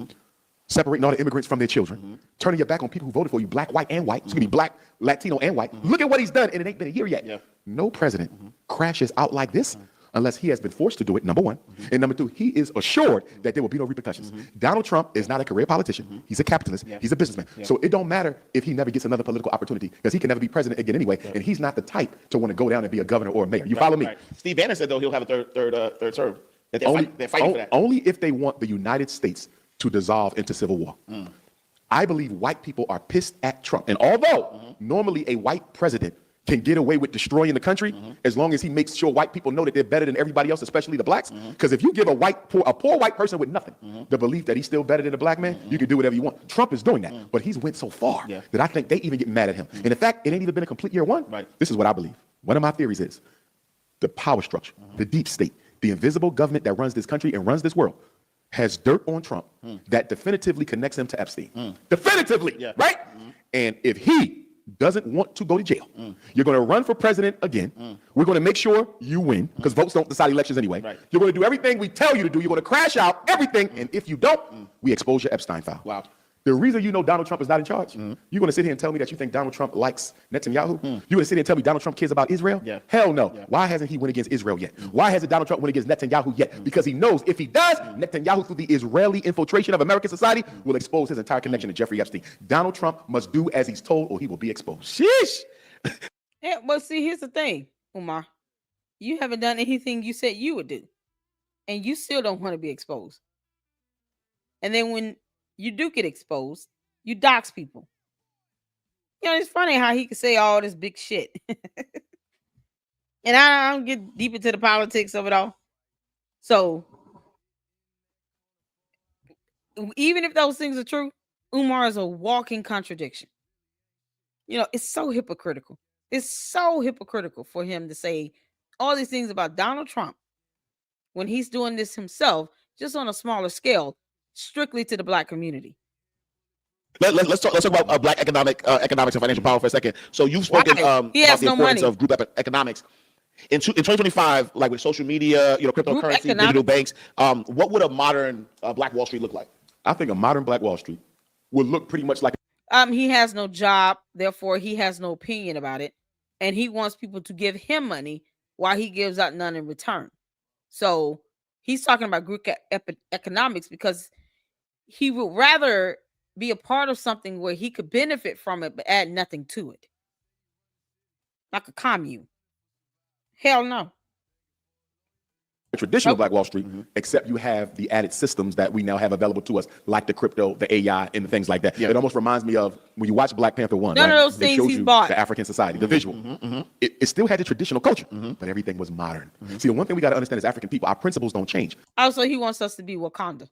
separating all the immigrants from their children, turning your back on people who voted for you, black, white, and white. Excuse me, black, Latino, and white. Look at what he's done, and it ain't been a year yet. Yeah. No president crashes out like this unless he has been forced to do it, number one. And number two, he is assured that there will be no repercussions. Donald Trump is not a career politician. He's a capitalist. He's a businessman. So it don't matter if he never gets another political opportunity, because he can never be president again anyway, and he's not the type to want to go down and be a governor or a mayor. You follow me? Steve Bannon said, though, he'll have a third term. That they're fighting for that. Only if they want the United States to dissolve into civil war. I believe white people are pissed at Trump. And although normally a white president can get away with destroying the country as long as he makes sure white people know that they're better than everybody else, especially the blacks. Because if you give a poor white person with nothing the belief that he's still better than a black man, you can do whatever you want. Trump is doing that. But he's went so far that I think they even get mad at him. And in fact, it ain't even been a complete year one. This is what I believe. One of my theories is the power structure, the deep state, the invisible government that runs this country and runs this world has dirt on Trump that definitively connects him to Epstein. Definitively, right? And if he doesn't want to go to jail, you're going to run for president again. We're going to make sure you win, because votes don't decide elections anyway. You're going to do everything we tell you to do. You're going to crash out everything. And if you don't, we expose your Epstein file. Wow. The reason you know Donald Trump is not in charge, you're going to sit here and tell me that you think Donald Trump likes Netanyahu? You're going to sit here and tell me Donald Trump cares about Israel? Hell no. Why hasn't he went against Israel yet? Why hasn't Donald Trump went against Netanyahu yet? Because he knows if he does, Netanyahu, through the Israeli infiltration of American society, will expose his entire connection to Jeffrey Epstein. Donald Trump must do as he's told, or he will be exposed. Sheesh! Yeah, well, see, here's the thing, Umar. You haven't done anything you said you would do, and you still don't want to be exposed. And then when you do get exposed, you dox people. You know, it's funny how he can say all this big shit. And I don't get deep into the politics of it all. So, even if those things are true, Umar is a walking contradiction. You know, it's so hypocritical. It's so hypocritical for him to say all these things about Donald Trump when he's doing this himself, just on a smaller scale, strictly to the black community. Let's talk about black economics and financial power for a second. So you've spoken about the importance of group economics. In 2025, like with social media, cryptocurrency, digital banks, what would a modern Black Wall Street look like? I think a modern Black Wall Street would look pretty much like. He has no job, therefore he has no opinion about it, and he wants people to give him money while he gives out none in return. So he's talking about group economics because he would rather be a part of something where he could benefit from it but add nothing to it, like a commune. Hell no. Traditional Black Wall Street, except you have the added systems that we now have available to us, like the crypto, the AI, and the things like that. It almost reminds me of when you watch Black Panther 1. None of those things he's bought. The African society, the visual. It still had the traditional culture, but everything was modern. See, the one thing we got to understand as African people, our principles don't change. Also, he wants us to be Wakanda.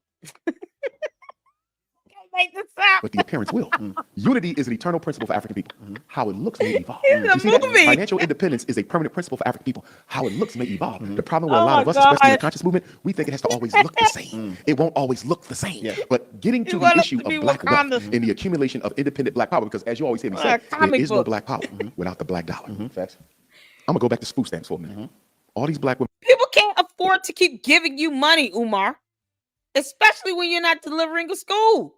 Make this up. But the appearance will. Unity is an eternal principle for African people. How it looks may evolve. It's a movie. Financial independence is a permanent principle for African people. How it looks may evolve. The problem with a lot of us, especially in the conscious movement, we think it has to always look the same. It won't always look the same. But getting to the issue of Black wealth and the accumulation of independent Black power, because as you always hear me say, there is no Black power without the Black dollar. Facts. I'm going to go back to food stamps for a minute. All these Black women. People can't afford to keep giving you money, Umar, especially when you're not delivering a school.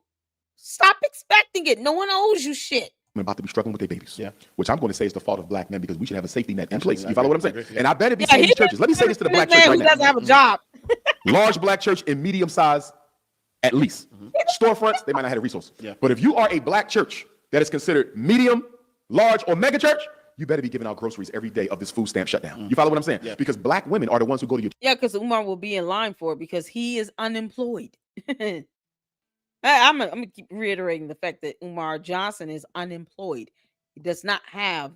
Stop expecting it. No one owes you shit. I'm about to be struggling with their babies, which I'm going to say is the fault of Black men, because we should have a safety net in place. You follow what I'm saying? And I bet it be saying these churches. Let me say this to the Black church right now. He doesn't have a job. Large Black church in medium size, at least. Storefronts, they might not have the resources. But if you are a Black church that is considered medium, large, or mega church, you better be giving out groceries every day of this food stamp shutdown. You follow what I'm saying? Because Black women are the ones who go to your. Yeah, because Umar will be in line for it because he is unemployed. I'm gonna keep reiterating the fact that Umar Johnson is unemployed. He does not have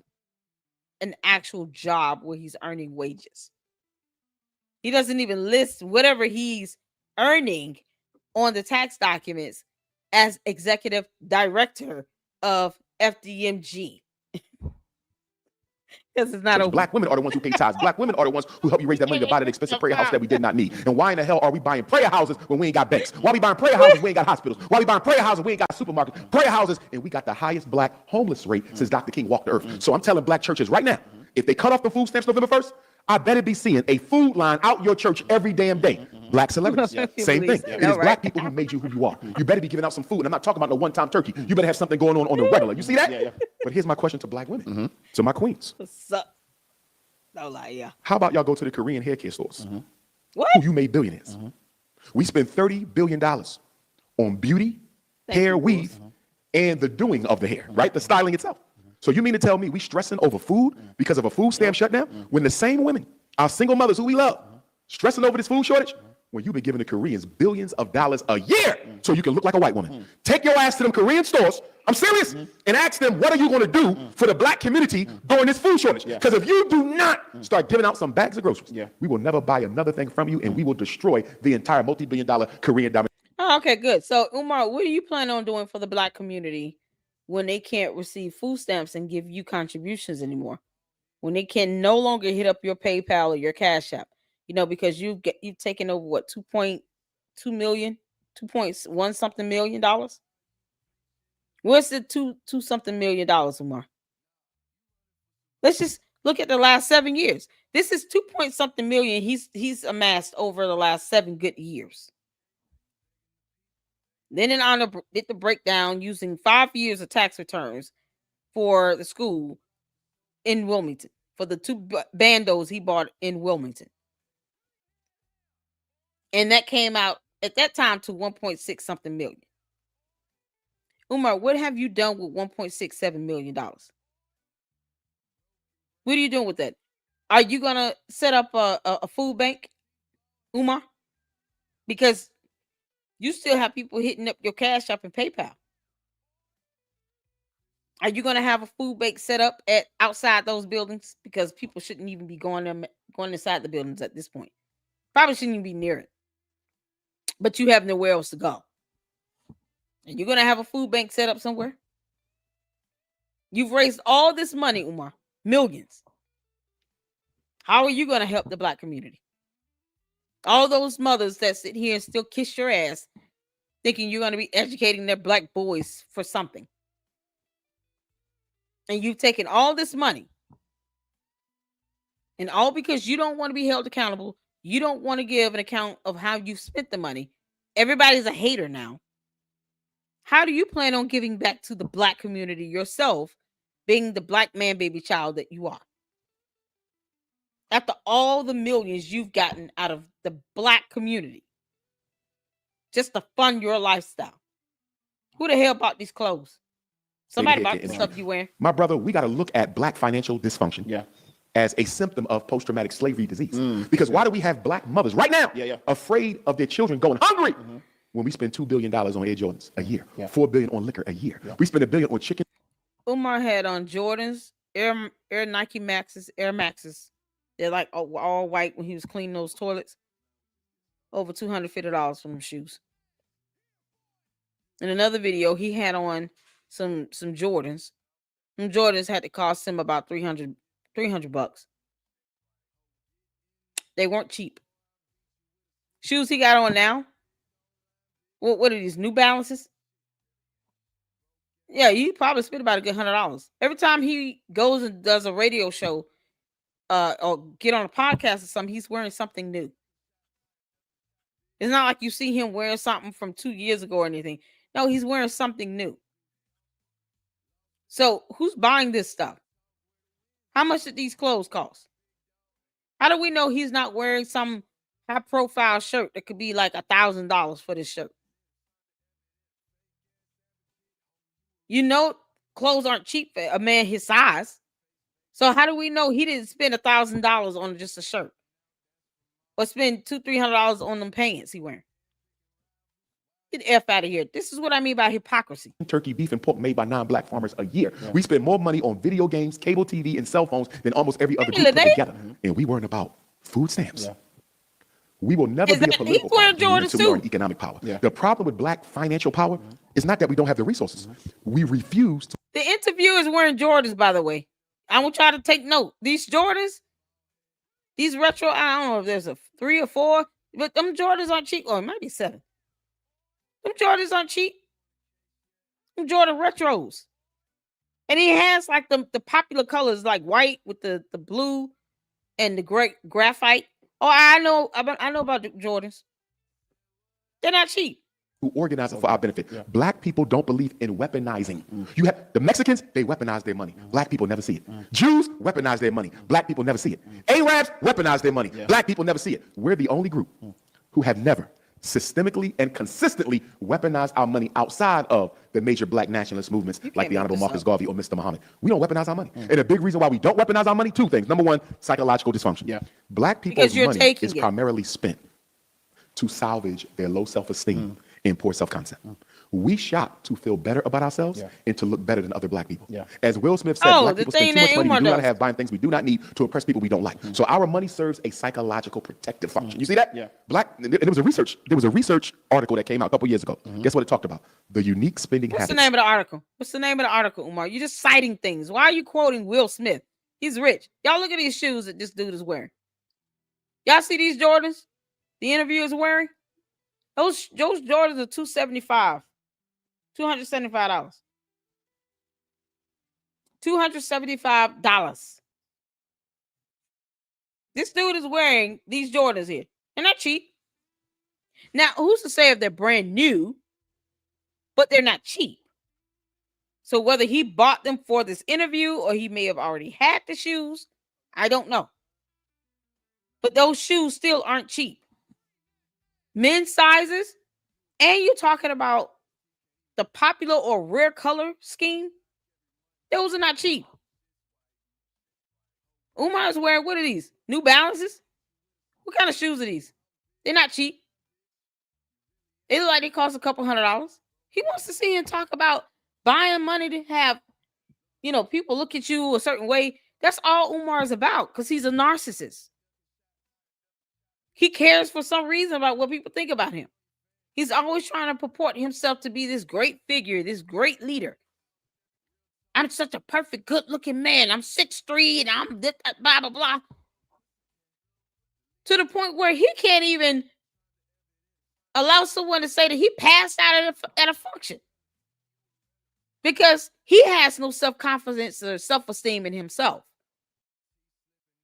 an actual job where he's earning wages. He doesn't even list whatever he's earning on the tax documents as executive director of FDMG. Because it's not open. Black women are the ones who pay tithes. Black women are the ones who help you raise that money to buy that expensive prayer house that we did not need. And why in the hell are we buying prayer houses when we ain't got banks? Why we buying prayer houses when we ain't got hospitals? Why we buying prayer houses when we ain't got supermarkets? Prayer houses, and we got the highest Black homeless rate since Dr. King walked the earth. So I'm telling Black churches right now, if they cut off the food stamps November 1st, I better be seeing a food line out your church every damn day. Black celebrities. Same thing. It is black people who made you who you are. You better be giving out some food. And I'm not talking about no one-time turkey. You better have something going on the regular. You see that? But here's my question to black women. To my queens. What's up? No lie, yeah. How about y'all go to the Korean hair care stores? What? Who you made billionaires. We spend $30 billion on beauty, hair, weave, and the doing of the hair, right? The styling itself. So you mean to tell me we stressing over food because of a food stamp shutdown when the same women, our single mothers who we love, stressing over this food shortage when you've been giving the Koreans billions of dollars a year so you can look like a white woman? Take your ass to them Korean stores, I'm serious, and ask them, what are you going to do for the black community during this food shortage? Because if you do not start giving out some bags of groceries, we will never buy another thing from you, and we will destroy the entire multi-billion-dollar Korean domination. Oh, okay, good. So, Umar, what do you plan on doing for the black community when they can't receive food stamps and give you contributions anymore? When they can no longer hit up your PayPal or your Cash App, because you've taken over what, 2.2 million, 2.1 something million dollars? Where's the two something million dollars, Umar? Let's just look at the last 7 years. This is 2 point something million he's amassed over the last 7 good years. Then in honor did the breakdown using 5 years of tax returns for the school in Wilmington, for the 2 bandos he bought in Wilmington. And that came out at that time to 1.6 something million. Umar, what have you done with $1.67 million? What are you doing with that? Are you going to set up a food bank, Umar? Because you still have people hitting up your Cash App and PayPal. Are you going to have a food bank set up outside those buildings? Because people shouldn't even be going inside the buildings at this point. Probably shouldn't even be near it. But you have nowhere else to go. And you're going to have a food bank set up somewhere? You've raised all this money, Umar. Millions. How are you going to help the black community? All those mothers that sit here and still kiss your ass thinking you're going to be educating their black boys for something. And you've taken all this money. And all because you don't want to be held accountable. You don't want to give an account of how you've spent the money. Everybody's a hater now. How do you plan on giving back to the black community yourself, being the black man baby child that you are? After all the millions you've gotten out of the black community, just to fund your lifestyle. Who the hell bought these clothes? Somebody bought the stuff you wear. My brother, we got to look at black financial dysfunction as a symptom of post-traumatic slavery disease. Because why do we have black mothers right now afraid of their children going hungry when we spend $2 billion on Air Jordans a year, $4 billion on liquor a year? We spend $1 billion on chicken. Umar had on Jordans, Air Nike Maxes, Air Maxes. They're like all white when he was cleaning those toilets. Over $250 from them shoes. In another video, he had on some Jordans. Some Jordans had to cost him about $300 bucks. They weren't cheap. Shoes he got on now. What are these, New Balances? Yeah, you probably spent about a good $100. Every time he goes and does a radio show or get on a podcast or something, he's wearing something new. It's not like you see him wearing something from 2 years ago or anything. No, he's wearing something new. So who's buying this stuff? How much did these clothes cost? How do we know he's not wearing some high-profile shirt that could be like $1,000 for this shirt? Clothes aren't cheap for a man his size. So how do we know he didn't spend $1,000 on just a shirt? Or spend $200-$300 on them pants he wearing? Get the F out of here. This is what I mean by hypocrisy. Turkey, beef, and pork made by non-black farmers a year. We spend more money on video games, cable TV, and cell phones than almost every other group put together. And we weren't about food stamps. We will never be a political power until we are an economic power. The problem with black financial power is not that we don't have the resources. We refuse to. The interviewer is wearing Jordans, by the way. I want y'all to take note. These Jordans, these retro, I don't know if there's a 3 or 4, but them Jordans aren't cheap. Or it might be 7. Them Jordans aren't cheap. Them Jordan retros. And he has like the popular colors like white with the blue and the great graphite. Oh, I know about the Jordans. They're not cheap. Who organize it for our benefit. Yeah. Black people don't believe in weaponizing. You have the Mexicans, they weaponize their money. Black people never see it. Jews weaponize their money. Black people never see it. Arabs weaponize their money. Black people never see it. We're the only group who have never systemically and consistently weaponized our money outside of the major black nationalist movements like the Honorable Marcus Garvey or Mr. Muhammad. We don't weaponize our money. And a big reason why we don't weaponize our money, two things. Number one, psychological dysfunction. Yeah. Black people's money is primarily spent to salvage their low self-esteem and poor self-concept. We shop to feel better about ourselves and to look better than other black people. As Will Smith said, black people spend too much money we do not have buying things we do not need to impress people we don't like. So our money serves a psychological protective function. You see that? Black, and there was a research article that came out a couple years ago. Guess what it talked about? The unique spending habits. What's the name of the article? What's the name of the article, Umar? You're just citing things. Why are you quoting Will Smith? He's rich. Y'all look at these shoes that this dude is wearing. Y'all see these Jordans the interviewer is wearing? Those Jordans are $275. $275. This dude is wearing these Jordans here. They're not cheap. Now, who's to say if they're brand new, but they're not cheap? So whether he bought them for this interview or he may have already had the shoes, I don't know. But those shoes still aren't cheap. Men's sizes, and you're talking about the popular or rare color scheme, those are not cheap. Umar's wearing, what are these? New Balances? What kind of shoes are these? They're not cheap. They look like they cost a couple $100. He wants to see and talk about buying money to have, people look at you a certain way. That's all Umar is about because he's a narcissist. He cares for some reason about what people think about him. He's always trying to purport himself to be this great figure, this great leader. I'm such a perfect, good-looking man. I'm 6'3", and I'm this, blah, blah, blah. To the point where he can't even allow someone to say that he passed out at a function. Because he has no self-confidence or self-esteem in himself.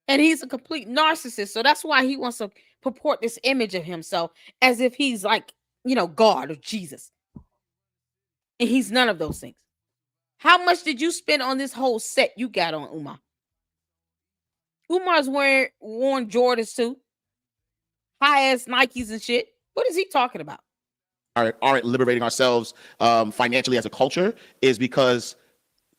And he's a complete narcissist. So that's why he wants to purport this image of himself as if he's like, God or Jesus. And he's none of those things. How much did you spend on this whole set you got on, Umar? Umar's worn Jordans too. High-ass Nikes and shit. What is he talking about? Aren't liberating ourselves financially as a culture is because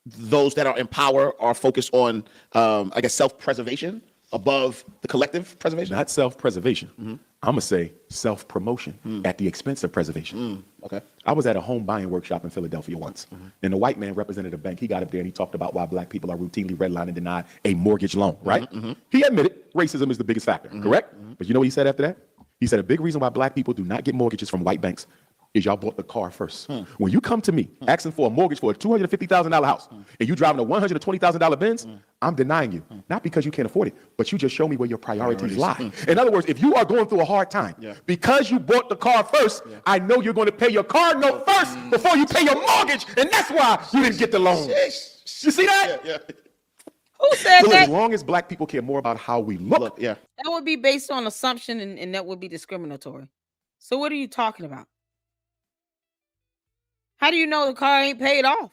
those that are in power are focused on, self-preservation above the collective preservation. Not self-preservation. I'm going to say self-promotion at the expense of preservation. Okay. I was at a home buying workshop in Philadelphia once, and the white man represented a bank. He got up there and he talked about why black people are routinely redlined and denied a mortgage loan, right? He admitted racism is the biggest factor, correct? But you know what he said after that? He said a big reason why black people do not get mortgages from white banks is y'all bought the car first. When you come to me asking for a mortgage for a $250,000 house and you driving a $120,000 Benz, I'm denying you. Not because you can't afford it, but you just show me where your priorities lie. In other words, if you are going through a hard time, because you bought the car first, I know you're going to pay your car note first before you pay your mortgage, and that's why you didn't get the loan. You see that? Who said so that? As long as black people care more about how we look, that would be based on assumption, and that would be discriminatory. So what are you talking about? How do you know the car ain't paid off?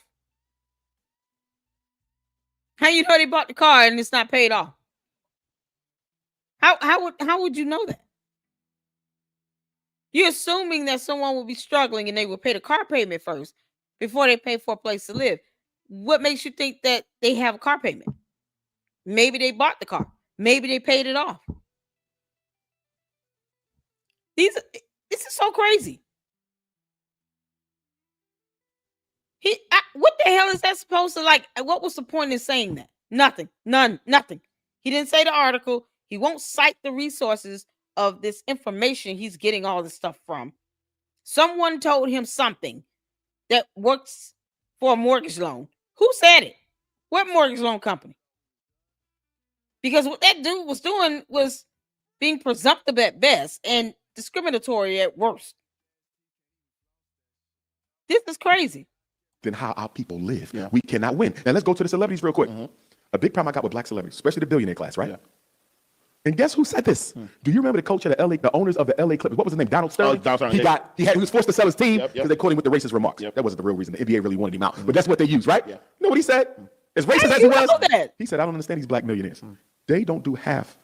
How you know they bought the car and it's not paid off? How would you know that? You're assuming that someone will be struggling and they will pay the car payment first before they pay for a place to live. What makes you think that they have a car payment? Maybe they bought the car. Maybe they paid it off. This is so crazy. What the hell is that supposed to like? What was the point in saying that? Nothing. Nothing. He didn't say the article. He won't cite the resources of this information he's getting all this stuff from. Someone told him something that works for a mortgage loan. Who said it? What mortgage loan company? Because what that dude was doing was being presumptive at best and discriminatory at worst. This is crazy. Than how our people live. We cannot win. Now let's go to the celebrities real quick. A big problem I got with black celebrities, especially the billionaire class, right? And guess who said this? Do you remember the coach of the owners of the LA Clippers? What was his name? Donald Sterling? Donald Sterling. He was forced to sell his team because they caught him with the racist remarks. Yep. That wasn't the real reason. The NBA really wanted him out. But that's what they used, right? Yeah. You know what he said? As racist as he was, he said, I don't understand these black millionaires. They don't do half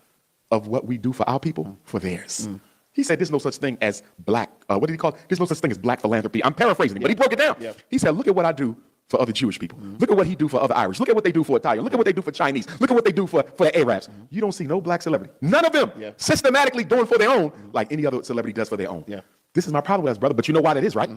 of what we do for our people for theirs. He said there's no such thing as black, what did he call it? There's no such thing as black philanthropy. I'm paraphrasing him, but he broke it down. He said, look at what I do for other Jewish people. Look at what he do for other Irish. Look at what they do for Italian. Look at what they do for Chinese. Look at what they do for the Arabs. You don't see no black celebrity. None of them systematically doing for their own like any other celebrity does for their own. This is my problem with us, brother. But you know why that is, right?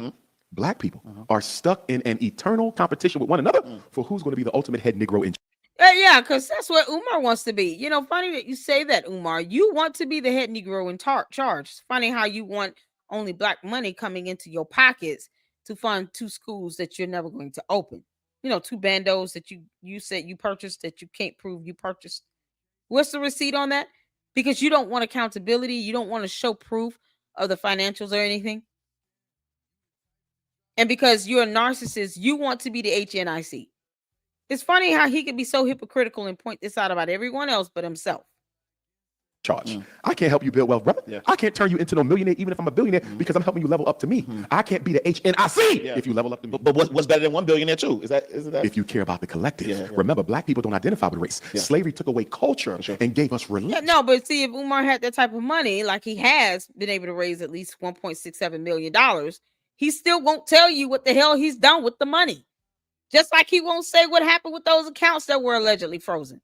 Black people are stuck in an eternal competition with one another for who's going to be the ultimate head Negro in. Yeah, because that's what Umar wants to be. You know, funny that you say that, Umar. You want to be the head Negro in charge. It's funny how you want only black money coming into your pockets to fund 2 schools that you're never going to open. You know, 2 bandos that you said you purchased that you can't prove you purchased. What's the receipt on that? Because you don't want accountability. You don't want to show proof of the financials or anything. And because you're a narcissist, you want to be the HNIC. It's funny how he could be so hypocritical and point this out about everyone else but himself. Charge. I can't help you build wealth, brother. I can't turn you into no millionaire, even if I'm a billionaire, because I'm helping you level up to me. I can't be the HNIC if you level up to me. But what's better than 1 billionaire too? Isn't that? If you care about the collective. Remember, black people don't identify with race. Slavery took away culture and gave us religion. No, but see, if Umar had that type of money, like he has been able to raise at least $1.67 million, he still won't tell you what the hell he's done with the money. Just like he won't say what happened with those accounts that were allegedly frozen.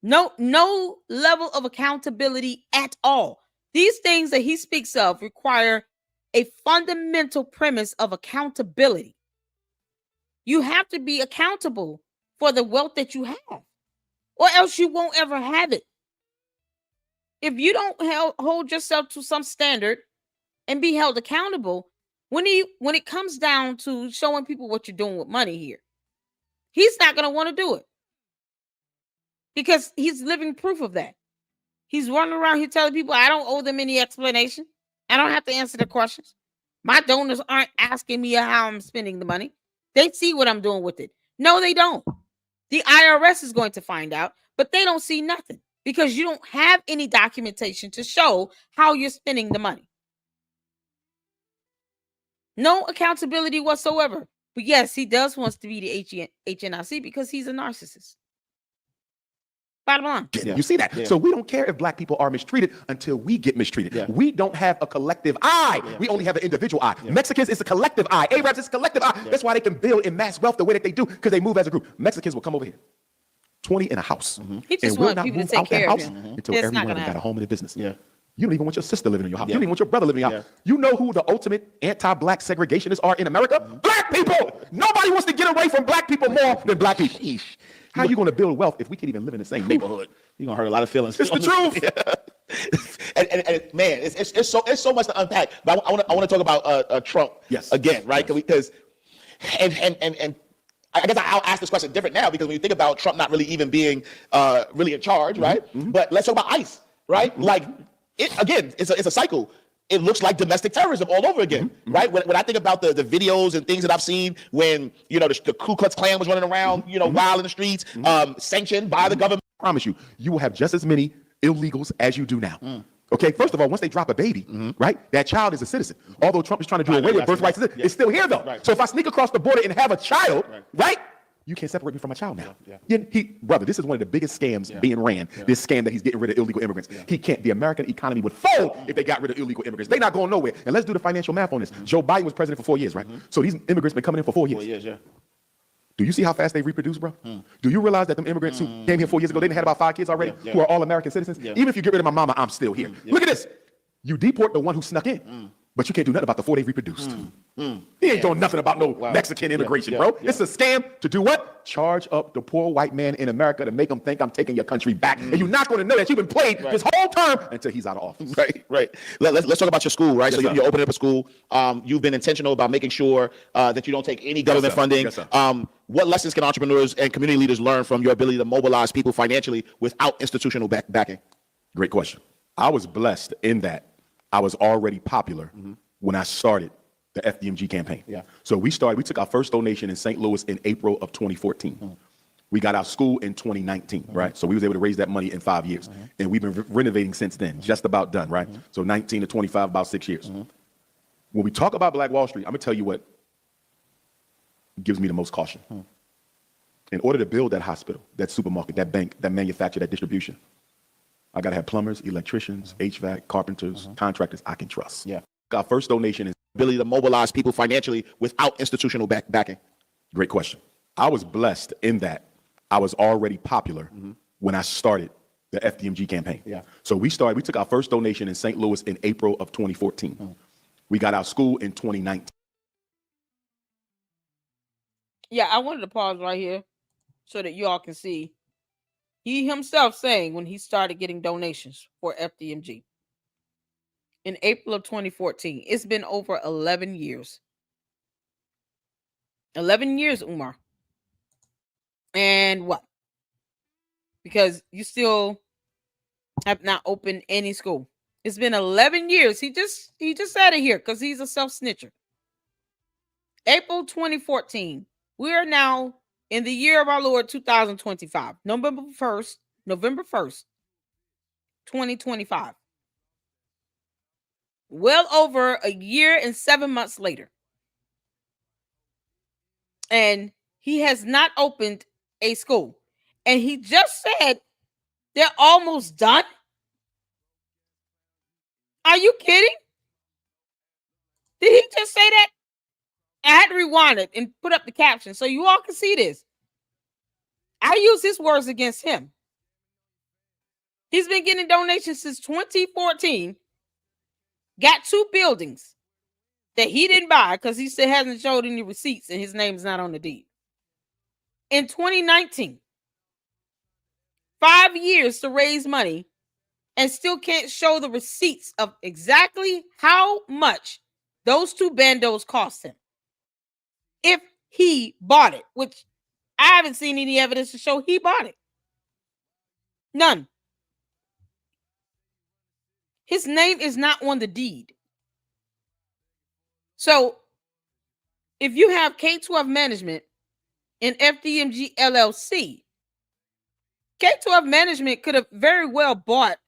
No level of accountability at all. These things that he speaks of require a fundamental premise of accountability. You have to be accountable for the wealth that you have, or else you won't ever have it. If you don't hold yourself to some standard and be held accountable, when it comes down to showing people what you're doing with money here, he's not going to want to do it. Because he's living proof of that. He's running around here telling people, I don't owe them any explanation. I don't have to answer their questions. My donors aren't asking me how I'm spending the money. They see what I'm doing with it. No, they don't. The IRS is going to find out, but they don't see nothing because you don't have any documentation to show how you're spending the money. No accountability whatsoever. But yes, he does want to be the HNIC because he's a narcissist. Bottom line. You see that? So we don't care if black people are mistreated until we get mistreated. We don't have a collective eye. We only have an individual eye. Mexicans is a collective eye. Arabs is a collective eye. That's why they can build in mass wealth the way that they do, because they move as a group. Mexicans will come over here, 20 in a house. He just wants people to take care of him until everyone got a home and a business. You don't even want your sister living in your house. You don't even want your brother living in your house. You know who the ultimate anti-black segregationists are in America? Black people. Nobody wants to get away from black people more than black people. How are you going to build wealth if we can't even live in the same neighborhood? You're going to hurt a lot of feelings. It's the truth. and man, it's so much to unpack. But I want to talk about Trump again, right? Because and I guess I'll ask this question different now, because when you think about Trump not really even being really in charge, right? But let's talk about ICE, right? Like, it's a cycle. It looks like domestic terrorism all over again, right? When I think about the videos and things that I've seen when, the Ku Klux Klan was running around, wild in the streets, sanctioned by the government. I promise you, you will have just as many illegals as you do now. Okay, first of all, once they drop a baby, right, that child is a citizen. Although Trump is trying to do away with birthright citizenship, it's still here though. So if I sneak across the border and have a child, right, you can't separate me from my child now. Brother, this is one of the biggest scams being ran. This scam that he's getting rid of illegal immigrants. He can't. The American economy would fold if they got rid of illegal immigrants. They're not going nowhere. And let's do the financial math on this. Joe Biden was president for 4 years, right? So these immigrants been coming in for 4 years. 4 years, Do you see how fast they reproduce, bro? Do you realize that them immigrants who came here 4 years ago, they had about 5 kids already, who are all American citizens? Even if you get rid of my mama, I'm still here. Look at this. You deport the one who snuck in, but you can't do nothing about the 4 they've reproduced. He ain't doing nothing about no Mexican immigration, bro. It's a scam to do what? Charge up the poor white man in America to make him think I'm taking your country back. And you're not going to know that you've been played this whole term until he's out of office. Right. Let's talk about your school, right? Yes, so you're opening up a school. You've been intentional about making sure that you don't take any government funding. What lessons can entrepreneurs and community leaders learn from your ability to mobilize people financially without institutional backing? Great question. I was blessed in that I was already popular when I started the FDMG campaign. So we took our first donation in St. Louis in April of 2014. We got our school in 2019, right? So we was able to raise that money in 5 years. And we've been renovating since then, just about done, right? So 19 to 25, about 6 years. When we talk about Black Wall Street, I'm gonna tell you what gives me the most caution. In order to build that hospital, that supermarket, that bank, that manufacturer, that distribution, I gotta have plumbers, electricians, HVAC, carpenters, contractors I can trust. Yeah. Our first donation is Ability to mobilize people financially without institutional backing. great question. I was blessed in that I was already popular when I started the FDMG campaign. Yeah. So we took our first donation in St. Louis in April of 2014. We got our school in 2019. Yeah, I wanted to pause right here so that you all can see he himself saying when he started getting donations for FDMG in April of 2014. It's been over 11 years. 11 years, Umar. And what? Because you still have not opened any school. It's been 11 years. He just said it here because he's a self-snitcher. April 2014. We are now in the year of our Lord 2025. November 1st, 2025. Well over a year and 7 months later. And he has not opened a school. And he just said they're almost done. Are you kidding? Did he just say that? I had to rewind it and put up the caption so you all can see this. I use his words against him. He's been getting donations since 2014. Got 2 buildings that he didn't buy because he still hasn't showed any receipts and his name's not on the deed. In 2019, 5 years to raise money and still can't show the receipts of exactly how much those 2 bandos cost him. If he bought it, which I haven't seen any evidence to show he bought it. None. His name is not on the deed. So if you have K-12 Management and FDMG LLC, K-12 Management could have very well bought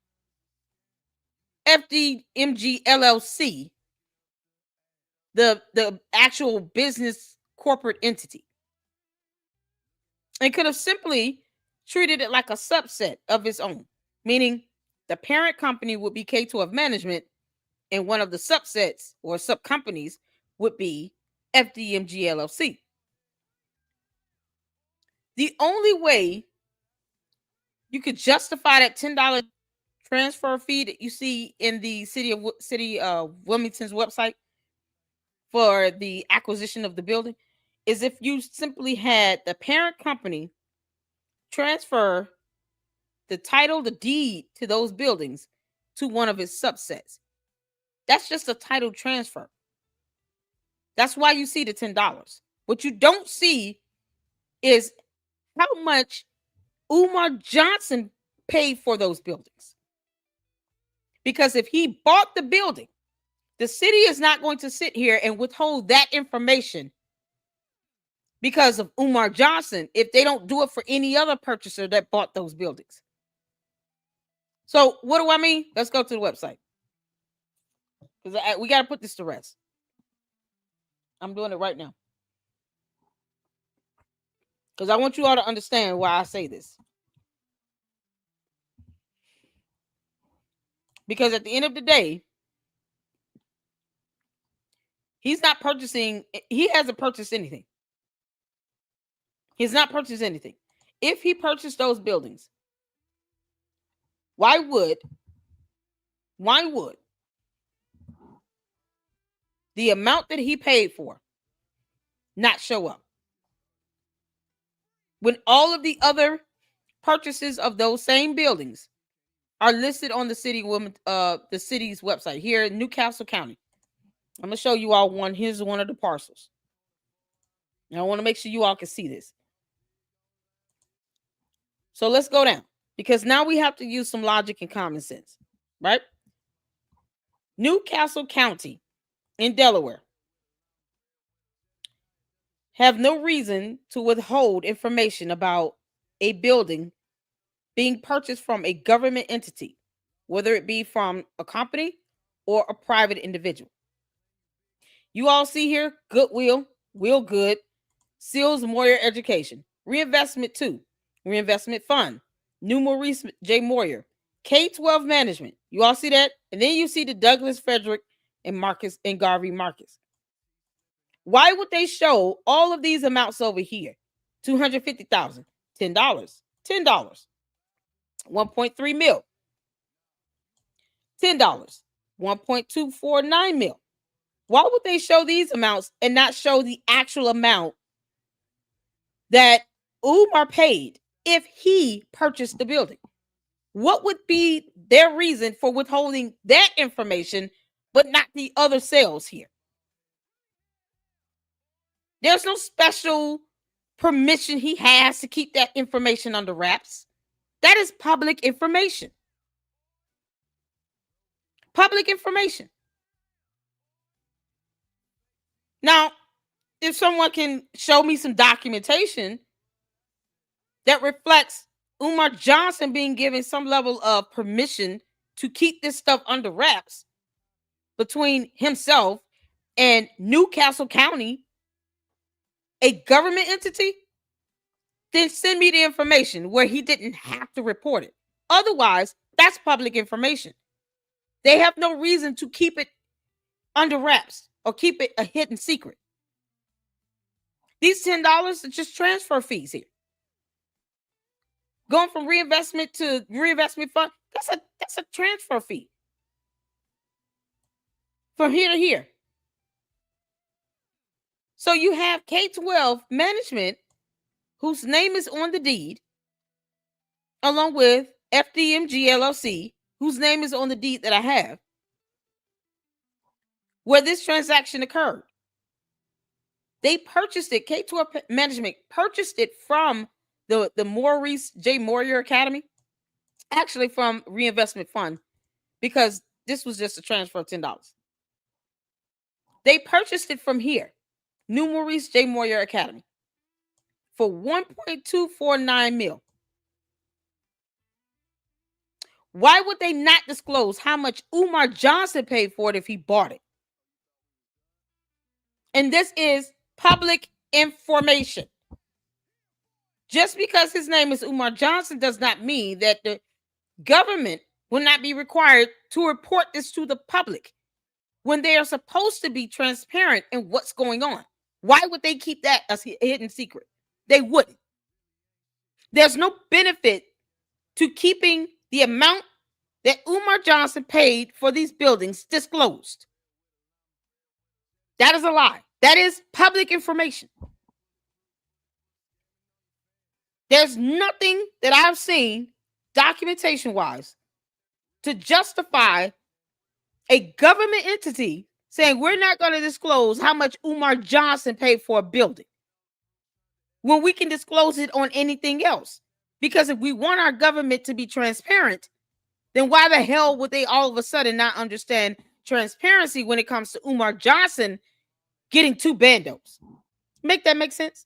FDMG LLC, the actual business corporate entity, and could have simply treated it like a subset of its own, meaning the parent company would be K-12 Management and one of the subsets or sub-companies would be FDMG LLC. The only way you could justify that $10 transfer fee that you see in the city of Wilmington's website for the acquisition of the building is if you simply had the parent company transfer the title, the deed to those buildings to one of its subsets. That's just a title transfer. That's why you see the $10. What you don't see is how much Umar Johnson paid for those buildings. Because if he bought the building, the city is not going to sit here and withhold that information because of Umar Johnson if they don't do it for any other purchaser that bought those buildings. So what do I mean? Let's go to the website. Because we got to put this to rest. I'm doing it right now. Because I want you all to understand why I say this. Because at the end of the day, he hasn't purchased anything. He's not purchased anything. If he purchased those buildings, why would the amount that he paid for not show up? When all of the other purchases of those same buildings are listed on the city's website here in Newcastle County. I'm going to show you all one. Here's one of the parcels. And I want to make sure you all can see this. So let's go down because now we have to use some logic and common sense, right? Newcastle County in Delaware have no reason to withhold information about a building being purchased from a government entity, whether it be from a company or a private individual. You all see here, Goodwill, Will Good, Seals Moyer Education, Reinvestment 2, Reinvestment Fund, New Maurice J. Moyer, K-12 Management. You all see that? And then you see the Douglas Frederick and Marcus and Garvey Marcus. Why would they show all of these amounts over here? $250,000, $10, $10, 1.3 mil, $10, 1.249 mil. Why would they show these amounts and not show the actual amount that Umar paid if he purchased the building? What would be their reason for withholding that information, but not the other sales here? There's no special permission he has to keep that information under wraps. That is public information. Public information. Now, if someone can show me some documentation that reflects Umar Johnson being given some level of permission to keep this stuff under wraps between himself and Newcastle County, a government entity, then send me the information where he didn't have to report it. Otherwise, that's public information. They have no reason to keep it under wraps or keep it a hidden secret. These $10 are just transfer fees here. Going from reinvestment to reinvestment fund, that's a transfer fee. From here to here. So you have K-12 Management, whose name is on the deed, along with FDMG LLC, whose name is on the deed that I have, where this transaction occurred. They purchased it, K-12 Management purchased it from the Maurice J. Moyer Academy, actually from Reinvestment Fund, because this was just a transfer of $10. They purchased it from here, New Maurice J. Moyer Academy, for $1.249 million. Why would they not disclose how much Umar Johnson paid for it if he bought it? And this is public information. Just because his name is Umar Johnson does not mean that the government will not be required to report this to the public when they are supposed to be transparent in what's going on. Why would they keep that as a hidden secret? They wouldn't. There's no benefit to keeping the amount that Umar Johnson paid for these buildings disclosed. That is a lie. That is public information. There's nothing that I've seen documentation-wise to justify a government entity saying we're not going to disclose how much Umar Johnson paid for a building when we can disclose it on anything else. Because if we want our government to be transparent, then why the hell would they all of a sudden not understand transparency when it comes to Umar Johnson getting 2 bandos? Make that make sense?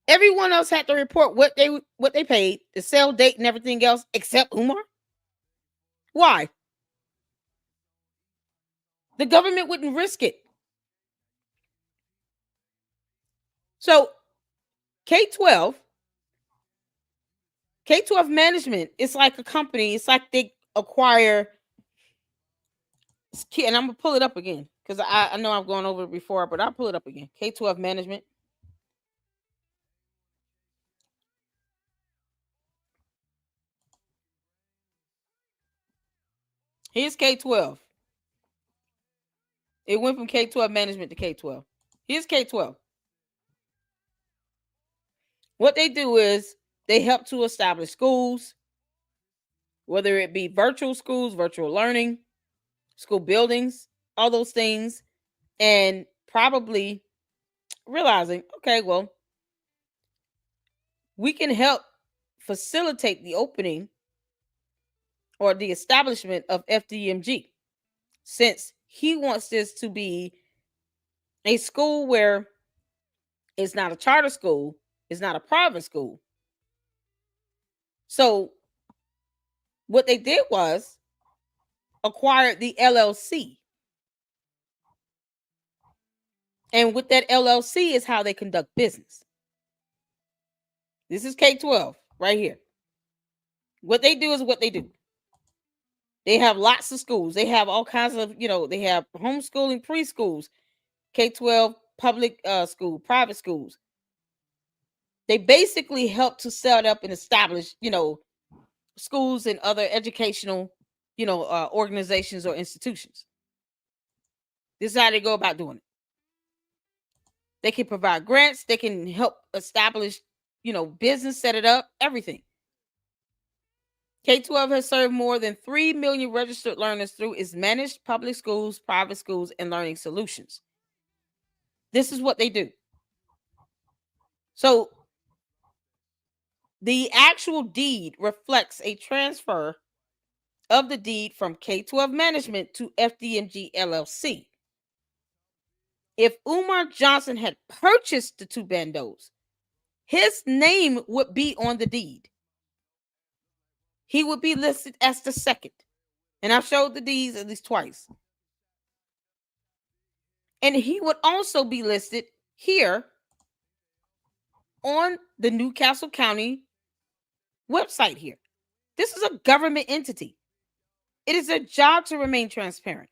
Everyone else had to report what they paid, the sale date and everything else, except Umar. Why? The government wouldn't risk it. So K-12 Management is like a company. It's like they acquire, and I'm going to pull it up again because I know I've gone over it before, but I'll pull it up again. K-12 Management. Here's K-12. It went from K-12 Management to K-12. Here's K-12. What they do is they help to establish schools, whether it be virtual schools, virtual learning, school buildings, all those things, and probably realizing, okay, well, we can help facilitate the opening or the establishment of FDMG, since he wants this to be a school where it's not a charter school, It's not a private school. So what they did was acquired the LLC. And with that LLC is how they conduct business. This is K-12 right here. What they do is what they do. They have lots of schools. They have all kinds of, they have homeschooling preschools, K-12 public school, private schools. They basically help to set up and establish, schools and other educational, organizations or institutions. This is how they go about doing it. They can provide grants. They can help establish, business, set it up, everything. K-12 has served more than 3 million registered learners through its managed public schools, private schools, and learning solutions. This is what they do. So the actual deed reflects a transfer of the deed from K-12 management to FDMG LLC. If Umar Johnson had purchased the two bandos, his name would be on the deed. He would be listed as the second. And I've showed the deeds at least twice. And he would also be listed here on the Newcastle County website here. This is a government entity. It is their job to remain transparent.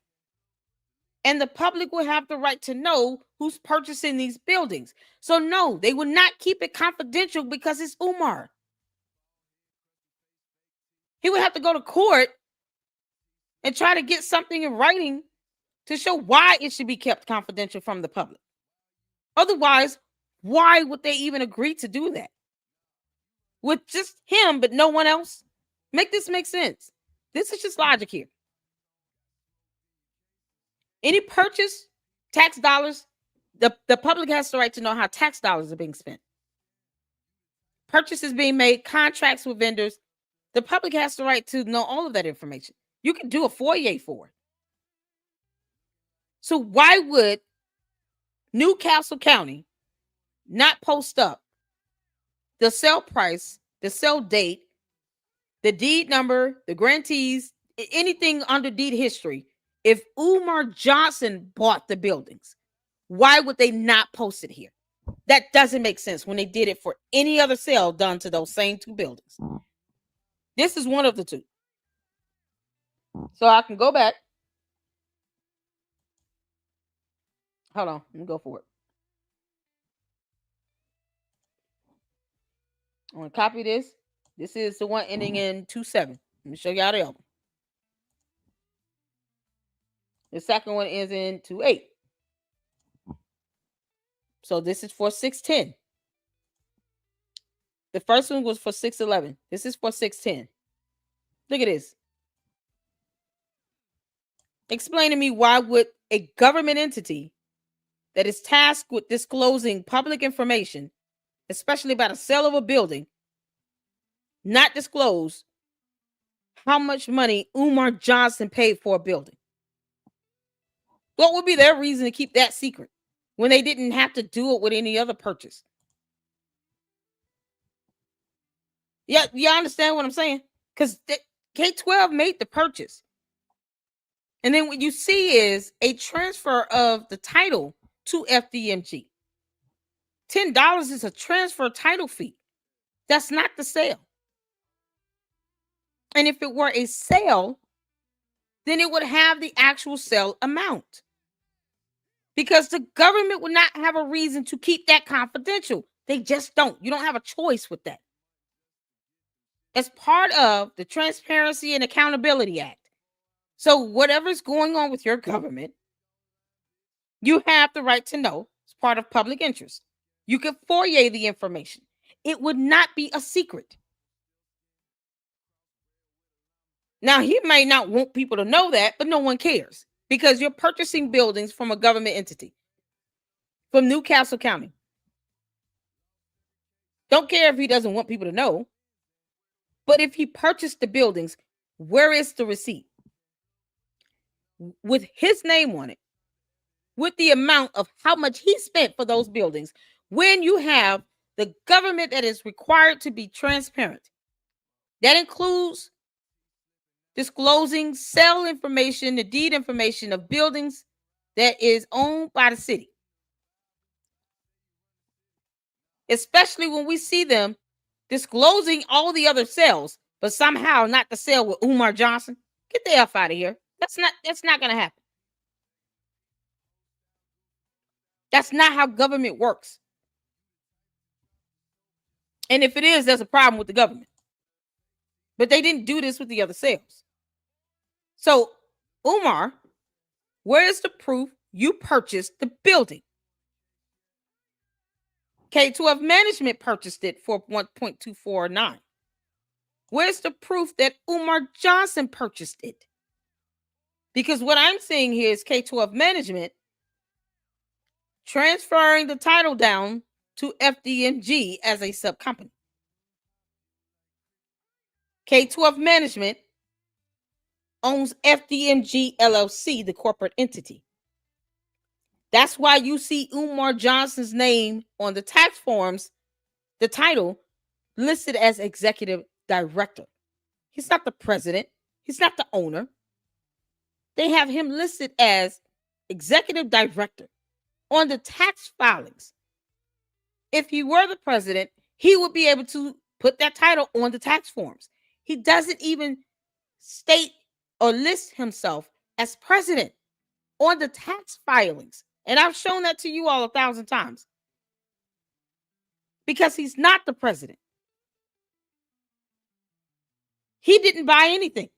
And the public will have the right to know who's purchasing these buildings. So no, they will not keep it confidential because it's Umar. He would have to go to court and try to get something in writing to show why it should be kept confidential from the public. Otherwise, why would they even agree to do that? With just him, but no one else? Make this make sense. This is just logic here. Any purchase, tax dollars, the public has the right to know how tax dollars are being spent. Purchases being made, contracts with vendors, the public has the right to know all of that information. You can do a FOIA for it. So why would Newcastle County not post up the sale price, the sale date, the deed number, the grantees, anything under deed history? If Umar Johnson bought the buildings, why would they not post it here? That doesn't make sense when they did it for any other sale done to those same two buildings. This is one of the two. So I can go back. Hold on, let me go for it. I want to copy this. This is the one ending in 27. Let me show y'all the other one. The second one ends in 28. So this is for 610. The first one was for 611. This is for 610. Look at this. Explain to me, why would a government entity that is tasked with disclosing public information, especially about a sale of a building, not disclose how much money Umar Johnson paid for a building? What would be their reason to keep that secret when they didn't have to do it with any other purchase? Yeah, you understand what I'm saying? Because K-12 made the purchase. And then what you see is a transfer of the title to FDMG. $10 is a transfer title fee. That's not the sale. And if it were a sale, then it would have the actual sale amount. Because the government would not have a reason to keep that confidential. They just don't. You don't have a choice with that. As part of the Transparency and Accountability Act. So whatever's going on with your government, you have the right to know. It's part of public interest. You could FOIA the information. It would not be a secret. Now, he may not want people to know that, but no one cares because you're purchasing buildings from a government entity, from Newcastle County. Don't care if he doesn't want people to know. But if he purchased the buildings, where is the receipt? With his name on it, with the amount of how much he spent for those buildings. When you have The government that is required to be transparent. That includes disclosing sale information, the deed information of buildings that is owned by the city. Especially when we see them disclosing all the other sales, but somehow not the sale with Umar Johnson. Get the F out of here. That's not going to happen. That's not how government works. And if it is, there's a problem with the government. But they didn't do this with the other sales. So, Umar, where is the proof you purchased the building? K12 Management purchased it for $1.249. Where's the proof that Umar Johnson purchased it? Because what I'm seeing here is K12 Management transferring the title down to FDMG as a subcompany. K12 Management owns FDMG LLC, the corporate entity. That's why you see Umar Johnson's name on the tax forms, the title listed as executive director. He's not the president. He's not the owner. They have him listed as executive director on the tax filings. If he were the president, he would be able to put that title on the tax forms. He doesn't even state or list himself as president on the tax filings. And I've shown that to you all 1,000 times. Because he's not the president. He didn't buy anything.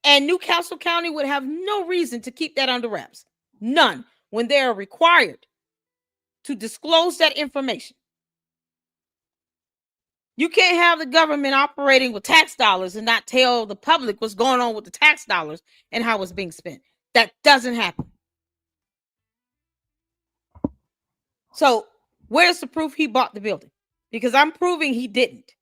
And Newcastle County would have no reason to keep that under wraps. None. When they are required to disclose that information. You can't have the government operating with tax dollars and not tell the public what's going on with the tax dollars and how it's being spent. That doesn't happen. So, where's the proof he bought the building? Because I'm proving he didn't.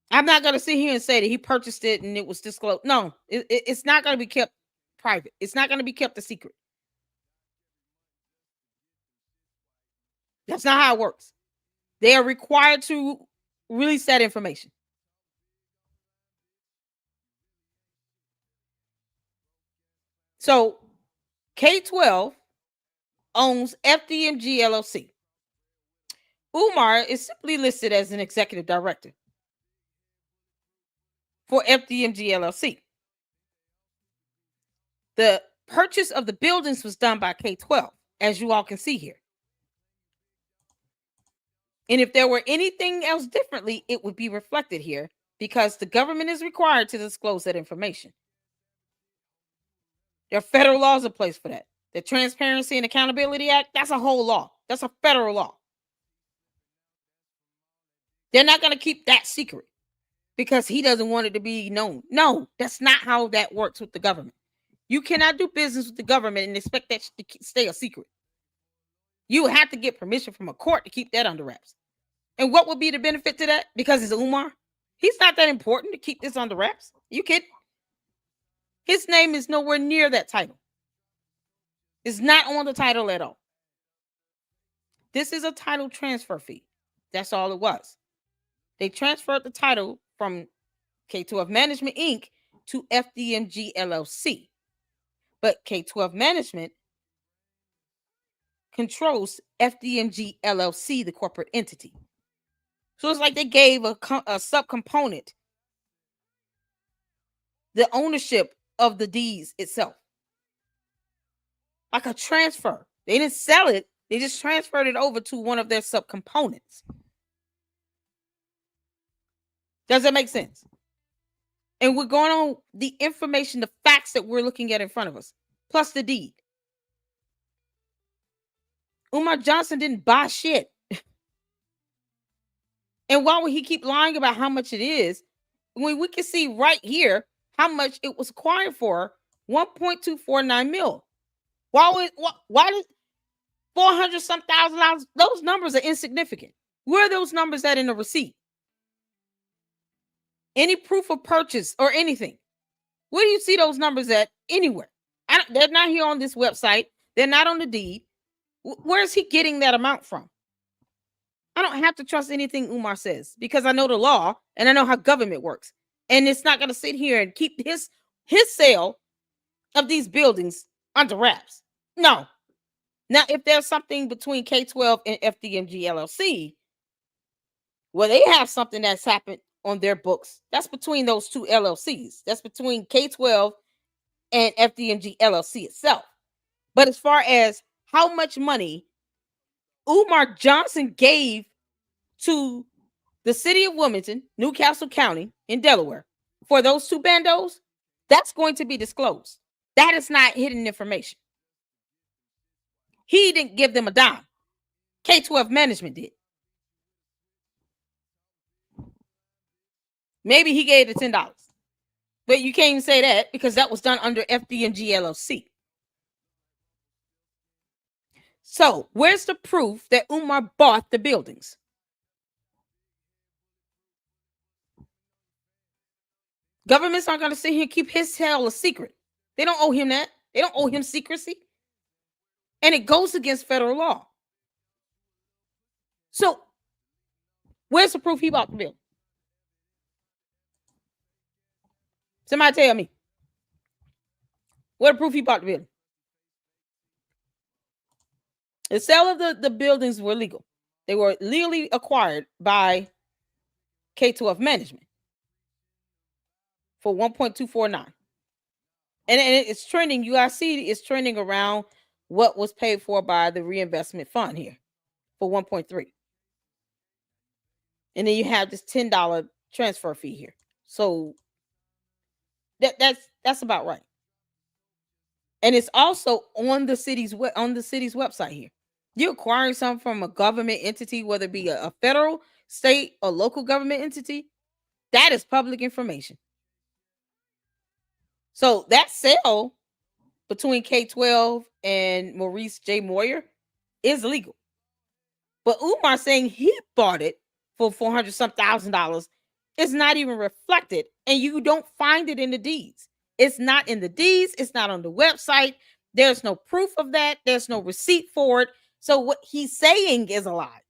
I'm not going to sit here and say that he purchased it and it was disclosed. No, it's not going to be kept private. It's not going to be kept a secret. That's not how it works. They are required to release that information. So, K12 owns FDMG LLC. Umar is simply listed as an executive director for FDMG LLC. The purchase of the buildings was done by K12, as you all can see here. And if there were anything else differently, it would be reflected here because the government is required to disclose that information. There are federal laws in place for that. The Transparency and Accountability Act, that's a whole law. That's a federal law. They're not going to keep that secret because he doesn't want it to be known. No, that's not how that works with the government. You cannot do business with the government and expect that to stay a secret. You have to get permission from a court to keep that under wraps. And what would be the benefit to that? Because it's Umar? He's not that important to keep this under wraps. You kidding? His name is nowhere near that title. It's not on the title at all. This is a title transfer fee. That's all it was. They transferred the title from K12 Management, Inc. to FDMG LLC. But K12 Management controls FDMG LLC, the corporate entity. So it's like they gave a subcomponent the ownership of the deeds itself. Like a transfer. They didn't sell it. They just transferred it over to one of their subcomponents. Does that make sense? And we're going on the information, the facts that we're looking at in front of us, plus the deed. Umar Johnson didn't buy shit. And why would he keep lying about how much it is when we can see right here how much it was acquired for? $1.249 million. Why did $400-some thousand? Those numbers are insignificant. Where are those numbers at in the receipt? Any proof of purchase or anything? Where do you see those numbers at anywhere? They're not here on this website. They're not on the deed. Where is he getting that amount from? I don't have to trust anything Umar says because I know the law and I know how government works. And it's not going to sit here and keep his sale of these buildings under wraps. No. Now, if there's something between K-12 and FDMG LLC, well, they have something that's happened on their books. That's between those two LLCs. That's between K-12 and FDMG LLC itself. But as far as how much money Umar Johnson gave to the city of Wilmington, Newcastle County in Delaware for those two bandos, that's going to be disclosed. That is not hidden information. He didn't give them a dime. K-12 management did. Maybe he gave the $10. But you can't even say that because that was done under FDMG LLC. So where's the proof that Umar bought the buildings? Government's not going to sit here and keep his sale a secret. They don't owe him that. They don't owe him secrecy. And it goes against federal law. So where's the proof he bought the building? Somebody tell me. What the proof he bought the building? The sale of the buildings were legal. They were legally acquired by K-12 management for $1.249. And it's trending. You guys see it's trending around what was paid for by the reinvestment fund here for 1.3. And then you have this $10 transfer fee here. So that's about right. And it's also on the city's website here. You're acquiring something from a government entity, whether it be a federal, state, or local government entity. That is public information. So that sale between K-12 and Maurice J. Moyer is legal. But Umar saying he bought it for $400,000 is not even reflected, and you don't find it in the deeds. It's not in the deeds. It's not on the website. There's no proof of that. There's no receipt for it. So what he's saying is a lie.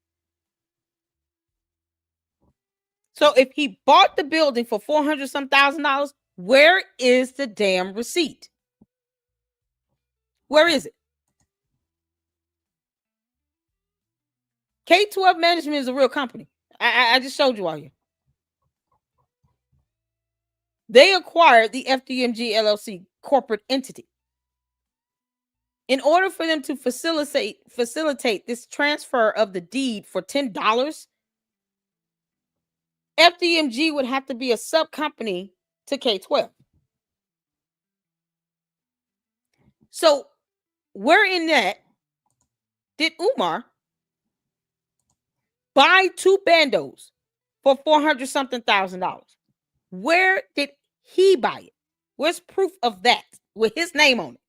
So if he bought the building for $400,000, where is the damn receipt? Where is it? K-12 Management is a real company. I just showed you all here. They acquired the FDMG LLC corporate entity. In order for them to facilitate this transfer of the deed for $10, FDMG would have to be a sub-company to K-12. So where in that did Umar buy two bandos for $400,000? Where did he buy it? Where's proof of that with his name on it?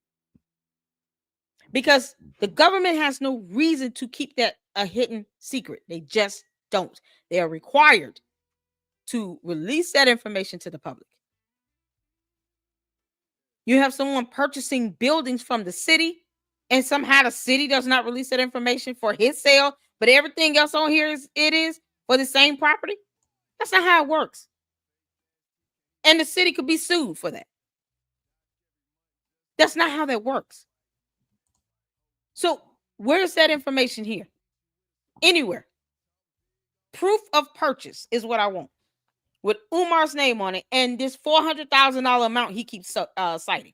Because the government has no reason to keep that a hidden secret. They just don't. They are required to release that information to the public. You have someone purchasing buildings from the city, and somehow the city does not release that information for his sale, but everything else on here is for the same property. That's not how it works. And the city could be sued for that. That's not how that works. So where's that information here? Anywhere. Proof of purchase is what I want, with Umar's name on it and this $400,000 amount he keeps citing.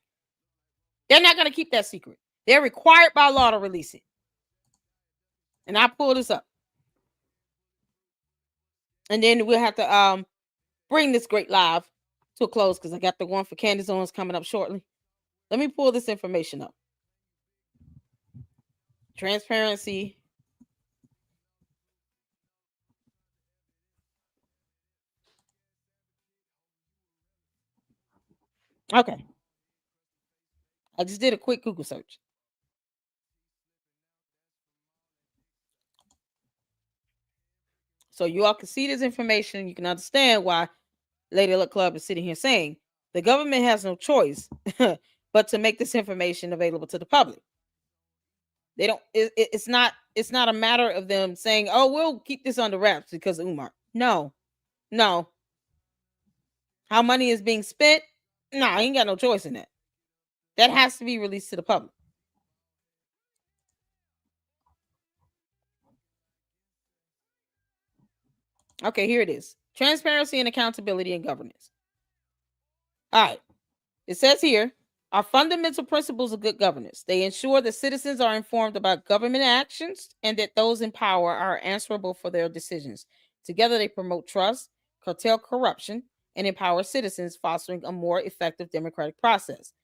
They're not going to keep that secret. They're required by law to release it. And I pull this up. And then we'll have to bring this great live to a close because I got the one for Candace Owens coming up shortly. Let me pull this information up. Transparency. Okay. I just did a quick Google search. So you all can see this information. You can understand why Lady Luck Club is sitting here saying the government has no choice but to make this information available to the public. They don't. It's not. It's not a matter of them saying, "Oh, we'll keep this under wraps because of Umar." No, no. How money is being spent? No, I ain't got no choice in that. That has to be released to the public. Okay, here it is. Transparency and accountability in governance. All right. It says here, our fundamental principles of good governance. They ensure that citizens are informed about government actions and that those in power are answerable for their decisions. Together, they promote trust, curtail corruption, and empower citizens, fostering a more effective democratic process.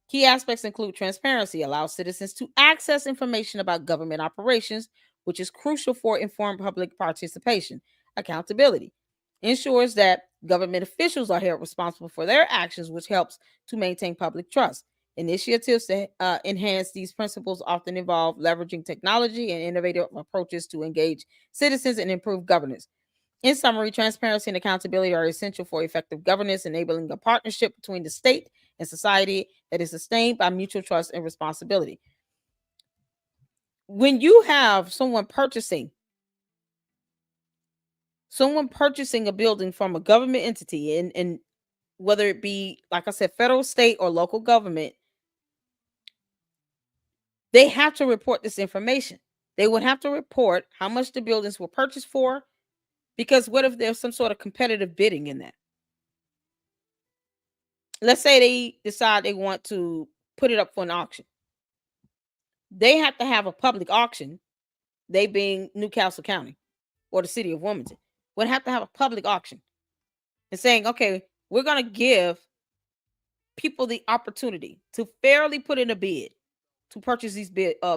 Key aspects include transparency, allows citizens to access information about government operations, which is crucial for informed public participation. Accountability ensures that government officials are held responsible for their actions, which helps to maintain public trust. Initiatives to enhance these principles often involve leveraging technology and innovative approaches to engage citizens and improve governance. In summary, transparency and accountability are essential for effective governance, enabling a partnership between the state and society that is sustained by mutual trust and responsibility. When you have someone purchasing a building from a government entity, and whether it be, like I said, federal, state, or local government, they have to report this information. They would have to report how much the buildings were purchased for, because what if there's some sort of competitive bidding in that? Let's say they decide they want to put it up for an auction. They have to have a public auction, they being Newcastle County or the city of Wilmington, would have to have a public auction and saying, okay, we're going to give people the opportunity to fairly put in a bid to purchase these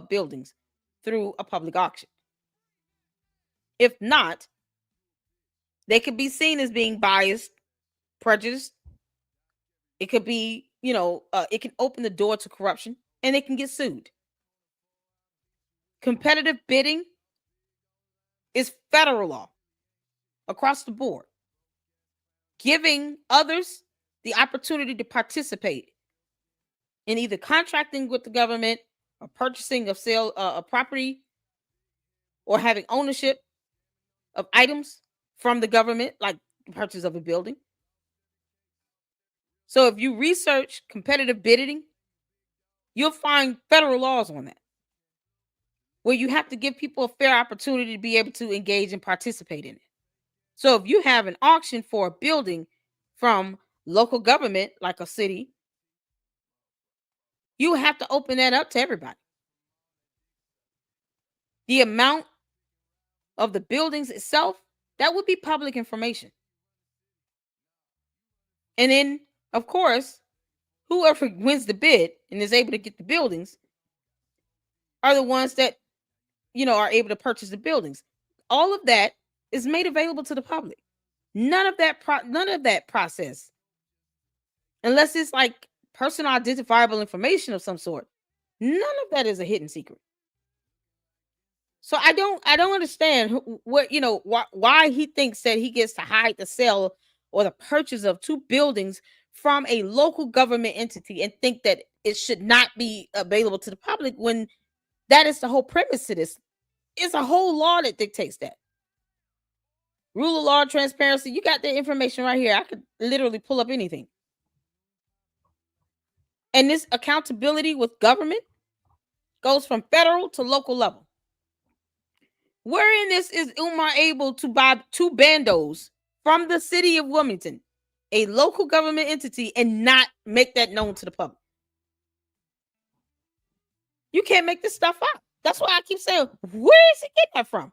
buildings through a public auction. If not, they could be seen as being biased, prejudiced. It could be, it can open the door to corruption and they can get sued. Competitive bidding is federal law across the board, giving others the opportunity to participate in either contracting with the government or purchasing of sale a property or having ownership of items from the government, like the purchase of a building. So if you research competitive bidding, you'll find federal laws on that, where you have to give people a fair opportunity to be able to engage and participate in it. So if you have an auction for a building from local government, like a city, you have to open that up to everybody. The amount of the buildings itself, that would be public information. And then, of course, whoever wins the bid and is able to get the buildings are the ones that, are able to purchase the buildings. All of that is made available to the public. None of that process, unless it's like personal identifiable information of some sort, none of that is a hidden secret. So I don't understand why he thinks that he gets to hide the sale or the purchase of two buildings from a local government entity and think that it should not be available to the public, when that is the whole premise to this. It's a whole law that dictates that. Rule of law, transparency. You got the information right here. I could literally pull up anything. And this accountability with government goes from federal to local level. Where in this is Umar able to buy two bandos from the city of Wilmington, a local government entity, and not make that known to the public? You can't make this stuff up. That's why I keep saying, where is he getting that from?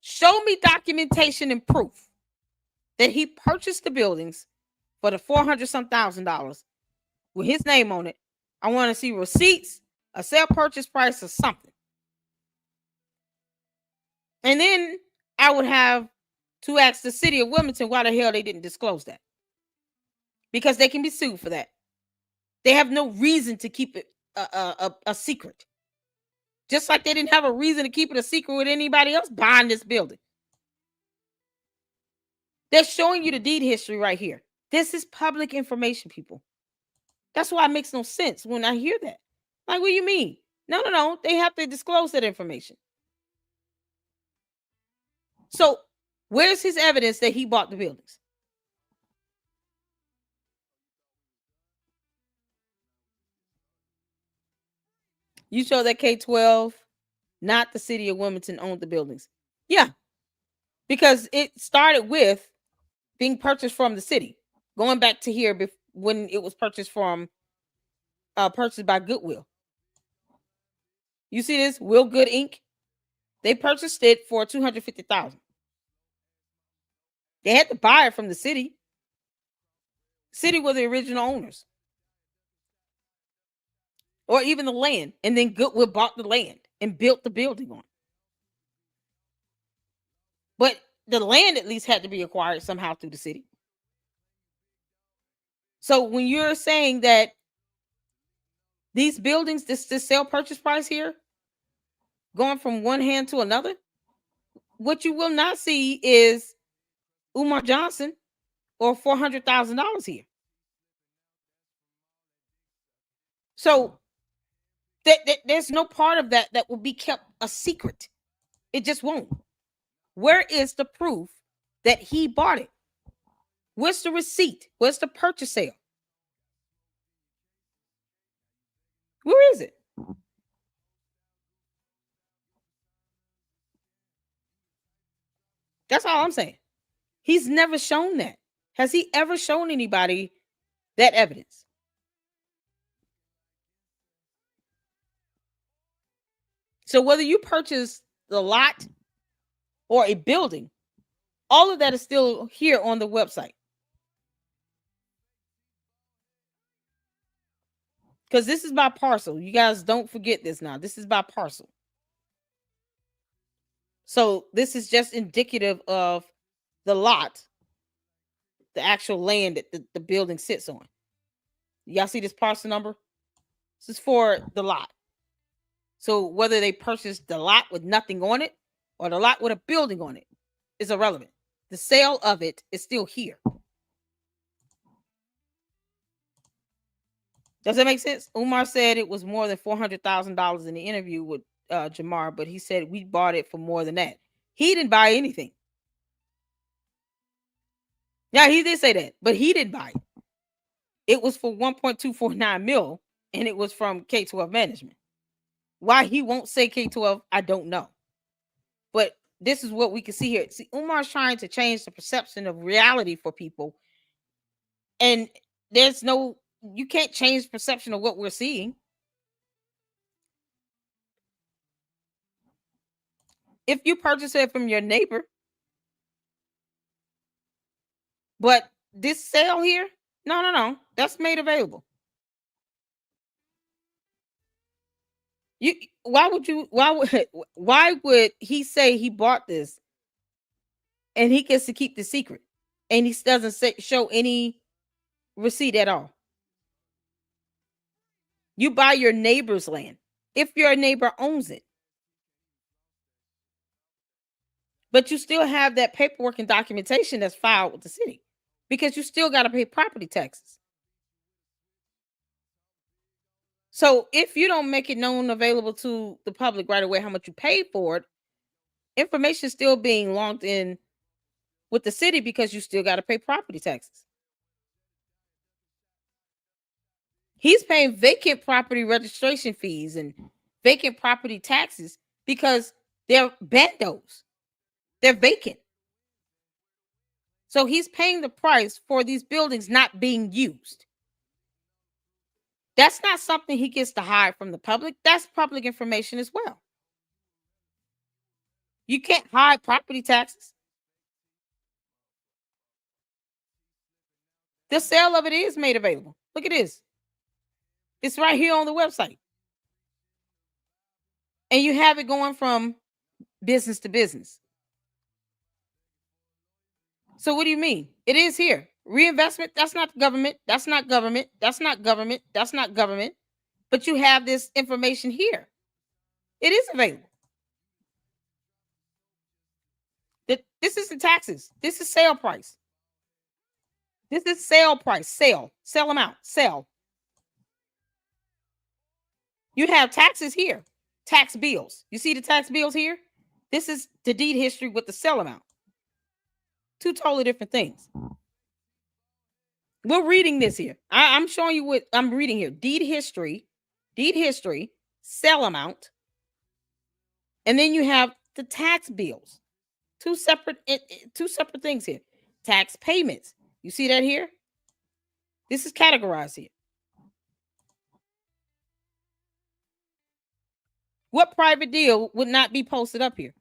Show me documentation and proof that he purchased the buildings for the $400,000 with his name on it. I want to see receipts, a sale purchase price, or something. And then I would have to ask the city of Wilmington why the hell they didn't disclose that. Because they can be sued for that. They have no reason to keep it a secret. Just like they didn't have a reason to keep it a secret with anybody else buying this building. They're showing you the deed history right here. This is public information, people. That's why it makes no sense when I hear that. Like, what do you mean? No. They have to disclose that information. So where's his evidence that he bought the buildings? You show that K-12, not the city of Wilmington, owned the buildings. Yeah, because it started with being purchased from the city, going back to here when it was purchased by Goodwill. You see this? Will Good Inc. They purchased it for $250,000. They had to buy it from the city. City were the original owners, or even the land, and then Goodwill bought the land and built the building on it. But the land at least had to be acquired somehow through the city. So when you're saying that these buildings, this sale purchase price here, going from one hand to another, what you will not see is Umar Johnson or $400,000 here. So there's no part of that will be kept a secret. It just won't. Where is the proof that he bought it? Where's the receipt? Where's the purchase sale? Where is it? That's all I'm saying. He's never shown that. Has he ever shown anybody that evidence? So whether you purchase the lot or a building, all of that is still here on the website. Because this is by parcel. You guys don't forget this now. This is by parcel. So this is just indicative of the lot, the actual land that the building sits on. Y'all see this parcel number? This is for the lot. So whether they purchased the lot with nothing on it or the lot with a building on it is irrelevant. The sale of it is still here. Does that make sense? Umar said it was more than $400,000 in the interview with Jamar, but he said we bought it for more than that. He didn't buy anything. Yeah, he did say that, but he didn't buy it. It was for $1.249 million, and it was from K-12 management. Why he won't say K-12, I don't know. But this is what we can see here. See, Umar's trying to change the perception of reality for people. And you can't change perception of what we're seeing. If you purchase it from your neighbor, but this sale here, no, that's made available. Why would he say he bought this and he gets to keep the secret and he doesn't show any receipt at all? You buy your neighbor's land if your neighbor owns it, but you still have that paperwork and documentation that's filed with the city because you still got to pay property taxes. So if you don't make it known, available to the public right away how much you paid for it, information is still being logged in with the city because you still got to pay property taxes. He's paying vacant property registration fees and vacant property taxes because they're bandos. They're vacant. So he's paying the price for these buildings not being used. That's not something he gets to hide from the public. That's public information as well. You can't hide property taxes. The sale of it is made available. Look at this. It's right here on the website. And you have it going from business to business. So what do you mean? It is here. Reinvestment, that's not government. That's not government. That's not government. That's not government. But you have this information here. It is available. This is the taxes. This is sale price. This is sale price. Sell. Sell them out. Sell. You have taxes here, tax bills. You see the tax bills here? This is the deed history with the sell amount. Two totally different things. We're reading this here. I'm showing you what I'm reading here. Deed history, sell amount. And then you have the tax bills. Two separate things here. Tax payments. You see that here? This is categorized here. What private deal would not be posted up here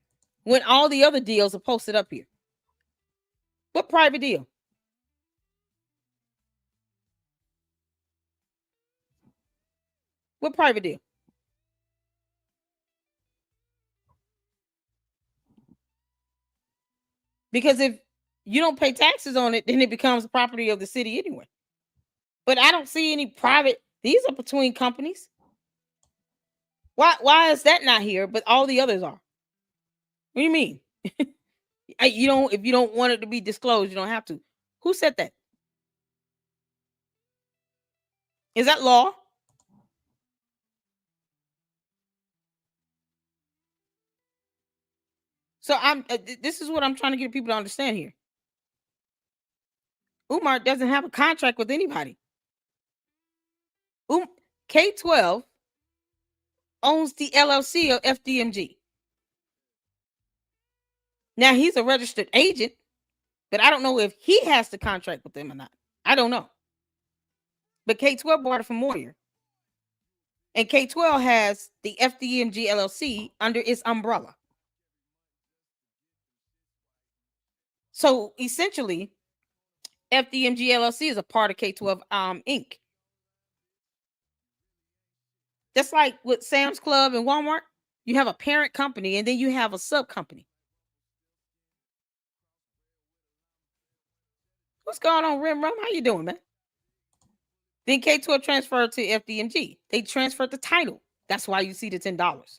when all the other deals are posted up here? What private deal? What private deal? Because if you don't pay taxes on it, then it becomes the property of the city anyway. But I don't see any private. These are between companies. Why is that not here, but all the others are? What do you mean? You don't. If you don't want it to be disclosed, you don't have to. Who said that? Is that law? So this is what I'm trying to get people to understand here. Umar doesn't have a contract with anybody. K12 owns the LLC of FDMG. Now he's a registered agent, but I don't know if he has the contract with them or not. I don't know. But K12 bought it from Moyer. And K12 has the FDMG LLC under its umbrella. So essentially, FDMG LLC is a part of K12 Inc. Just like with Sam's Club and Walmart, you have a parent company and then you have a sub company. What's going on, Rim Rum? How you doing, man? Then K12 transferred to FDMG. They transferred the title. That's why you see the $10.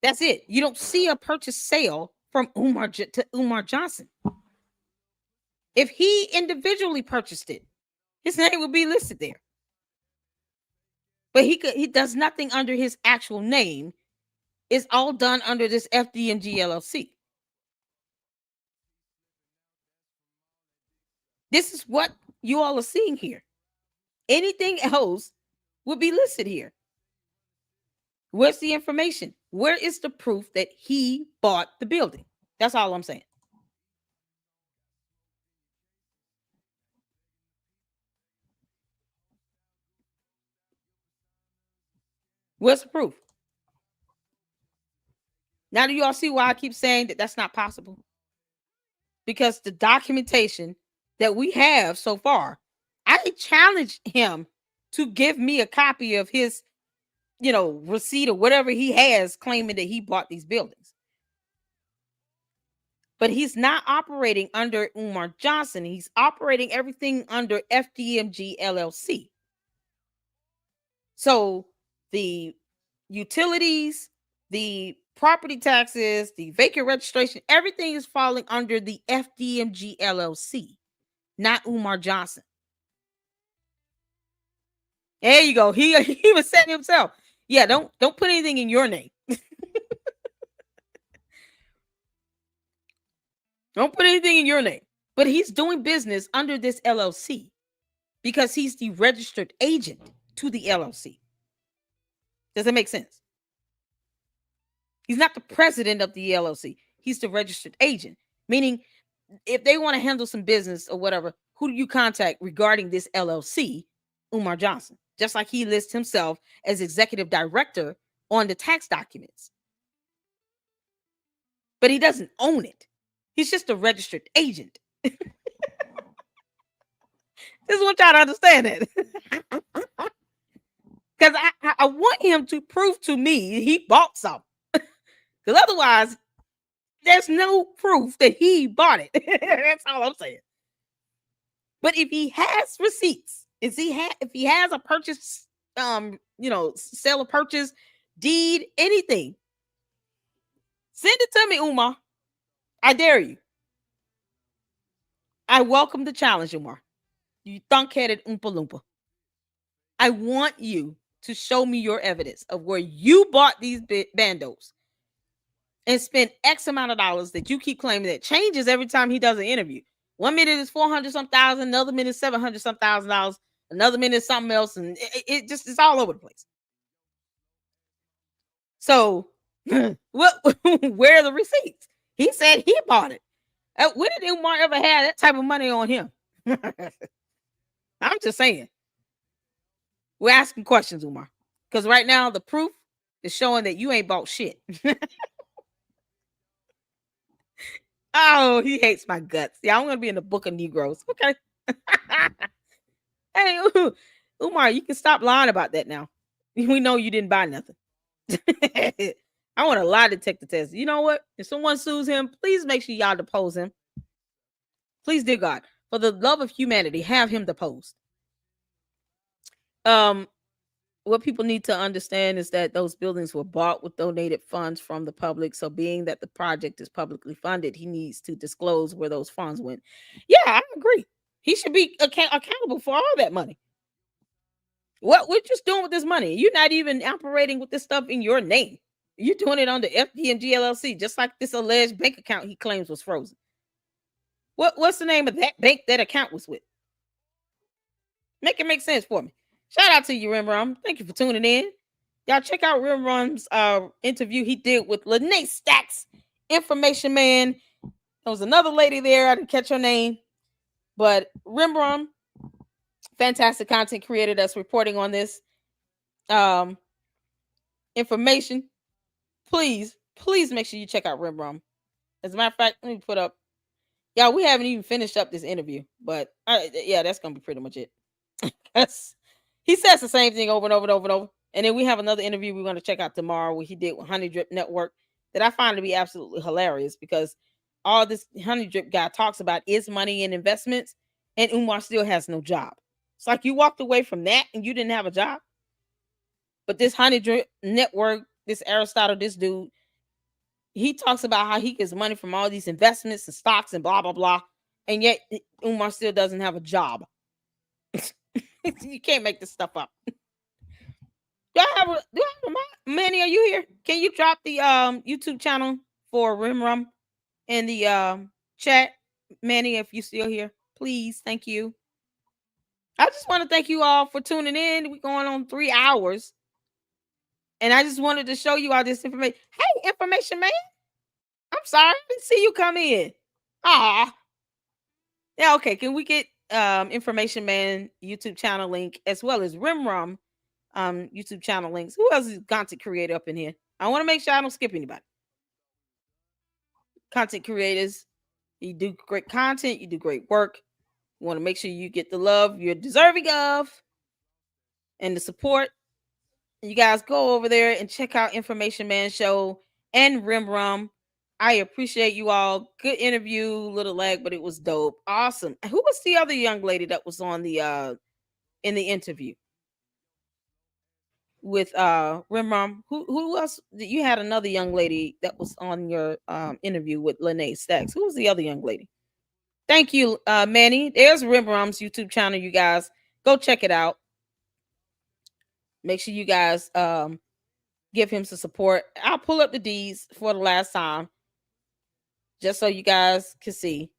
That's it. You don't see a purchase sale from Umar to Umar Johnson. If he individually purchased it, his name would be listed there. But he does nothing under his actual name. It's all done under this FDMG LLC. This is what you all are seeing here. Anything else would be listed here. Where's the information? Where is the proof that he bought the building? That's all I'm saying. Where's the proof? Now do you all see why I keep saying that that's not possible? Because the documentation that we have so far, I challenged him to give me a copy of his, receipt or whatever he has claiming that he bought these buildings. But he's not operating under Umar Johnson. He's operating everything under FDMG LLC. So the utilities, the property taxes, the vacant registration, everything is falling under the FDMG LLC, not Umar Johnson. There you go. He was saying himself. Yeah, don't put anything in your name. Don't put anything in your name. But he's doing business under this LLC because he's the registered agent to the LLC. Does that make sense? He's not the president of the LLC. He's the registered agent. Meaning, if they want to handle some business or whatever, who do you contact regarding this LLC? Umar Johnson. Just like he lists himself as executive director on the tax documents. But he doesn't own it. He's just a registered agent. This is what y'all understand that. Because I want him to prove to me he bought something. Because otherwise, there's no proof that he bought it. That's all I'm saying. But if he has receipts, if he has a purchase, sale or purchase, deed, anything, send it to me, Umar. I dare you. I welcome the challenge, Umar. You thunk-headed Oompa Loompa. I want you to show me your evidence of where you bought these bandos and spent X amount of dollars that you keep claiming that changes every time he does an interview. 1 minute is 400 some thousand, another minute is 700 some $1,000, another minute is something else, and it just is all over the place. So, what? Where are the receipts? He said he bought it. When did Umar ever have that type of money on him? I'm just saying. We're asking questions, Umar, because right now the proof is showing that you ain't bought shit. Oh, he hates my guts. Yeah, I'm gonna be in the book of Negroes. Okay. Hey, Umar, you can stop lying about that now. We know you didn't buy nothing. I want a lie detector test. You know what? If someone sues him, please make sure y'all depose him. Please, dear God, for the love of humanity, have him deposed. What people need to understand is that those buildings were bought with donated funds from the public. So being that the project is publicly funded, he needs to disclose where those funds went. Yeah, I agree. He should be accountable for all that money. What we're just doing with this money? You're not even operating with this stuff in your name. You're doing it under FD&G LLC, just like this alleged bank account he claims was frozen. What's the name of that bank that account was with? Make it make sense for me. Shout out to you, Rimram. Thank you for tuning in. Y'all check out Rimram's interview he did with Lene Stacks, Information Man. There was another lady there. I didn't catch her name. But Rimram, fantastic content creator that's reporting on this information. Please make sure you check out Rimram. As a matter of fact, let me put up. Yeah, we haven't even finished up this interview. But yeah, that's going to be pretty much it. He says the same thing over and over and over and over. And then we have another interview we're going to check out tomorrow where he did with Honey Drip Network that I find to be absolutely hilarious because all this Honey Drip guy talks about is money and investments, and Umar still has no job. It's like you walked away from that and you didn't have a job. But this Honey Drip Network, this Aristotle, this dude, he talks about how he gets money from all these investments and stocks and blah, blah, blah. And yet Umar still doesn't have a job. You can't make this stuff up. Do I have a Manny, are you here? Can you drop the YouTube channel for Rimram in the chat? Manny, if you're still here, please. Thank you. I just want to thank you all for tuning in. We're going on 3 hours. And I just wanted to show you all this information. Hey, Information Man. I'm sorry. I didn't see you come in. Ah. Yeah, okay. Can we get Information Man YouTube channel link as well as Rimram YouTube channel links? Who else is content creator up in here? I want to make sure I don't skip anybody. Content creators, you do great content, you do great work. You want to make sure you get the love you're deserving of and the support. You guys go over there and check out Information Man Show and Rimram. I appreciate you all. Good interview, little lag, but it was dope. Awesome. Who was the other young lady that was on the in the interview with Rimram? Who else? You had another young lady that was on your interview with Lene Stacks. Who was the other young lady? Thank you, Manny. There's Rimram's YouTube channel. You guys go check it out. Make sure you guys give him some support. I'll pull up the deeds for the last time, just so you guys can see.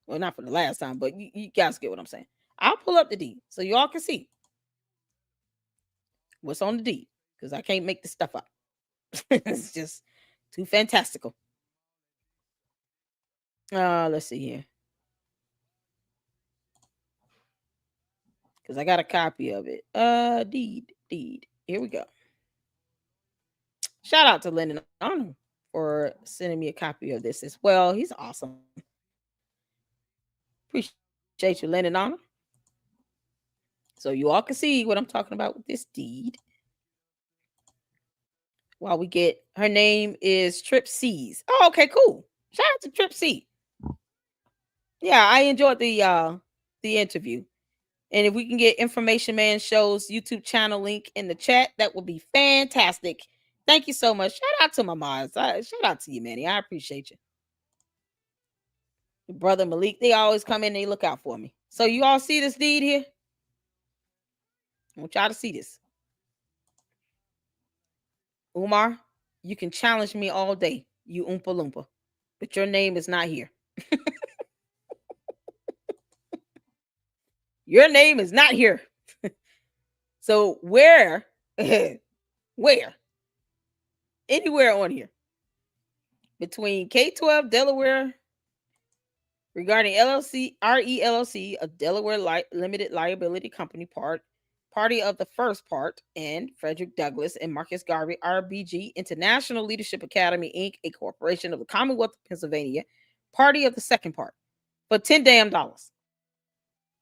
Well, not for the last time, but you guys get what I'm saying. I'll pull up the deed so y'all can see what's on the deed, because I can't make this stuff up. It's just too fantastical. Let's see here, because I got a copy of it. Deed. Here we go. Shout out to Lennon Honor for sending me a copy of this as well. He's awesome. Appreciate you, Lennon Honor. So you all can see what I'm talking about with this deed. While we get, her name is Trip C's. Oh, okay, cool. Shout out to Trip C. Yeah, I enjoyed the interview. And if we can get Information Man Show's YouTube channel link in the chat, that would be fantastic. Thank you so much. Shout out to my mods. Shout out to you, Manny. I appreciate you. Your brother Malik, they always come in and they look out for me. So you all see this deed here? I want y'all to see this. Umar, you can challenge me all day, you Oompa Loompa, but your name is not here. Your name is not here. So where, where, anywhere on here, between K-12 Delaware regarding LLC, RELLC, a Delaware limited liability company party of the first part, and Frederick Douglass and Marcus Garvey, RBG, International Leadership Academy, Inc., a corporation of the Commonwealth of Pennsylvania, party of the second part, for $10 damn.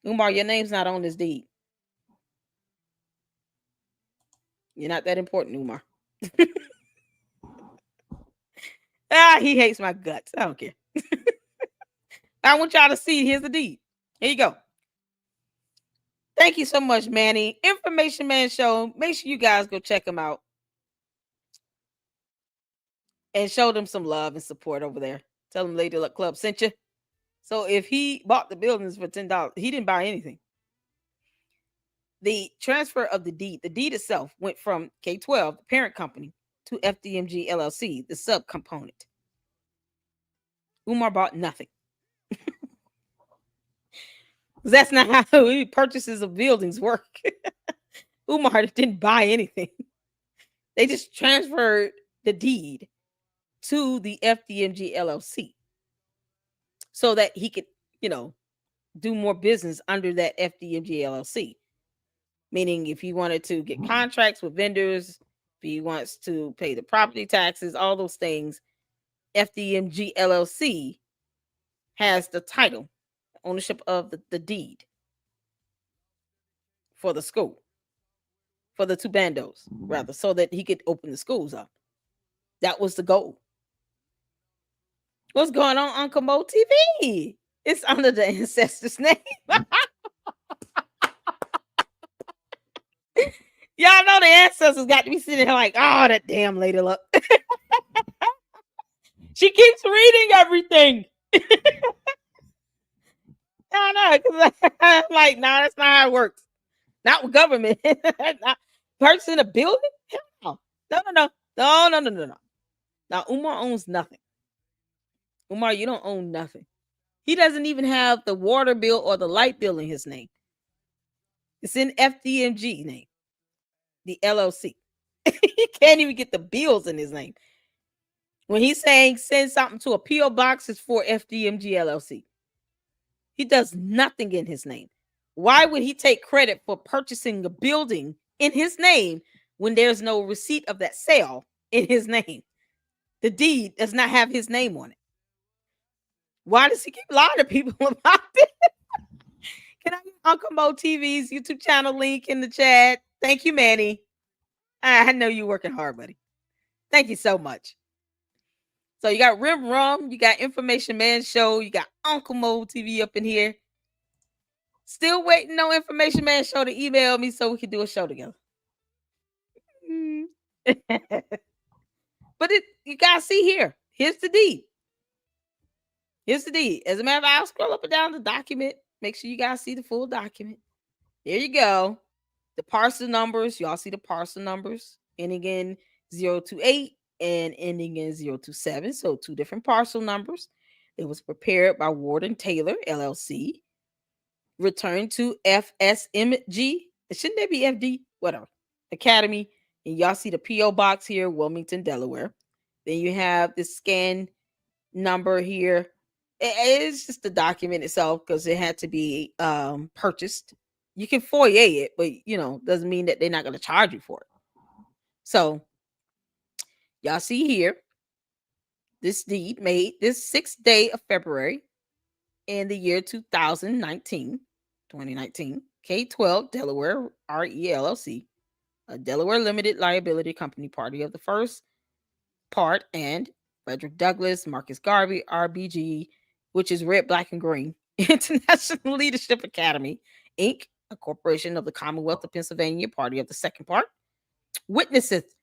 Umar, your name's not on this deed. You're not that important, Umar. He hates my guts. I don't care. I want y'all to see. Here's the deed. Here you go. Thank you so much, Manny. Information Man Show. Make sure you guys go check him out and show them some love and support over there. Tell them Lady Luck Club sent you. So if he bought the buildings for $10, he didn't buy anything. The transfer of the deed itself went from K-12, the parent company, to FDMG LLC, the subcomponent. Umar bought nothing. That's not how purchases of buildings work. Umar didn't buy anything. They just transferred the deed to the FDMG LLC so that he could, do more business under that FDMG LLC. Meaning if he wanted to get contracts with vendors, if he wants to pay the property taxes, all those things, FDMG LLC has the title, ownership of the deed for the school, for the two bandos, rather, so that he could open the schools up. That was the goal. What's going on, Uncle Mo TV? It's under the ancestor's name. Y'all know the ancestors got to be sitting here like, oh, that damn Lady Luck. She keeps reading everything. I know, because I'm like, no, that's not how it works. Not with government. Not person in a building? Hell no. No. Now, Umar owns nothing. Umar, you don't own nothing. He doesn't even have the water bill or the light bill in his name. It's in FDMG name, the LLC. He can't even get the bills in his name. When he's saying send something to a P.O. box, it's for FDMG LLC. He does nothing in his name. Why would he take credit for purchasing a building in his name when there's no receipt of that sale in his name? The deed does not have his name on it. Why does he keep lying to people about it? Can I get Uncle Mo TV's YouTube channel link in the chat? Thank you, Manny. I know you're working hard, buddy. Thank you so much. So you got Rim Rum, you got Information Man Show, you got Uncle Mo TV up in here. Still waiting on Information Man Show to email me so we can do a show together. But you guys see here. Here's the deed. Here's the deed. As a matter of fact, I'll scroll up and down the document. Make sure you guys see the full document. There you go. The parcel numbers. Y'all see the parcel numbers ending in 028 and ending in 027. So two different parcel numbers. It was prepared by Warden Taylor, LLC. Returned to FSMG. Shouldn't there be FD? Whatever. Academy. And y'all see the P.O. box here, Wilmington, Delaware. Then you have the scan number here. It's just the document itself because it had to be purchased. You can FOIA it, but doesn't mean that they're not going to charge you for it. So y'all see here, this deed made this 6th day of February in the year 2019, K-12 Delaware RELLC, a Delaware limited liability company, party of the first part, and Frederick Douglass, Marcus Garvey, RBG, which is red, black, and green, International Leadership Academy, Inc., a corporation of the Commonwealth of Pennsylvania, party of the second part, witnesseth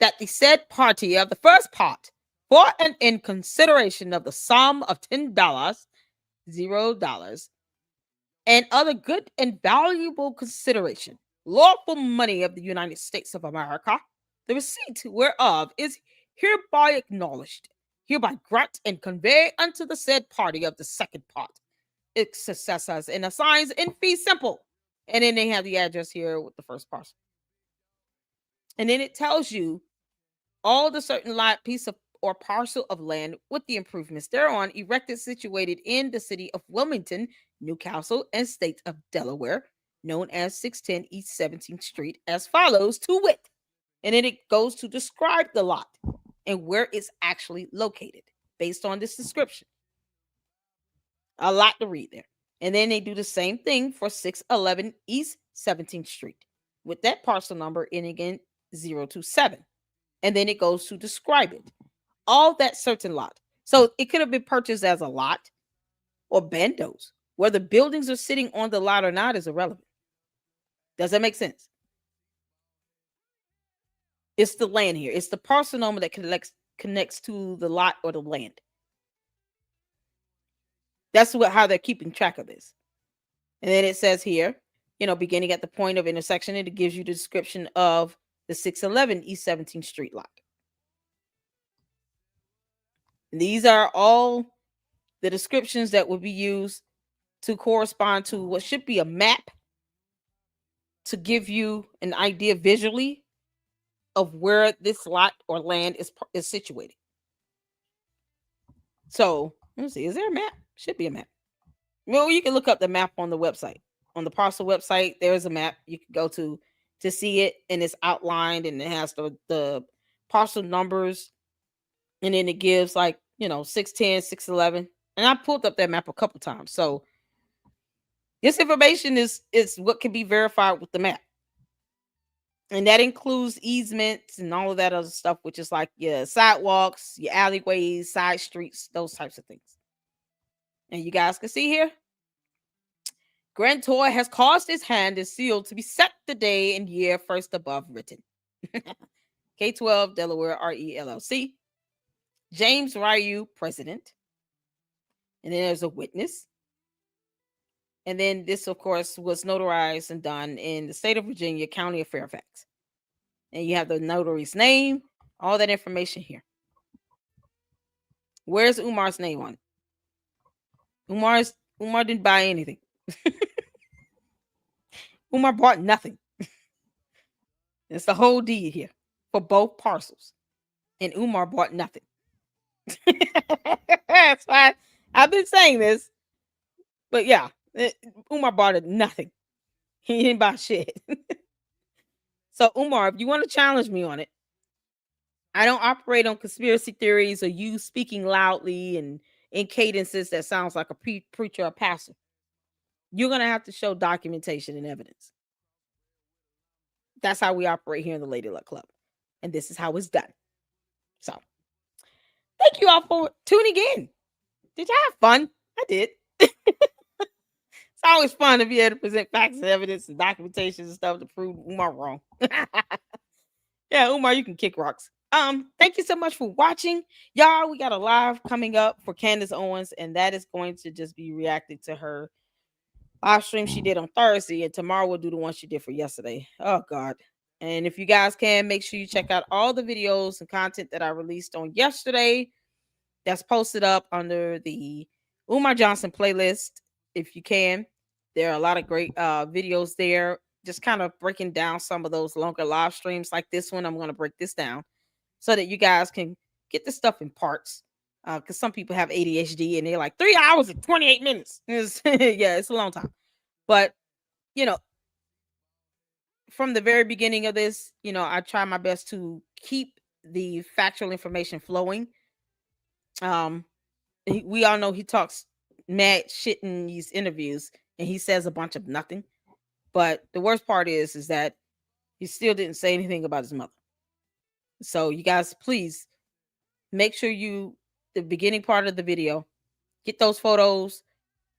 that the said party of the first part, for and in consideration of the sum of $10, $0, and other good and valuable consideration, lawful money of the United States of America, the receipt whereof is hereby acknowledged, hereby grant and convey unto the said party of the second part its successors and assigns in fee simple. And then they have the address here with the first parcel. And then it tells you all the certain lot, piece of or parcel of land with the improvements thereon, erected, situated in the city of Wilmington, Newcastle, and state of Delaware, known as 610 East 17th Street, as follows, to wit. And then it goes to describe the lot and where it's actually located based on this description. A lot to read there. And then they do the same thing for 611 East 17th Street with that parcel number in again 027. And then it goes to describe it. All that certain lot. So it could have been purchased as a lot or bandos. Whether buildings are sitting on the lot or not is irrelevant. Does that make sense? It's the land here. It's the parcel number that connects to the lot or the land. That's how they're keeping track of this. And then it says here, beginning at the point of intersection, it gives you the description of the 611 East 17th Street lot. And these are all the descriptions that will be used to correspond to what should be a map to give you an idea visually of where this lot or land is situated. So, let's see, is there a map? Should be a map. Well, you can look up the map on the website. On the parcel website, there's a map you can go to see it, and it's outlined, and it has the parcel numbers, and then it gives 610, 611. And I pulled up that map a couple times. So this information is what can be verified with the map. And that includes easements and all of that other stuff, which is like your sidewalks, your alleyways, side streets, those types of things. And you guys can see here, grantor has caused his hand and seal to be set the day and year first above written. K12 Delaware RE LLC. James Ryu, president. And then there's a witness. And then this, of course, was notarized and done in the state of Virginia, county of Fairfax. And you have the notary's name, all that information here. Where's Umar's name on it? Umar didn't buy anything. Umar bought nothing. It's the whole deed here for both parcels. And Umar bought nothing. That's why I've been saying this. But yeah, Umar bought nothing. He didn't buy shit. So Umar, if you want to challenge me on it, I don't operate on conspiracy theories or you speaking loudly and in cadences that sounds like a preacher or pastor. You're going to have to show documentation and evidence. That's how we operate here in the Lady Luck Club. And this is how it's done. So, thank you all for tuning in. Did you have fun? I did. It's always fun to be able to present facts and evidence and documentation and stuff to prove Umar wrong. Yeah, Umar, you can kick rocks. Thank you so much for watching. Y'all, we got a live coming up for Candace Owens, and that is going to just be reacting to her live stream she did on Thursday, and tomorrow we'll do the one she did for yesterday. Oh, God. And if you guys can, make sure you check out all the videos and content that I released on yesterday. That's posted up under the Umar Johnson playlist, if you can. There are a lot of great videos there, just kind of breaking down some of those longer live streams like this one. I'm going to break this down so that you guys can get this stuff in parts. Because some people have ADHD and they're like 3 hours and 28 minutes. Yeah, it's a long time. But, from the very beginning of this, I try my best to keep the factual information flowing. We all know he talks mad shit in these interviews and he says a bunch of nothing. But the worst part is that he still didn't say anything about his mother. So you guys, please make sure the beginning part of the video, get those photos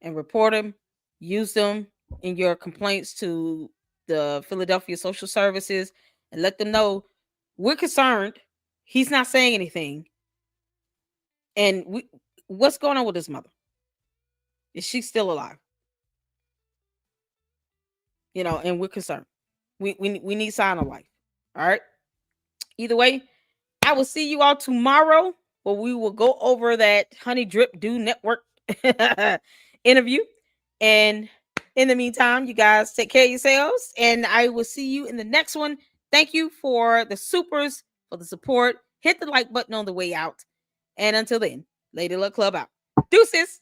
and report them, use them in your complaints to the Philadelphia Social Services and let them know we're concerned. He's not saying anything. And what's going on with his mother? Is she still alive? And we're concerned. We need sign of life. All right. Either way, I will see you all tomorrow where we will go over that Honey Drip Do Network interview. And in the meantime, you guys take care of yourselves, and I will see you in the next one. Thank you for the supers, for the support. Hit the like button on the way out. And until then, Lady Luck Club out. Deuces.